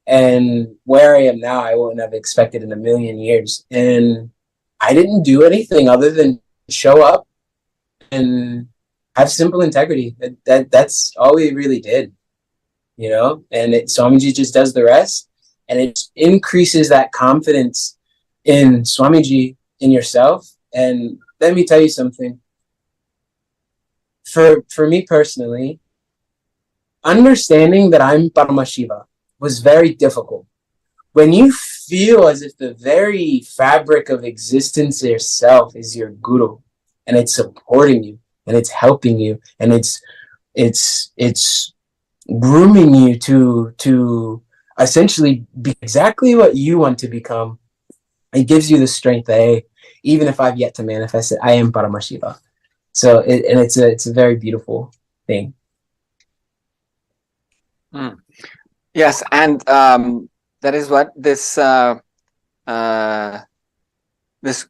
and where I am now I wouldn't have expected in a million years. And I didn't do anything other than show up and have simple integrity. That's all we really did, you know. And Swamiji just does the rest, and it increases that confidence in Swamiji, in yourself. And let me tell you something. For me personally, understanding that I'm Paramashiva was very difficult. When you feel as if the very fabric of existence itself is your guru, and it's supporting you, and it's helping you, and it's grooming you to essentially be exactly what you want to become, it gives you the strength that, hey, even if I've yet to manifest it, I am Paramashiva. So it's a very beautiful thing. Yes, and that is what this this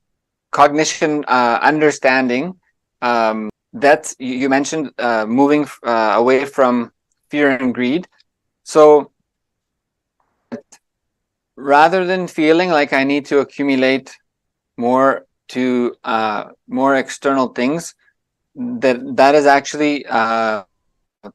cognition, understanding, that you mentioned, moving away from fear and greed. So rather than feeling like I need to accumulate more to more external things, that is actually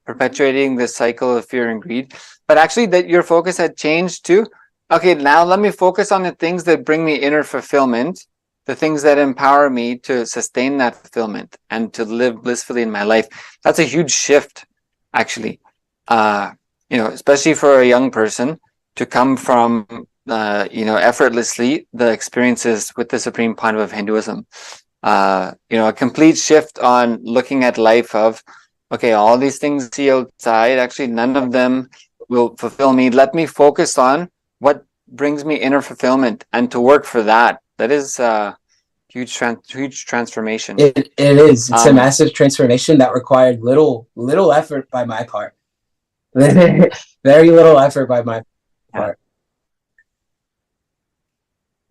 perpetuating this cycle of fear and greed. But actually that your focus had changed to, okay, now let me focus on the things that bring me inner fulfillment, the things that empower me to sustain that fulfillment and to live blissfully in my life. That's a huge shift, actually. Especially for a young person to come from effortlessly the experiences with the Supreme Pandav of Hinduism. A complete shift on looking at life of, okay, all these things I see outside, actually none of them will fulfill me. Let me focus on what brings me inner fulfillment and to work for that. That is a huge transformation. It is. It's a massive transformation that required little effort by my part. Very little effort by my part.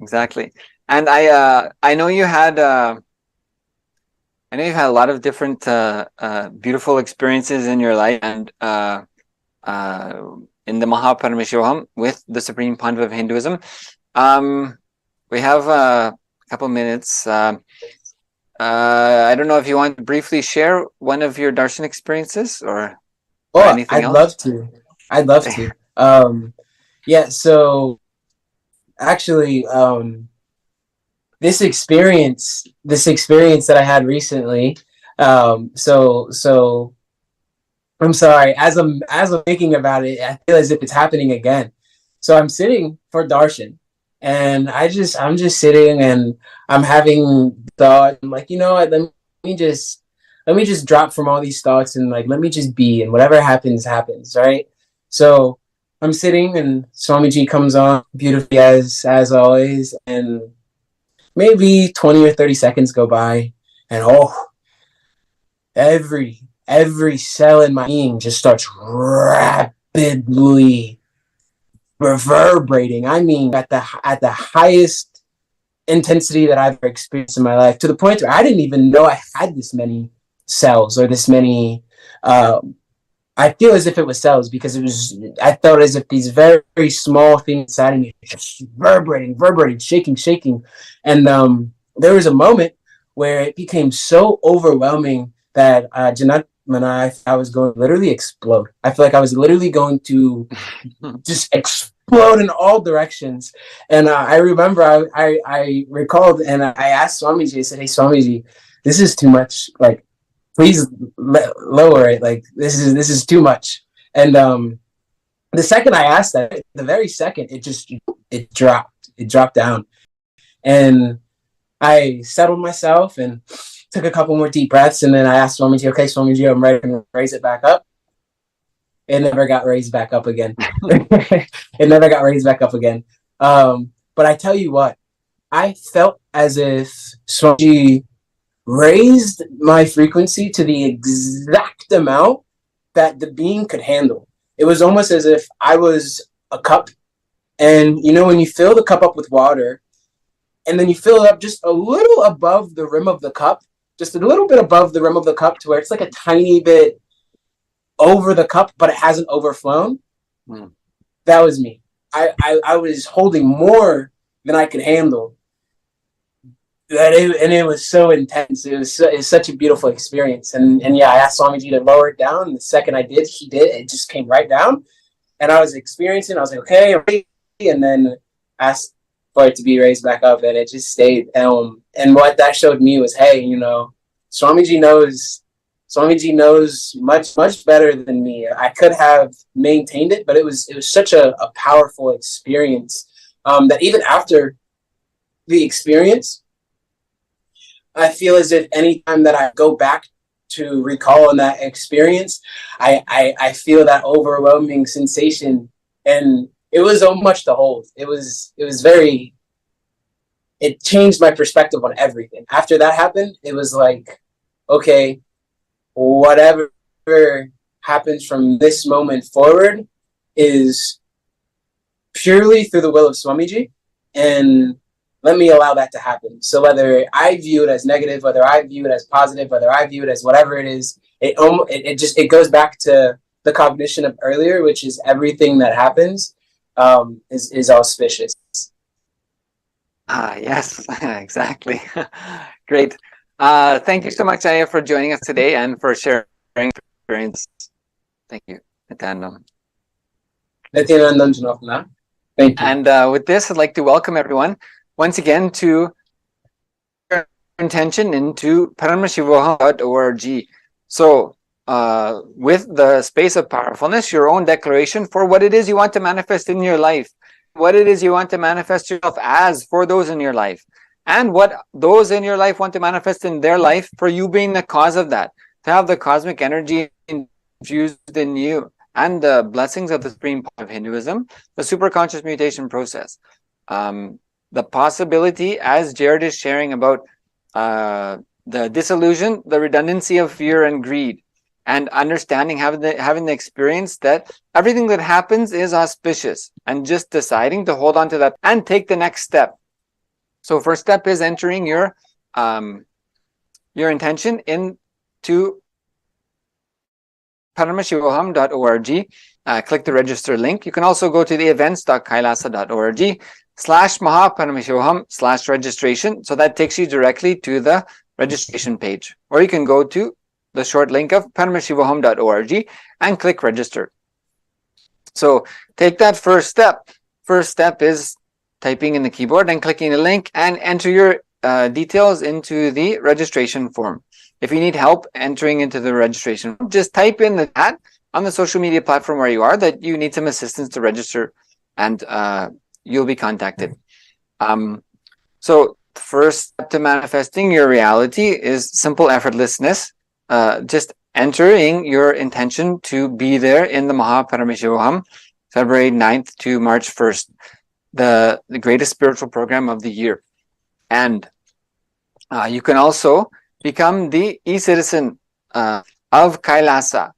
Exactly. And I know you had a lot of different beautiful experiences in your life, and in the Paramashivam with the Supreme Pandav of Hinduism. We have a couple minutes. I don't know if you want to briefly share one of your darshan experiences or anything else. I'd love to. Yeah. So actually, this experience that I had recently. So I'm sorry. As I'm thinking about it, I feel as if it's happening again. So I'm sitting for darshan, and I'm just sitting, and I'm having thought. I'm like, you know what? Let me just drop from all these thoughts, and like, let me just be, and whatever happens, happens. Right. So I'm sitting, and Swamiji comes on beautifully as always, and maybe 20 or 30 seconds go by, and every cell in my being just starts rapidly reverberating. I mean, at the highest intensity that I've ever experienced in my life, to the point where I didn't even know I had this many cells or this many. I feel as if it was cells, because I felt as if these very, very small things inside of me just vibrating, shaking. And there was a moment where it became so overwhelming that Janat and I was going to literally explode. I feel like I was literally going to just explode in all directions. And I remember I recalled, and I asked Swamiji, I said, hey, Swamiji, this is too much. Like, please lower it. Like, this is too much. And the second I asked that, the very second, it dropped down. And I settled myself, and took a couple more deep breaths, and then I asked Swamiji, okay, Swamiji, I'm ready to raise it back up. It never got raised back up again. It never got raised back up again. But I tell you what, I felt as if Swamiji raised my frequency to the exact amount that the being could handle. It was almost as if I was a cup, and you know when you fill the cup up with water, and then you fill it up just a little above the rim of the cup, just a little bit above the rim of the cup to where it's like a tiny bit over the cup, but it hasn't overflown. That was me. I was holding more than I could handle. And it was so intense. It was such a beautiful experience. And yeah, I asked Swamiji to lower it down. And the second I did, he did. It just came right down. And I was experiencing, I was like, okay, I'm ready. And then asked for it to be raised back up, and it just stayed. And what that showed me was, hey, you know, Swamiji knows much better than me. I could have maintained it, but it was such a powerful experience that even after the experience, I feel as if anytime that I go back to recall on that experience, I feel that overwhelming sensation, and it was so much to hold. It changed my perspective on everything. After that happened, it was like, okay, whatever happens from this moment forward is purely through the will of Swamiji, and let me allow that to happen. So whether I view it as negative, whether I view it as positive, whether I view it as whatever it is, it goes back to the cognition of earlier, which is everything that happens is auspicious. Yes, exactly. Great. Thank you so much, Aya, for joining us today and for sharing experience. Thank you, Nithyananda. Nithyananda. Thank you. And with this, I'd like to welcome everyone once again to your intention into Paramashivam.org. So, with the space of powerfulness, your own declaration for what it is you want to manifest in your life, what it is you want to manifest yourself as for those in your life, and what those in your life want to manifest in their life for you being the cause of that, to have the cosmic energy infused in you and the blessings of the supreme part of Hinduism, the superconscious mutation process. The possibility, as Jared is sharing about the disillusion, the redundancy of fear and greed, and understanding, having the experience that everything that happens is auspicious, and just deciding to hold on to that and take the next step. So first step is entering your intention into Paramashivam.org. Click the register link. You can also go to the events.kailasa.org/Mahaparamashivaham/registration. So that takes you directly to the registration page. Or you can go to the short link of Paramashivam.org and click register. So take that first step. First step is typing in the keyboard and clicking the link and enter your details into the registration form. If you need help entering into the registration, just type in the chat on the social media platform where you are that you need some assistance to register, and you'll be contacted. So first step to manifesting your reality is simple effortlessness. Just entering your intention to be there in the Mahaparamashivaham, February 9th to March 1st, the greatest spiritual program of the year. And you can also become the e-citizen of Kailasa.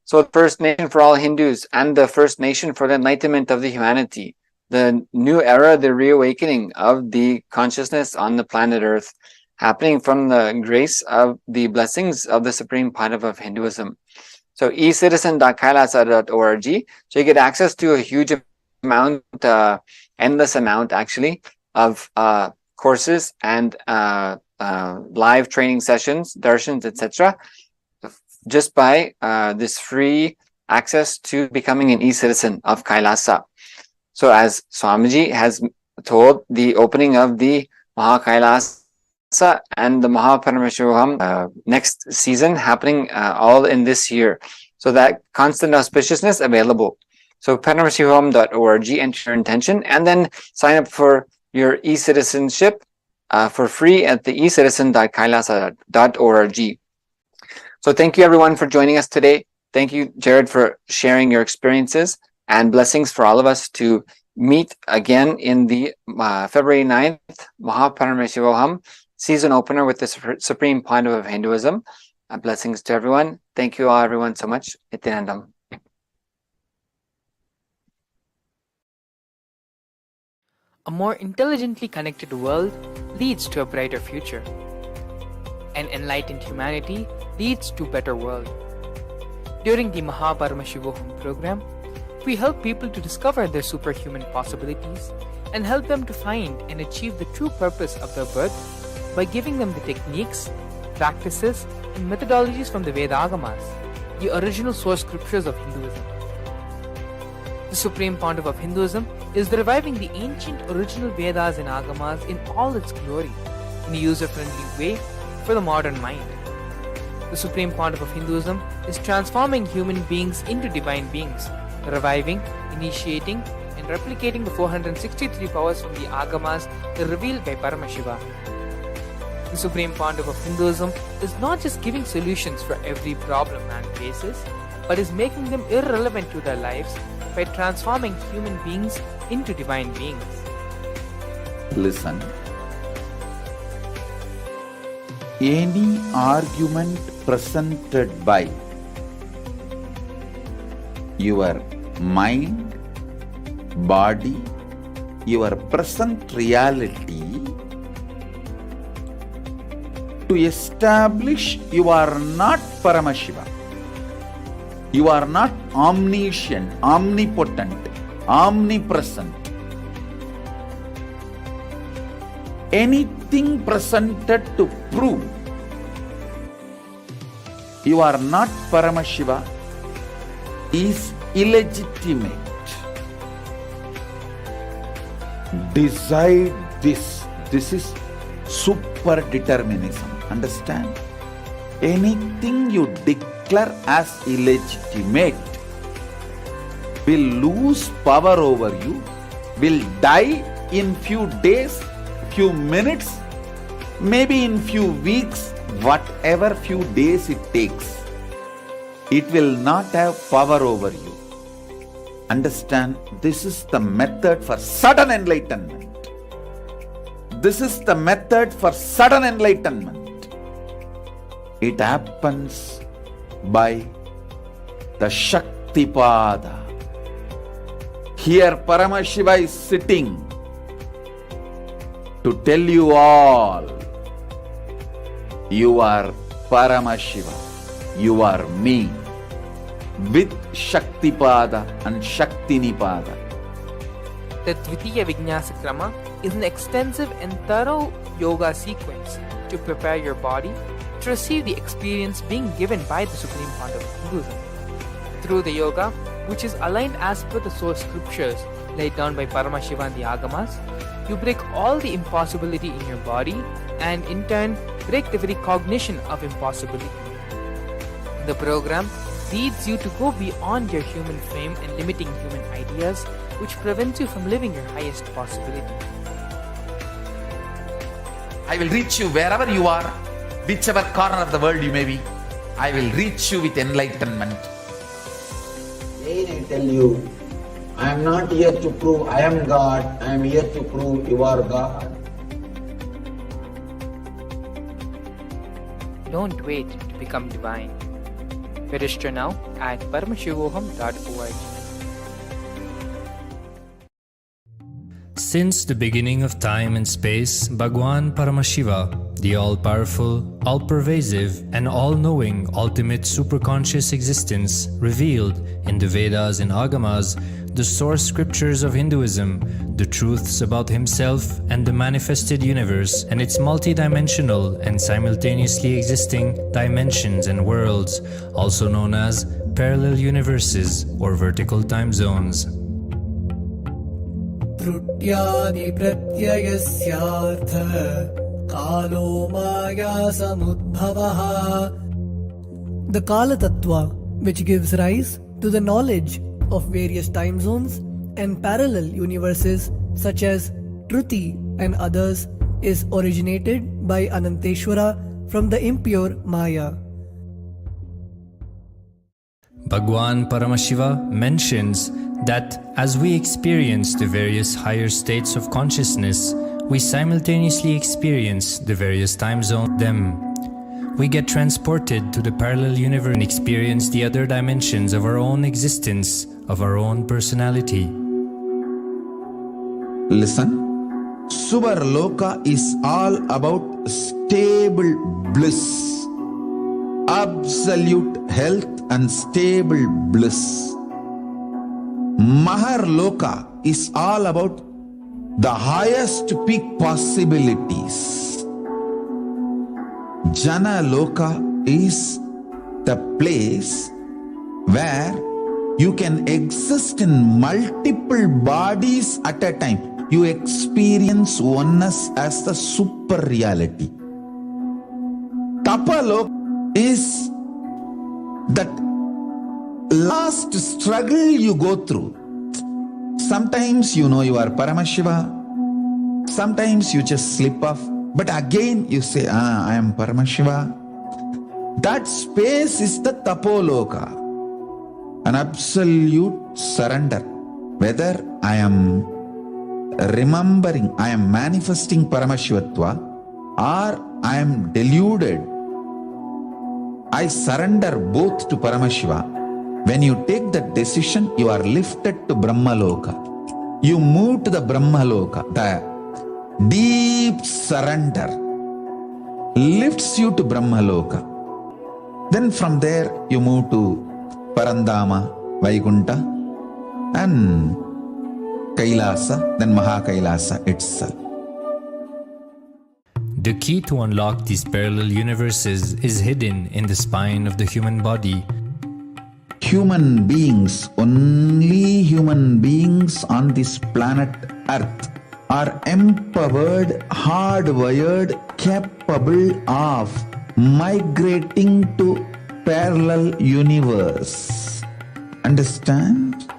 So the First Nation for all Hindus and the First Nation for the enlightenment of the humanity, the new era, the reawakening of the consciousness on the planet Earth, happening from the grace of the blessings of the Supreme Pontiff of Hinduism. So ecitizen.kailasa.org. So you get access to a huge amount, endless amount actually, of courses and live training sessions, darshans, etc. just by this free access to becoming an e-citizen of Kailasa. So as Swamiji has told, the opening of the Mahakailasa and the Mahaparamashivaham next season happening all in this year. So that constant auspiciousness available. So paramashivam.org, enter your intention, and then sign up for your e-citizenship for free at the ecitizen.kailasa.org. So thank you everyone for joining us today. Thank you, Jared, for sharing your experiences, and blessings for all of us to meet again in the February 9th Paramashivam season opener with the Supreme Pandava of Hinduism. Blessings to everyone. Thank you all, everyone, so much. Nithyananda. A more intelligently connected world leads to a brighter future. An enlightened humanity leads to a better world. During the Paramashivam program, we help people to discover their superhuman possibilities and help them to find and achieve the true purpose of their birth by giving them the techniques, practices, and methodologies from the Vedagamas, the original source scriptures of Hinduism. The Supreme Pontiff of Hinduism is reviving the ancient original Vedas and Agamas in all its glory, in a user-friendly way for the modern mind. The Supreme Pontiff of Hinduism is transforming human beings into divine beings, reviving, initiating, and replicating the 463 powers from the Agamas revealed by Paramashivam. The Supreme Pontiff of Hinduism is not just giving solutions for every problem man faces, but is making them irrelevant to their lives by transforming human beings into divine beings. Listen. Any argument presented by your mind, body, your present reality to establish you are not Paramashiva, you are not omniscient, omnipotent, omnipresent. Anything presented to prove you are not Paramashiva is illegitimate. Decide this. This is super determinism. Understand? Anything you declare as illegitimate will lose power over you, will die in few days, few minutes, maybe in few weeks, whatever few days it takes. It will not have power over you. Understand, this is the method for sudden enlightenment. This is the method for sudden enlightenment. It happens by the Shaktipada. Here Paramashiva is sitting to tell you all, you are Paramashiva, you are me, with Shaktipada and Shaktinipada. The Dvitiya Vijnasa Krama is an extensive and thorough yoga sequence to prepare your body to receive the experience being given by the Supreme Pontiff of Hinduism. Through the yoga, which is aligned as per the source scriptures laid down by Paramashiva and the Agamas, you break all the impossibility in your body and in turn break the very cognition of impossibility. The program leads you to go beyond your human frame and limiting human ideas, which prevents you from living your highest possibility. I will reach you wherever you are, whichever corner of the world you may be. I will reach you with enlightenment. Again I tell you, I am not here to prove I am God, I am here to prove you are God. Don't wait to become divine. Register now at paramashivoham.org. Since the beginning of time and space, Bhagwan Paramashiva, the all-powerful, all-pervasive, and all-knowing ultimate superconscious existence, revealed in the Vedas and Agamas, the source scriptures of Hinduism, the truths about himself and the manifested universe and its multidimensional and simultaneously existing dimensions and worlds, also known as parallel universes or vertical time zones. त्रुट्यादि प्रत्ययस्यार्थ कालो माया समुद्भवः. The Kala Tattva, which gives rise to the knowledge of various time zones and parallel universes such as Truti and others, is originated by Ananteshwara from the impure Maya. Bhagwan Paramashiva mentions that as we experience the various higher states of consciousness, we simultaneously experience the various time zones. We get transported to the parallel universe and experience the other dimensions of our own existence, of our own personality. Listen, Subarloka is all about stable bliss, absolute health and stable bliss. Maharloka is all about the highest peak possibilities. Jana Loka is the place where you can exist in multiple bodies at a time. You experience oneness as the super reality. Tapaloka is that last struggle you go through. Sometimes you know you are Paramashiva, sometimes you just slip off, but again you say, I am Paramashiva. That space is the Tapoloka, an absolute surrender. Whether I am remembering, I am manifesting Paramashivatva, or I am deluded, I surrender both to Paramashiva. When you take that decision, you are lifted to Brahmaloka. You move to the Brahmaloka. The deep surrender lifts you to Brahmaloka. Then from there, you move to Parandama, Vaikunta, and Kailasa, then Mahakailasa itself. The key to unlock these parallel universes is hidden in the spine of the human body. Human beings, only human beings on this planet Earth are empowered, hardwired, capable of migrating to parallel universe. Understand?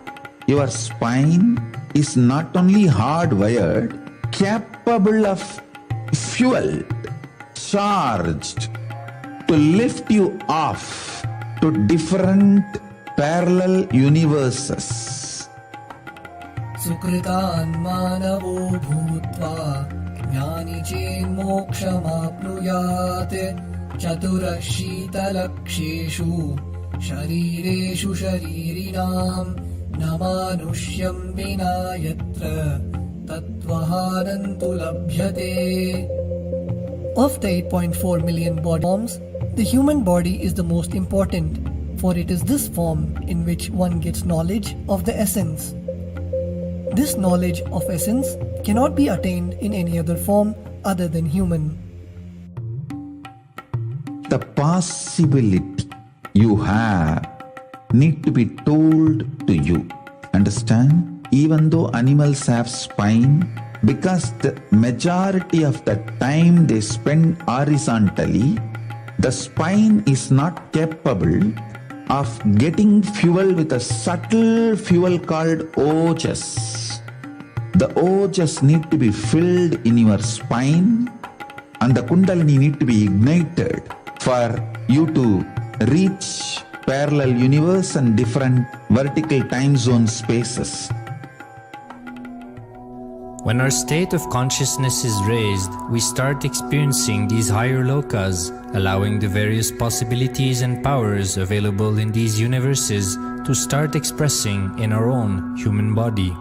Your spine is not only hardwired, capable of fuel, charged to lift you off to different parallel universes. Sukritan manavo bhutva jnani chen mokshamapnuyat chaturashita laksheshu sharireshu sharirinam namanushyam vina yatra tattvahanantu labhyate. Of the 8.4 million body forms, the human body is the most important, for it is this form in which one gets knowledge of the essence. This knowledge of essence cannot be attained in any other form other than human. The possibility you have need to be told to you. Understand? Even though animals have spine, because the majority of the time they spend horizontally, the spine is not capable of getting fuel with a subtle fuel called ojas. The ojas need to be filled in your spine, and the kundalini need to be ignited for you to reach parallel universe and different vertical time zone spaces. When our state of consciousness is raised, we start experiencing these higher lokas, allowing the various possibilities and powers available in these universes to start expressing in our own human body.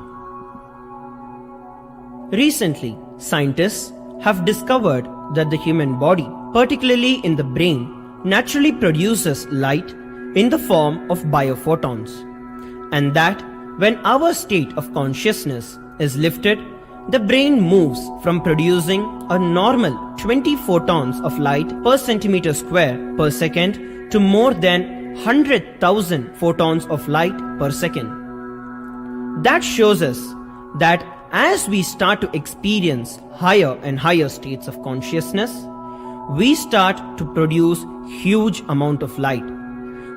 Recently, scientists have discovered that the human body, particularly in the brain, naturally produces light in the form of biophotons, and that when our state of consciousness is lifted, the brain moves from producing a normal 20 photons of light per centimeter square per second to more than 100,000 photons of light per second. That shows us that as we start to experience higher and higher states of consciousness, we start to produce huge amount of light,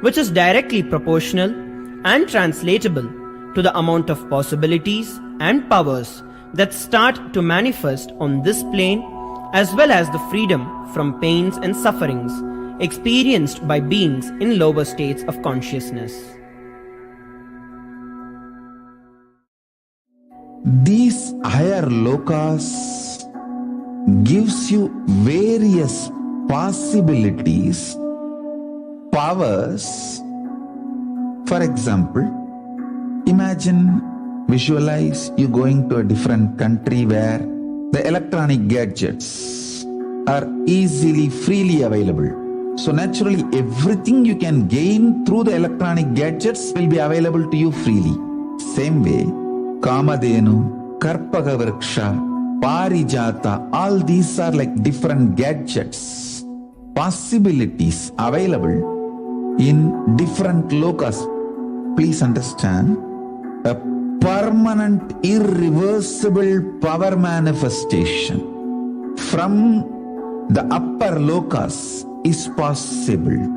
which is directly proportional and translatable to the amount of possibilities and powers that start to manifest on this plane as well as the freedom from pains and sufferings experienced by beings in lower states of consciousness. These higher lokas gives you various possibilities, powers. For example, imagine, visualize you going to a different country where the electronic gadgets are easily, freely available. So naturally, everything you can gain through the electronic gadgets will be available to you freely. Same way, Kamadhenu, Karpagavriksha, Parijata, all these are like different gadgets, possibilities available in different lokas. Please understand, a permanent, irreversible power manifestation from the upper lokas is possible.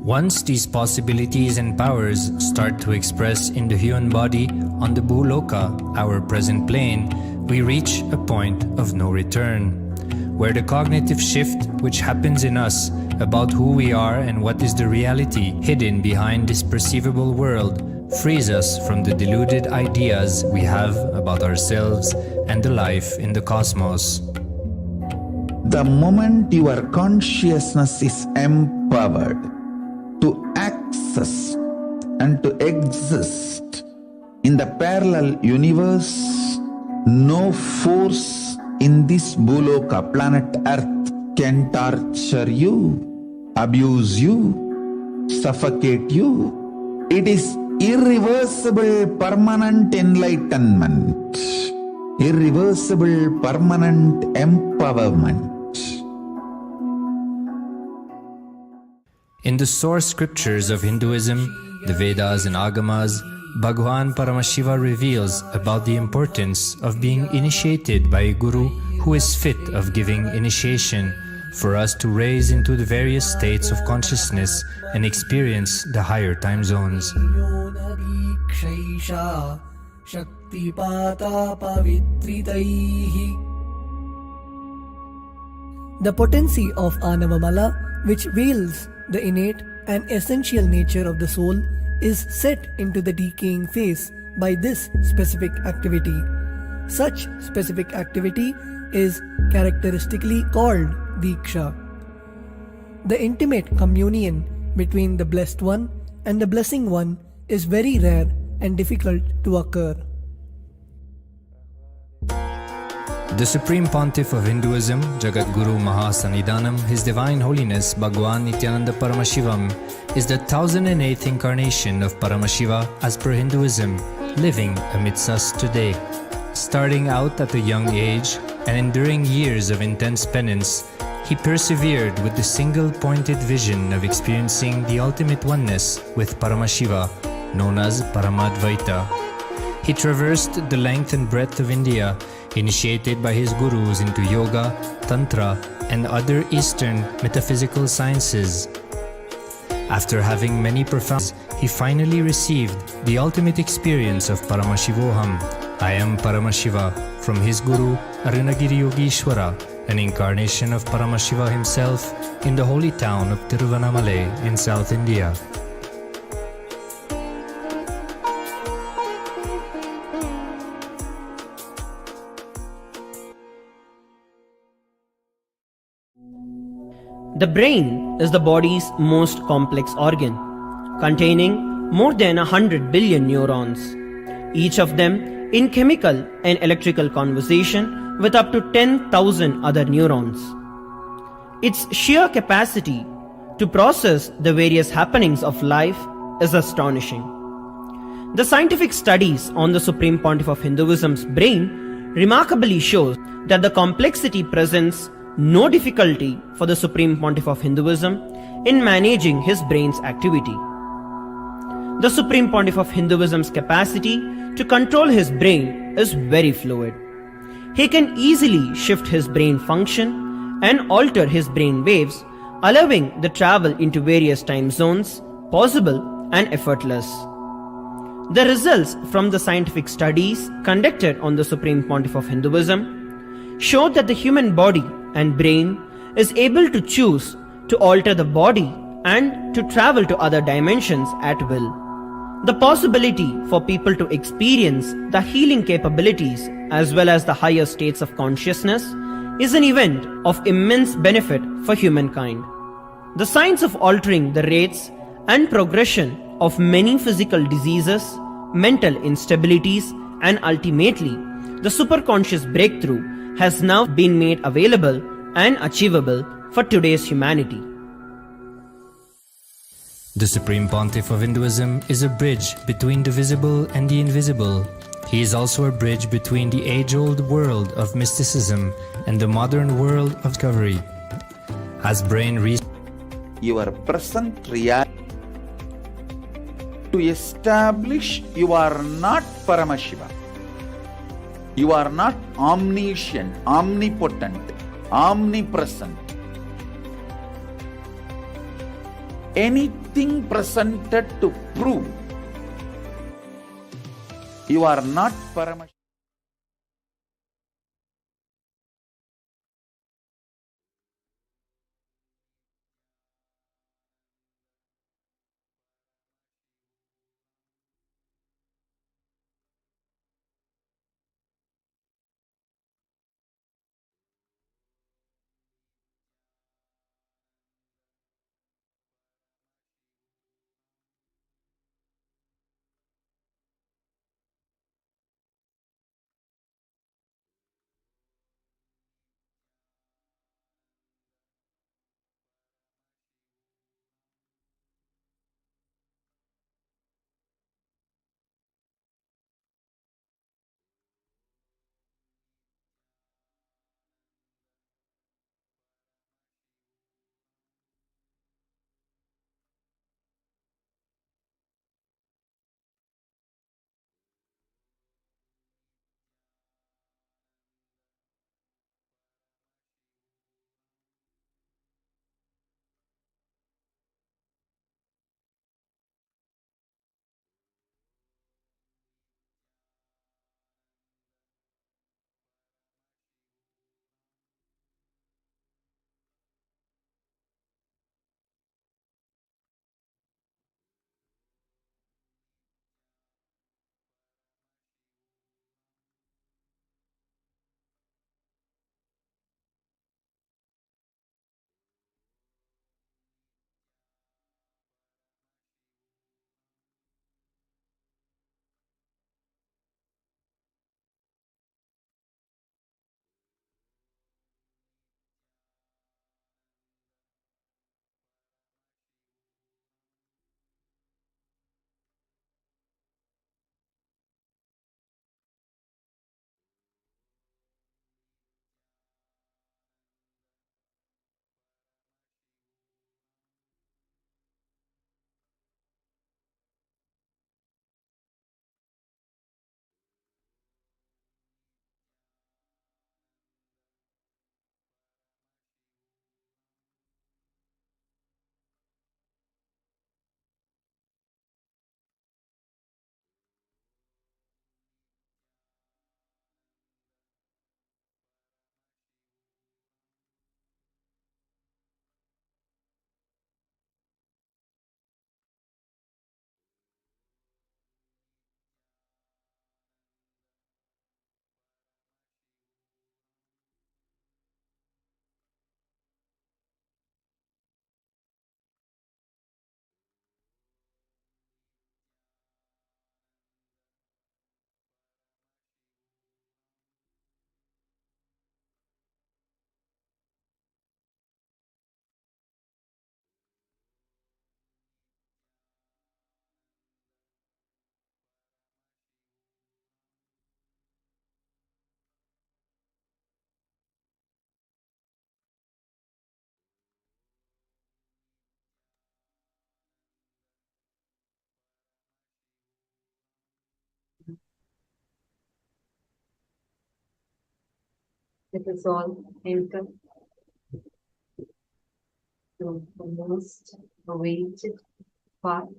Once these possibilities and powers start to express in the human body on the Bhuloka, our present plane, we reach a point of no return, where the cognitive shift which happens in us about who we are and what is the reality hidden behind this perceivable world frees us from the deluded ideas we have about ourselves and the life in the cosmos. The moment your consciousness is empowered to access and to exist in the parallel universe, no force in this Bhuloka, planet Earth, can torture you, abuse you, suffocate you. It is irreversible, permanent enlightenment, irreversible, permanent empowerment. In the source scriptures of Hinduism, the Vedas and Agamas, Bhagwan Paramashiva reveals about the importance of being initiated by a guru who is fit of giving initiation for us to raise into the various states of consciousness and experience the higher time zones. The potency of Anavamala, which veils the innate and essential nature of the soul, is set into the decaying phase by this specific activity. Such specific activity is characteristically called Diksha. The intimate communion between the blessed one and the blessing one is very rare and difficult to occur. The Supreme Pontiff of Hinduism, Jagat Guru Mahasannidhanam, His Divine Holiness Bhagwan Nithyananda Paramashivam, is the 1008th incarnation of Paramashiva as per Hinduism, living amidst us today. Starting out at a young age and enduring years of intense penance, he persevered with the single-pointed vision of experiencing the ultimate oneness with Paramashiva, known as Paramadvaita. He traversed the length and breadth of India, initiated by his gurus into yoga, tantra, and other Eastern metaphysical sciences. After having many profound, he finally received the ultimate experience of Paramashivoham, I am Paramashiva, from his guru Arunagiri Yogeshwara, an incarnation of Paramashiva himself in the holy town of Tiruvannamalai in South India. The brain is the body's most complex organ, containing more than 100 billion neurons, each of them in chemical and electrical conversation with up to 10,000 other neurons. Its sheer capacity to process the various happenings of life is astonishing. The scientific studies on the Supreme Pontiff of Hinduism's brain remarkably shows that the complexity presents no difficulty for the Supreme Pontiff of Hinduism in managing his brain's activity. The Supreme Pontiff of Hinduism's capacity to control his brain is very fluid. He can easily shift his brain function and alter his brain waves, allowing the travel into various time zones possible and effortless. The results from the scientific studies conducted on the Supreme Pontiff of Hinduism showed that the human body and brain is able to choose to alter the body and to travel to other dimensions at will. The possibility for people to experience the healing capabilities as well as the higher states of consciousness is an event of immense benefit for humankind. The science of altering the rates and progression of many physical diseases, mental instabilities, and ultimately the superconscious breakthrough has now been made available and achievable for today's humanity. The Supreme Pontiff of Hinduism is a bridge between the visible and the invisible. He is also a bridge between the age-old world of mysticism and the modern world of discovery. As brain your present reality, to establish you are not Paramashiva. You are not omniscient, omnipotent, omnipresent. Anything presented to prove you are not Paramashiva. It is all enter to the most awaited part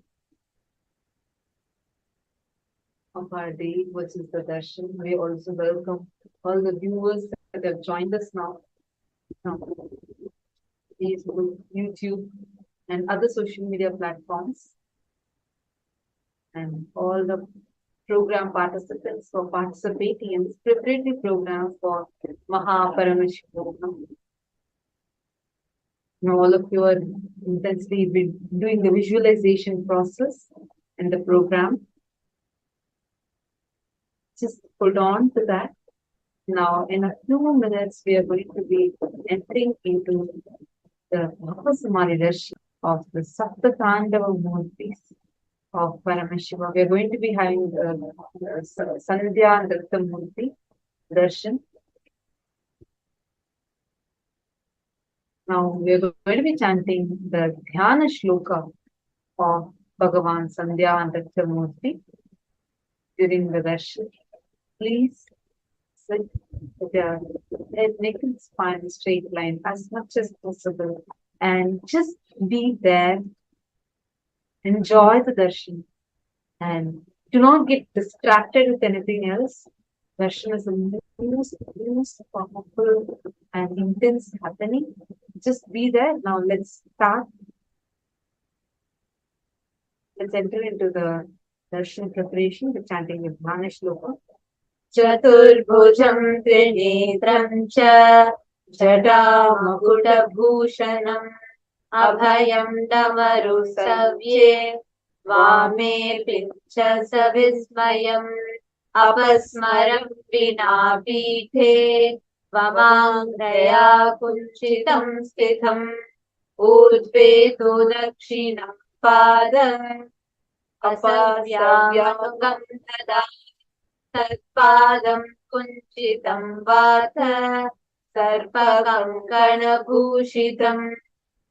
of our day, which is the Darshan. We also welcome all the viewers they've joined us now. From Facebook, YouTube, and other social media platforms, and all the program participants for participating in this preparatory program for Paramashivam. Now all of you are intensely doing the visualization process in the program. Just hold on to that. Now, in a few minutes, we are going to be entering into the Samadhi Darshan of the Saptatandava Murthis of Paramashivam. We are going to be having the Sandhya and Nritta Murthy Darshan. Now, we are going to be chanting the Dhyana Shloka of Bhagavan Sandhya and Nritta Murthy during the Darshan. Please sit with your head, neck and spine straight line as much as possible, and just be there. Enjoy the darshan and do not get distracted with anything else. Darshan is the most powerful and intense happening. Just be there. Now let's start. Let's enter into the darshan preparation, the chanting of Dhyana Shloka. Chaturbhujam Trinetram cha Jadamukutbhushanam Abhayam Damaru Savye Vame Pincha Savismayam Apasmaram Vinapithe Vamangraya Kunchitam Stitham Udvetu Dakshinam Padam Asavyangam Tada Tatpadam Kunchitam Vata Sarpakankana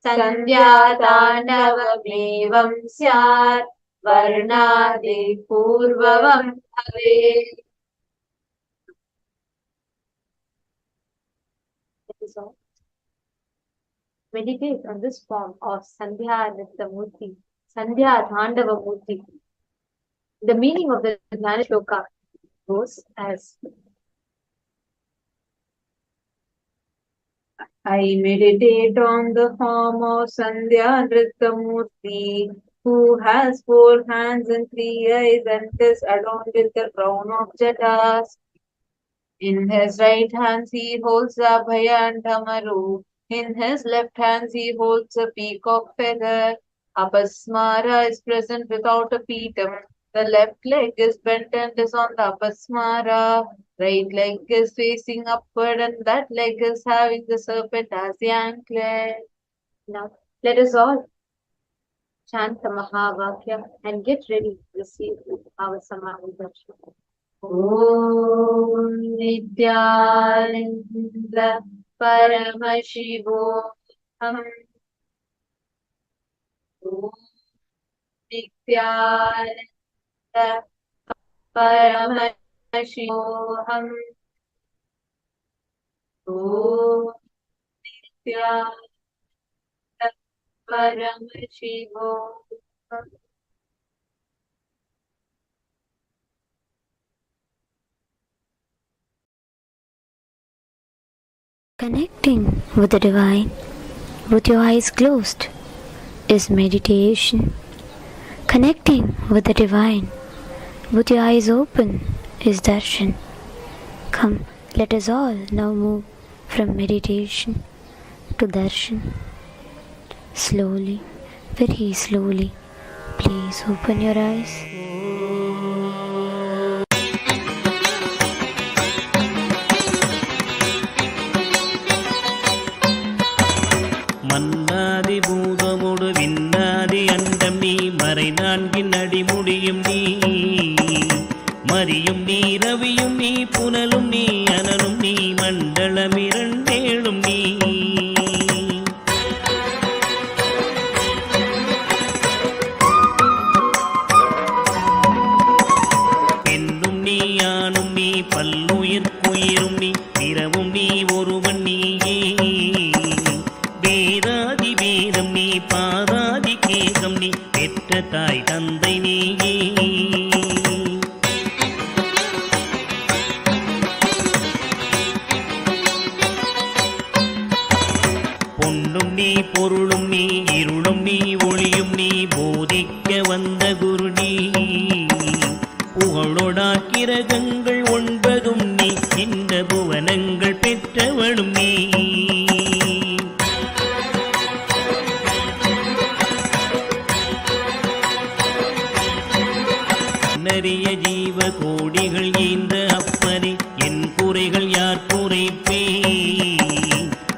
Sandhyatanavamevam syat Varnadi Purvavam Bhave. Meditate on this form of Sandhya Nritta Murthy, Sandhya Tandava Murthy. The meaning of the Dhyana Shloka goes as: I meditate on the form of Sandhya Nritta Murthy, who has 4 hands and 3 eyes and is adorned with the crown of jatas. In his right hand he holds the Abhaya and Dhamaru. In his left hand he holds a peacock feather. Apasmara is present without a petum. The left leg is bent and is on the Apasmara. Right leg is facing upward and that leg is having the serpent as the anklet. Now, let us all chant the Mahavakya and get ready to receive our Samadhi Darshan. Om Nithyananda Paramashivam. Om Nithyananda Paramashivam. Om Nithyananda Paramashivam. Connecting with the divine with your eyes closed is meditation. Connecting with the divine with your eyes open is darshan. Come, let us all now move from meditation to darshan. Slowly, very slowly, please open your eyes. மன்னாதி பூதமோடு விண்ணாதி அண்டம் நீ மறை நான்கின் அடிமுடியும் நீ மரியும் நீ ரவியும் நீ புனலும் நீ அனலும் நீ மண்டலம் இரண்டேழும் நீ என்னும் நீ யானும் நீ பல்லுயிர்க்குயிரும் நீ பிறவும் நீ ஒருவன் நீயே வேதாதி வேதம் நீ பாதாதி கேசம் நீ பெற்ற தாய் தந்தை நீயே பொருளொடாக்கிரகங்கள் 9 நீ, இந்த புவனங்கள் பெற்றவளும் நீ. நரிய ஜீவ கோடிகள் ஈந்த அப்பனே, என் குறைகள் யார் குறைப்பே?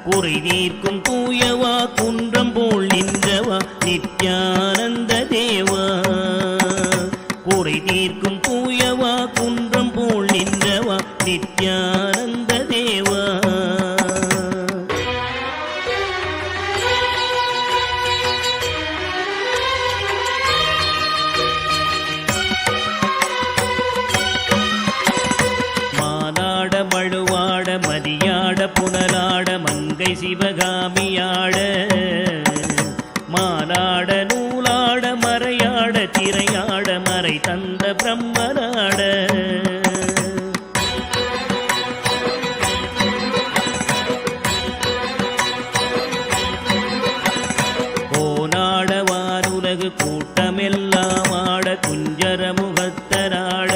குறை தீர்க்கும் தூயவா, குன்றம் போல் நின்றவா, நித்யானந்த தேவா. குறை தீர்க்கும் தூயவா, குன்றம் போல் நின்றவா, நித்யானந்த தேவா. மானாட மழுவாட மதியாட புனலாட மங்கை சிவகாமியாட, மானாட நூலாட மறையாட திரையாட மறை தந்த பிரம்மனாட. கோனாட வானுலகு கூட்டமெல்லாம் ஆட குஞ்சர முகத்தனாட,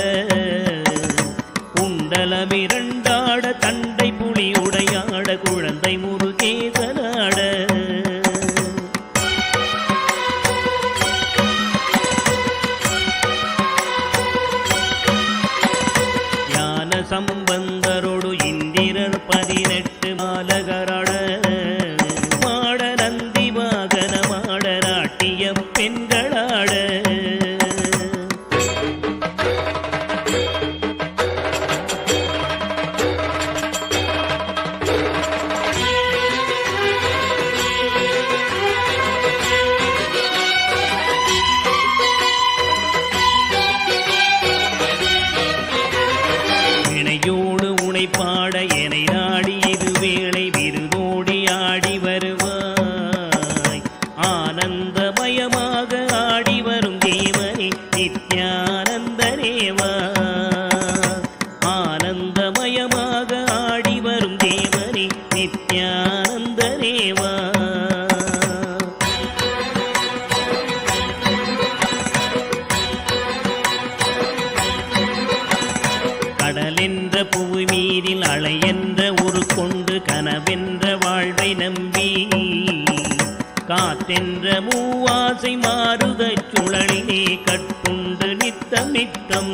குண்டலமிரண்டாட தண்டை புலி உடையாட குழந்தை முருகேசனாட. ஞான சம்பந்தரோடு இந்திரர் 18 மாலகராட, மாட நந்தி வாகனமாட நாட்டிய பெண்களாட. இணையோடு உனை பாட எனை நாடி இது வேளை விருதோடி ஆடி வருவாய். ஆனந்தமயமாக ஆடி வரும் தேவனே நித்யானந்த தேவா. ஆனந்தமயமாக ஆடி வரும் தேவனே நித்யானந்த தேவா. கடலென்ற புவி மீதில் அலையென்ற ஒரு கொண்டு கனவென்ற வாழ்வை நம்பி, காற்றென்ற மூவாசை மாறுதச் சுழலிலே கட்டுண்டு நித்தம் நித்தம்.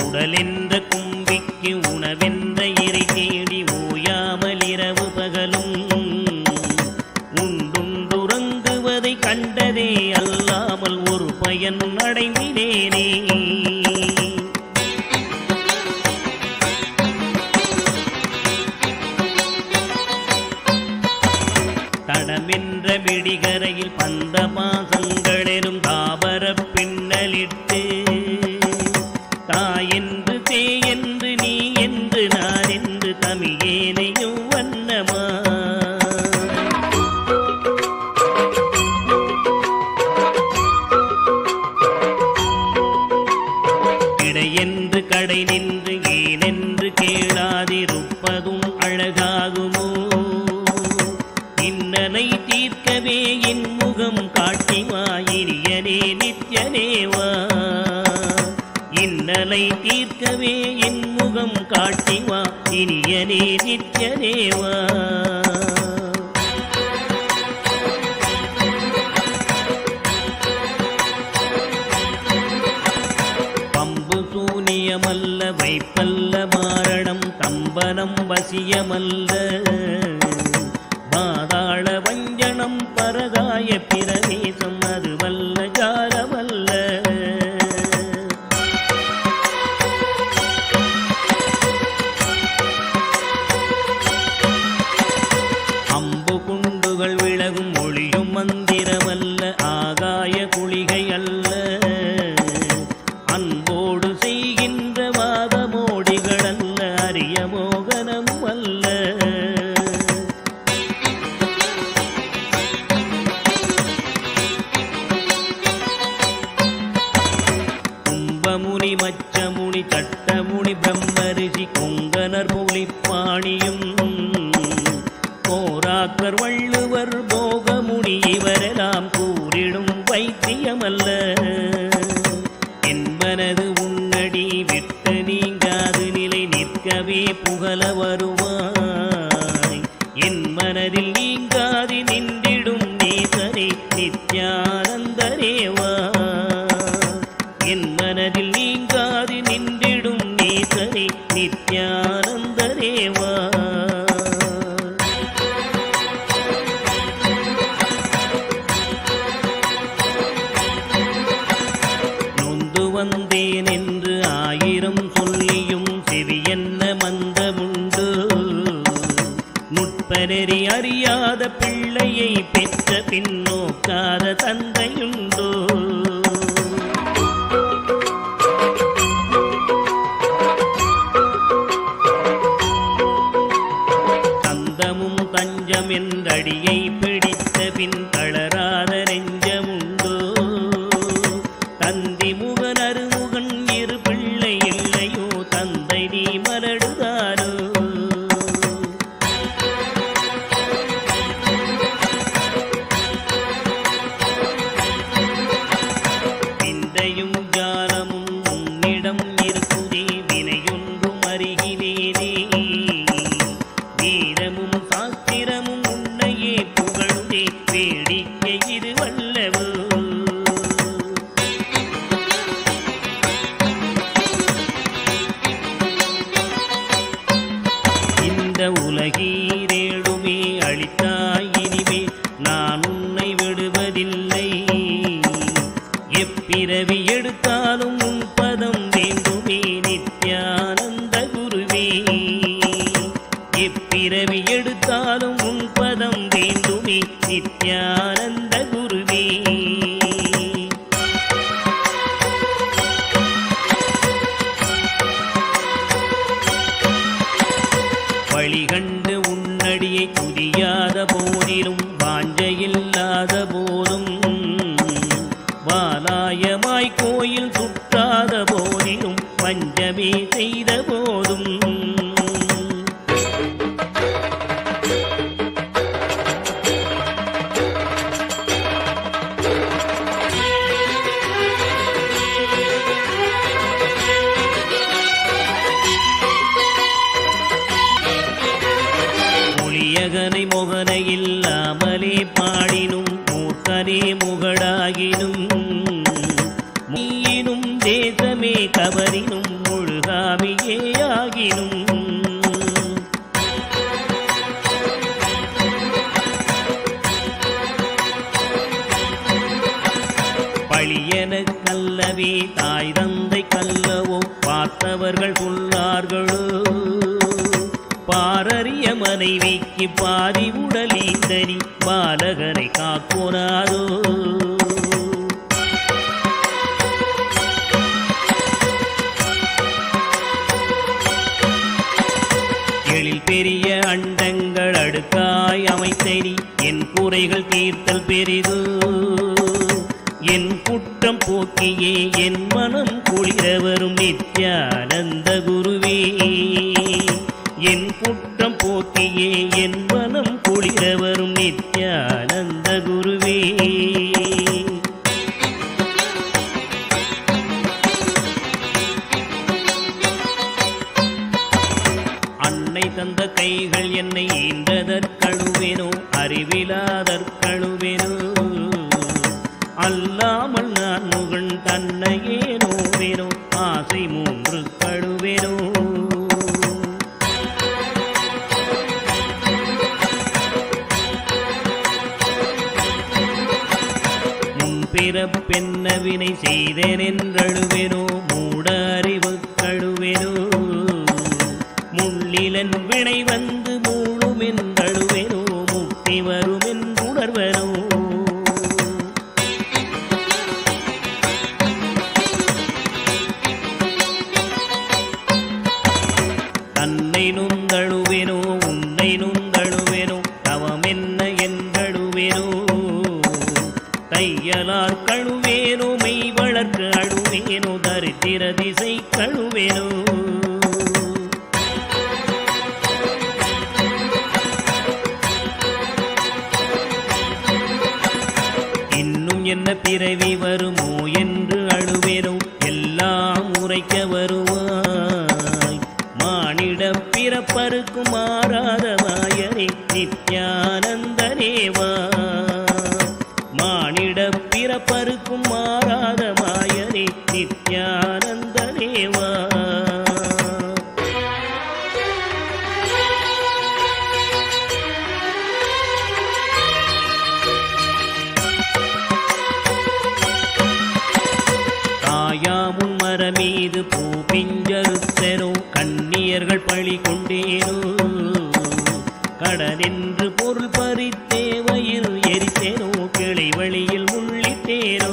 உடலென்ற கும்பிக்கு உணவென்ற இறை தேடி ஓயாமல் இரவு பகலும் உண்டுறங்குவதை கண்டதே அல்லாமல் ஒரு பயன் அடைந்தினேனே. தடமென்ற விடிகரையில் பந்த மாசங்களெனும் தாபர பின்னலிட்டு, தாயென்று தேயென்று நீ என்று நான் என்று தமியேனையும் வண்ணமா. இடையென்று கடை நின்று ஏனென்று கேளாதிருப்பதும் அழகாகுமோ? இன்னனை தீர்க்கவே என் முகம் காட்டிவா இனியனே நித்யனேவா. இன்னலை தீர்க்கவே என் முகம் காட்டிவா இனியனே நித்யனேவா. பம்பு சூனியமல்ல வைப்பல்ல மாரணம் தம்பனம் வசியமல்ல, பாதாள வஞ்சனம் பரதாய பிரவேசம் அதுவல்ல ஜாலமல்ல. அம்பு குண்டுகள் விலகும் ஒளியும் மந்திரமல்ல, ஆகாய குளிகை அல்ல. அன்போடு செய்கின்ற வாதமோடிகள் அல்ல, அரிய மோகனம் அல்ல. டாக்டர் வள்ளுவர் போகமுனி இவரெல்லாம் கூறிடும் வைத்தியமல்ல. என்பனது உன்னடி விட்டு நீங்காது நிலை நிற்கவே புகழ வருவாய். என் மனதில் நீங்காது நின்றிடும் நேசரே நித்யானந்தரேவா. என் மனதில் நீங்காது நின்றிடும் நேசரே நித்யானந்தரேவா. நொந்து வந்தேன் என்று ஆயிரம் சொல்லியும் செவியென்ன மந்தமுண்டு. நுட்பநெறி அறியாத பிள்ளையை பெற்ற பின்னோக்காத தந்தையுண்டோ. தந்தமும் தஞ்சம் என்றடியை பிடித்த பின் தளராத நெஞ்சமுண்டோ. தந்தி முகன் அருமுகன் இரு பிள்ளை இல்லையோ தந்தை நீ மலடுதாரோ. விந்தையும் ஜாலமும் உன்னிடம் இருக்குதே வினையொன்றும் அருகிலேனே. வீரமும் சாஸ்திரமும் உன்னையே புகழுதே வேடிக்கை இது வல்லவோ. இந்த உலகீரேழுமே அளித்தாய் இனிமே நான் உன்னை விடுவதில்லை. எப்பிறவி எடுத்தாலும் உன் பதம் வேண்டுமே நித்யானந்த குருவே. எப்பிறவி எடுத்தாலும் உன் பதம் வேண்டுமே நித்யானந்த குருவே. வழிகண்டு உன்னடியை துதியாத போதிலும் வாஞ்சையில்லாத போதும் வாலாயமாய் கோயில் சுற்றாத போதிலும் பஞ்சமே செய்த போதும் மொழியகனை மொகனை இல்லாமலே பாடினும் மூர்க்கனே முகடாகினும் நீயினும் தேசமே கவரினும் முழுகாமியே ஆகினும் பழியன கல்லவே தாய் தந்தை கல்லவோ பார்த்தவர்கள் சொல்லார்களோ. பாரறிய மனைவிக்கு பாதி உடலீந்தனி பாலகனை காக்கோனாதோ. எழில் பெரிய அண்டங்கள் அடுக்காய் அமைத்தனி என் குறைகள் தீர்த்தல் பெரிதோ. என் குற்றம் போக்கியே என் மனம் குளிர வரும் நித்யானந்த குருவே. என் குற்றம் போக்கியே என் மனம் குளிர வரும் நித்யானந்த குருவே. அன்னை தந்த கைகள் என்னை ஈன்றதற்கழுவேனோ அறிவிலாதற்கழுவேனோ. அல்லாமல் நான் முகன் தன்னையே நோவேனோ ஆசை மூன்று கழுவேனோ. பிறப்பென்ன வினை செய்தேன் என்றழுவேனோ மூட அறிவு கழுவேனோ. முள்ளிலன் வினை வந்து மூழும் என்றழுவேனோ முக்தி வரும் என்றுணர்வனோ. தன்னை நுந்தழுவேனோ உன்னை நுந்தழுவேனோ தவமென்ன என்றழுவேனோ. தையலார் கழுவேனோ மெய் வளர்க்க அழுவேனோ தரித்திர பிறவி வருமோ என்று அழுவேனோ எல்லாம் உரைக்க வருவாய். மானிட பிறப்பருக்கும் மாறாத மாயனே நித்யானந்தனேவா. மானிட பிறப்பருக்கும் மாறாத மாயனே நித்யானந்தனேவா. தாயாமுன் மரமீது பூ பிஞ்சறுத்தனோ கண்ணியர்கள் பழி கொண்டேனோ. கடனென்று பொருள் பறித்தே வயிறு எரித்தேனோ கிளை வழியில் முள்ளிட்டேனோ.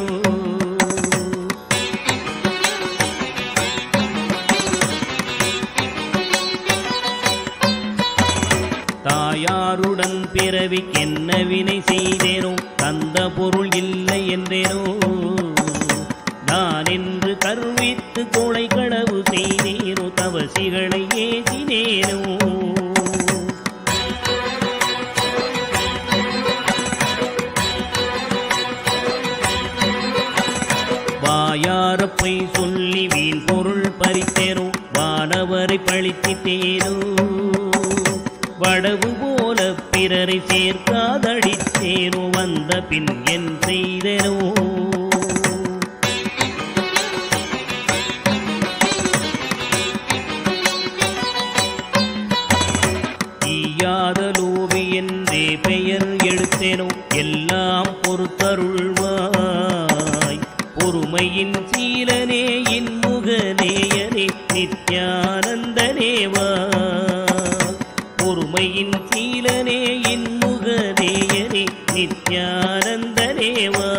தாயாருடன் பிறவிக்கென்ன வினை செய்தேனோ தந்த பொருள் இல்லை என்றேனோ. நான் என்று கருவித்து கொலை களவு செய்தேனோ தவசிகளை ஏசினேனோ. வாயாரப்பை சொல்லி வீண் பொருள் பறித்தேனோ வானவரை பழித்திட்டேனோ. வடவு போல பிறரை சேர்க்காதடித்தேனோ வந்த பின் என் செய்தேனோ. ஈயாத லோபி என்றே பெயர் எடுத்தேனோ எல்லாம் பொறுத்தருள்வாய். பொறுமையின் சீலனே இன்முகநேயனே நித்யானந்தனேவா. பொறுமையின் சீலனே இன்முகநேயனே நித்யானந்தனேவா.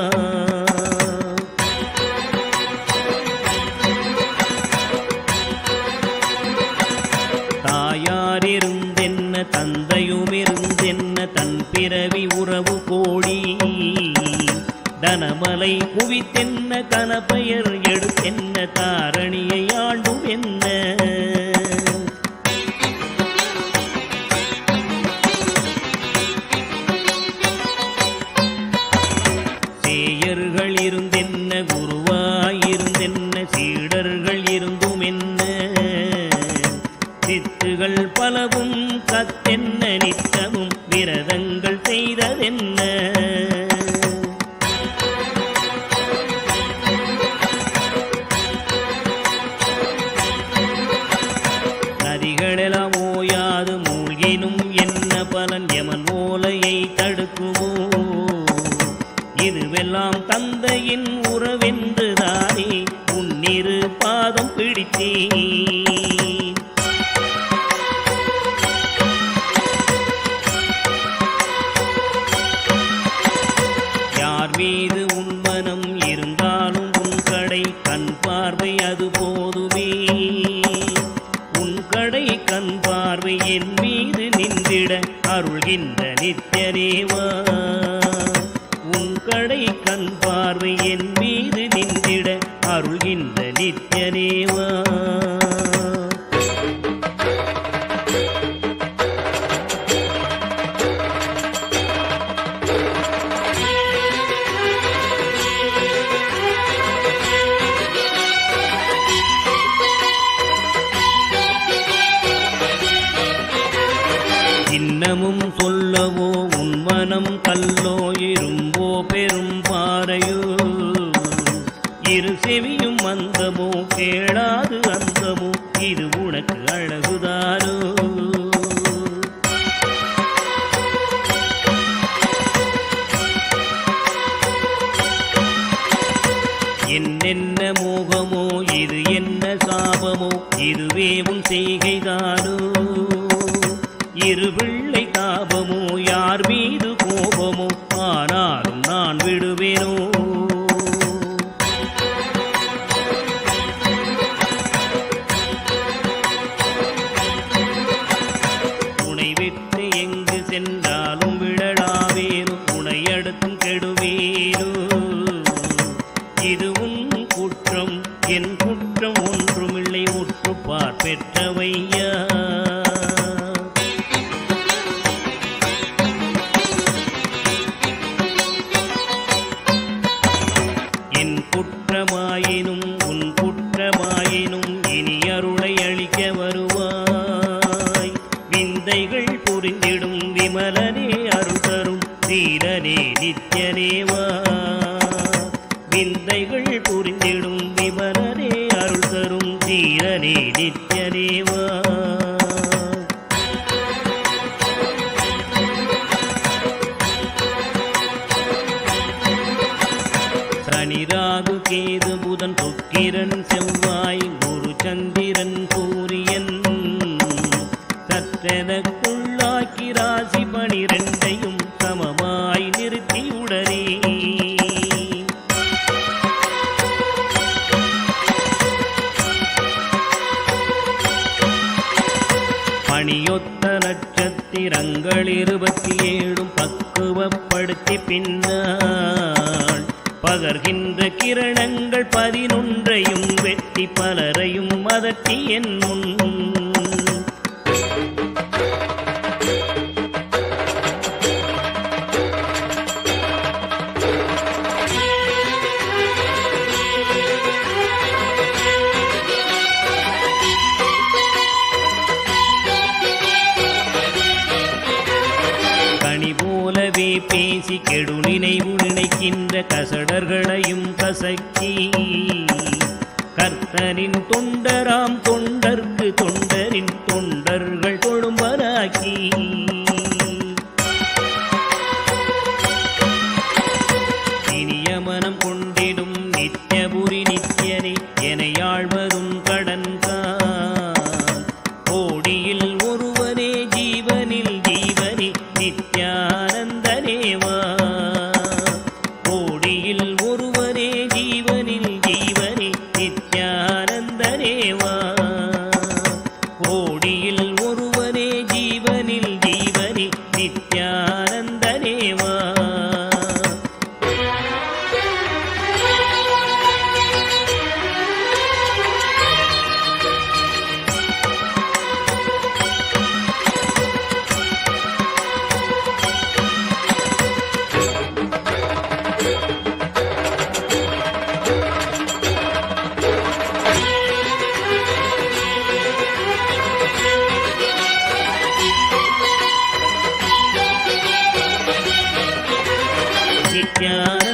தாயாரிருந்தென்ன தந்தையுமிருந்தென்ன தன் பிறவி உறவு கோடி. தனமலை குவித்தென்ன கனப்பெயர் எடுத்தென்ன தாரணியை ஆண்டும் என்ன. சேயர்கள் இருந்தென்ன குருவாயிருந்தென்ன சீடர்கள் இருந்தும் என்ன. சித்துகள் பலவும் கத்தென்ன நித்தமும் விரதங்கள் செய்ததென்ன. நதிகளெல்லாம் ஓயாது மூழ்கினும் என்ன பலன் யமன் ஓலையை தடுக்குமோ. இதுவெல்லாம் தந்தையின் உறவென்றுதானே உன்னிரு பாதம் பிடித்தேன். யார் மீது உன் மனம் இருந்தாலும் உன் கடை கண் பார்வை அது போதுமே. உன் கடை கண் பார்வை என் மீது நின்றிட அருள்கின்ற நித்யனேவா. உன் கடை கண் பார்வை என் மீது நின்றிட அருள்கின்ற நித்யனேவா. இன்னமும் சொல்லவோ உன் மனம் கல்லோ இரும்போ பெரும் பாறையோ. இரு செவியும் மந்தமோ கேளாது அந்தமோ இது உனக்கு அழகுதானோ. என்னென்ன மோகமோ இது என்ன சாபமோ இதுவே உன் செய்கைதானோ. இரு பிள்ளை தாபமோ யார் மீது கோபமோ ஆனாலும் நான் விடுவேனோ. உனை விட்டு எங்கு சென்றாலும் விடலாவேனோ உனையடுத்தும் கெடுவேனோ. இது உன் குற்றம் என் குற்றம் ஒன்றுமில்லை உற்றுப்பார் பெற்றவையா. தீரனே நித்யனேவா விந்தைகள் புரிந்திடும் விமலனே அருள் தரும் தீரனே நித்யனேவா சனி ராகு கேது புதன் சுக்கிரன் செவ்வாய் குரு சந்திரன் சூரியன் சற்றெனக்குள்ளாக்கி ராசி 12ஐயும் சமமாய் நிறுத்தியுடனே பணியொத்த நட்சத்திரங்கள் 27 பக்குவப்படுத்தி பின்னால் பகர்கின்ற கிரணங்கள் 11ஐயும் வெட்டி பலரையும் அதட்டி என் முன் பேசி கெடு நினைவு நினைக்கின்ற கசடர்களையும் கசக்கி கர்த்தனின் தொண்டராம் தொண்டர்க்கு தொண்டரின் தொண்டர்கள் தொழும்பராக்கி இனிய மனம் கொண்டிடும் நித்யபுரி நித்யனை என ஆழ்வதும் கடன்கான் கோடியில் ஒருவனே ஜீவனில் ஜீவனி நித்யானந்தனேவா கோடியில் ஒருவனே ஜீவனில் ஜீவனி நித்யானந்தனேவா கோடியில் ஒருவனே ஜீவனில் ஜீவனி நித்யானந்தனேவா நித்யானந்தனேவா